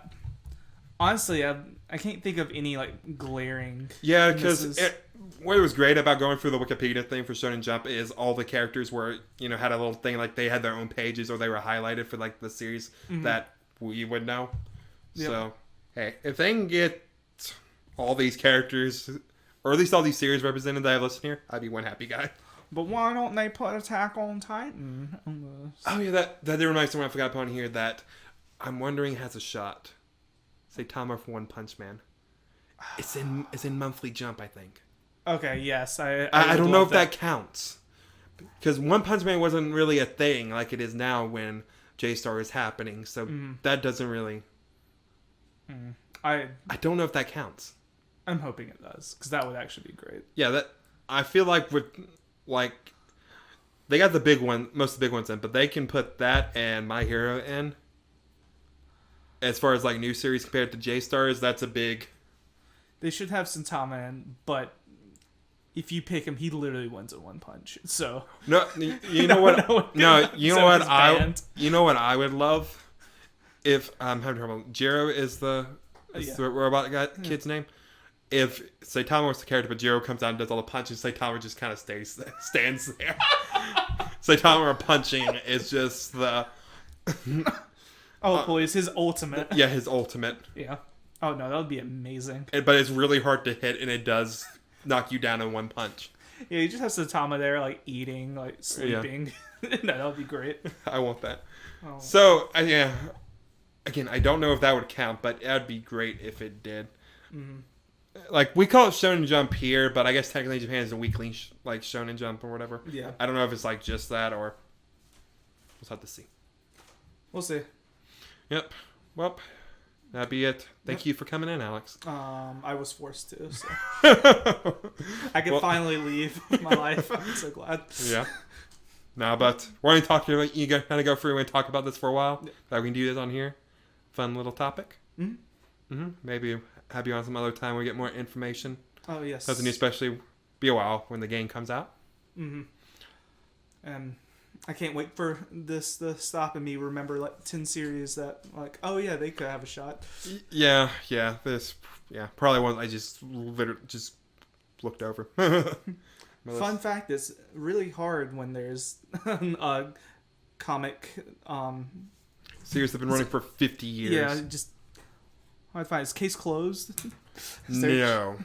Speaker 3: honestly, I can't think of any glaring.
Speaker 2: Yeah, because what was great about going through the Wikipedia thing for Shonen Jump is all the characters were had a little thing they had their own pages or they were highlighted for the series that we would know. Yep. So. Hey, if they can get all these characters or at least all these series represented that I listed here, I'd be one happy guy.
Speaker 3: But why don't they put Attack on Titan on this?
Speaker 2: Oh yeah, that did remind me of someone I forgot to put on here that I'm wondering has a shot. Saitama for One Punch Man. It's in Monthly Jump, I think.
Speaker 3: Okay, yes. I
Speaker 2: don't know if that counts. Because One Punch Man wasn't really a thing like it is now when J-Star is happening. So that doesn't really... I don't know if that counts.
Speaker 3: I'm hoping it does, because that would actually be great.
Speaker 2: Yeah, that I feel like with... Like, they got the big one, most of the big ones in, but they can put that and My Hero in. As far as, like, new series compared to J-Stars, that's a big...
Speaker 3: They should have Saitama in, but if you pick him, he literally wins in one punch. So
Speaker 2: no, you know what? No, you know what? You know what I would love if I'm having trouble. Jiro is the robot guy kid's name. If Saitama was the character, but Jiro comes out and does all the punches, Saitama just kind of stands there. Saitama punching is just the.
Speaker 3: Oh, please, his ultimate.
Speaker 2: Yeah, his ultimate.
Speaker 3: Yeah. Oh no, that would be amazing.
Speaker 2: But it's really hard to hit, and it does knock you down in one punch.
Speaker 3: Yeah, you just have Saitama there, like eating, like sleeping. Yeah. No, that would be great.
Speaker 2: I want that. Oh. So yeah, again, I don't know if that would count, but that'd be great if it did. Mm-hmm. Like we call it Shonen Jump here, but I guess technically Japan is a weekly like Shonen Jump or whatever.
Speaker 3: Yeah.
Speaker 2: I don't know if it's like just that or we'll have to see.
Speaker 3: We'll see.
Speaker 2: Yep. Well. That'd be it. Thank you for coming in, Alex.
Speaker 3: I was forced to, so I can finally leave my life. I'm so glad.
Speaker 2: Yeah. No, but we're going to talk to you. Kind of go through and talk about this for a while. Yeah. That we can do this on here. Fun little topic. Maybe have you on some other time. We get more information.
Speaker 3: Oh yes.
Speaker 2: Doesn't especially be a while when the game comes out.
Speaker 3: And I can't wait for this to stop and me remember like 10 series that like, oh yeah, they could have a shot.
Speaker 2: Yeah, probably one I just literally just looked over.
Speaker 3: Fun fact, it's really hard when there's a comic
Speaker 2: series have been running for 50 years.
Speaker 3: Yeah, just I find is case closed.
Speaker 2: No.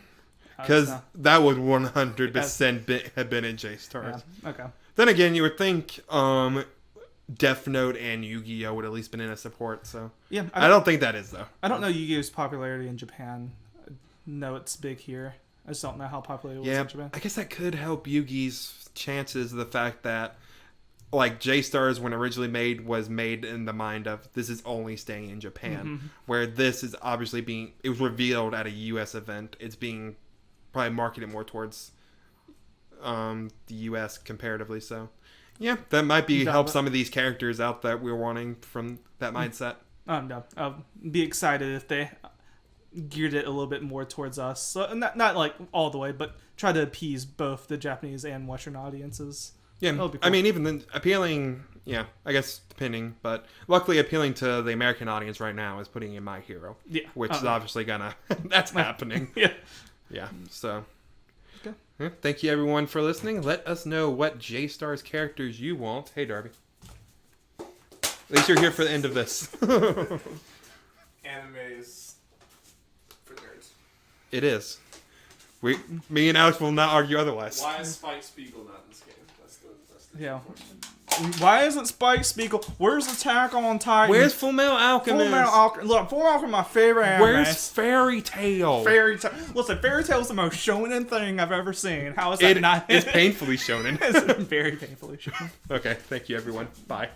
Speaker 2: Because that would 100% have been in J-Stars.
Speaker 3: Yeah. Okay.
Speaker 2: Then again, you would think Death Note and Yu-Gi-Oh! Would at least been in a support, so...
Speaker 3: Yeah.
Speaker 2: I don't think that is, though.
Speaker 3: I don't know Yu-Gi-Oh's popularity in Japan. I know it's big here. I just don't know how popular it was in Japan.
Speaker 2: I guess that could help Yu-Gi's chances, the fact that, like, J-Stars, when originally made, was made in the mind of, this is only staying in Japan. Where this is obviously it was revealed at a U.S. event. It's being probably marketed more towards... the U.S. comparatively, so yeah, that might be help some of these characters out that we're wanting from that mindset.
Speaker 3: No, I'll be excited if they geared it a little bit more towards us. So not like all the way, but try to appease both the Japanese and Western audiences.
Speaker 2: Yeah, cool. I mean, even then, appealing. Yeah, I guess depending, but luckily appealing to the American audience right now is putting in My Hero.
Speaker 3: Yeah,
Speaker 2: which is obviously gonna that's happening. Yeah. So. Thank you, everyone, for listening. Let us know what J-Stars characters you want. Hey, Darby. At least you're here for the end of this.
Speaker 1: Anime is for nerds.
Speaker 2: It is. Me and Alex will not argue otherwise.
Speaker 1: Why is Spike Spiegel not in this game? That's
Speaker 3: the Why isn't Spike Spiegel? Where's Attack on Titan?
Speaker 2: Where's Fullmetal Alchemist?
Speaker 3: Look, Fullmetal Alchemist, my favorite anime.
Speaker 2: Where's Fairy Tail?
Speaker 3: Listen, Fairy Tail is the most shonen thing I've ever seen. How is that not?
Speaker 2: It's painfully shonen.
Speaker 3: It's very painfully shonen.
Speaker 2: Okay, thank you, everyone. Bye.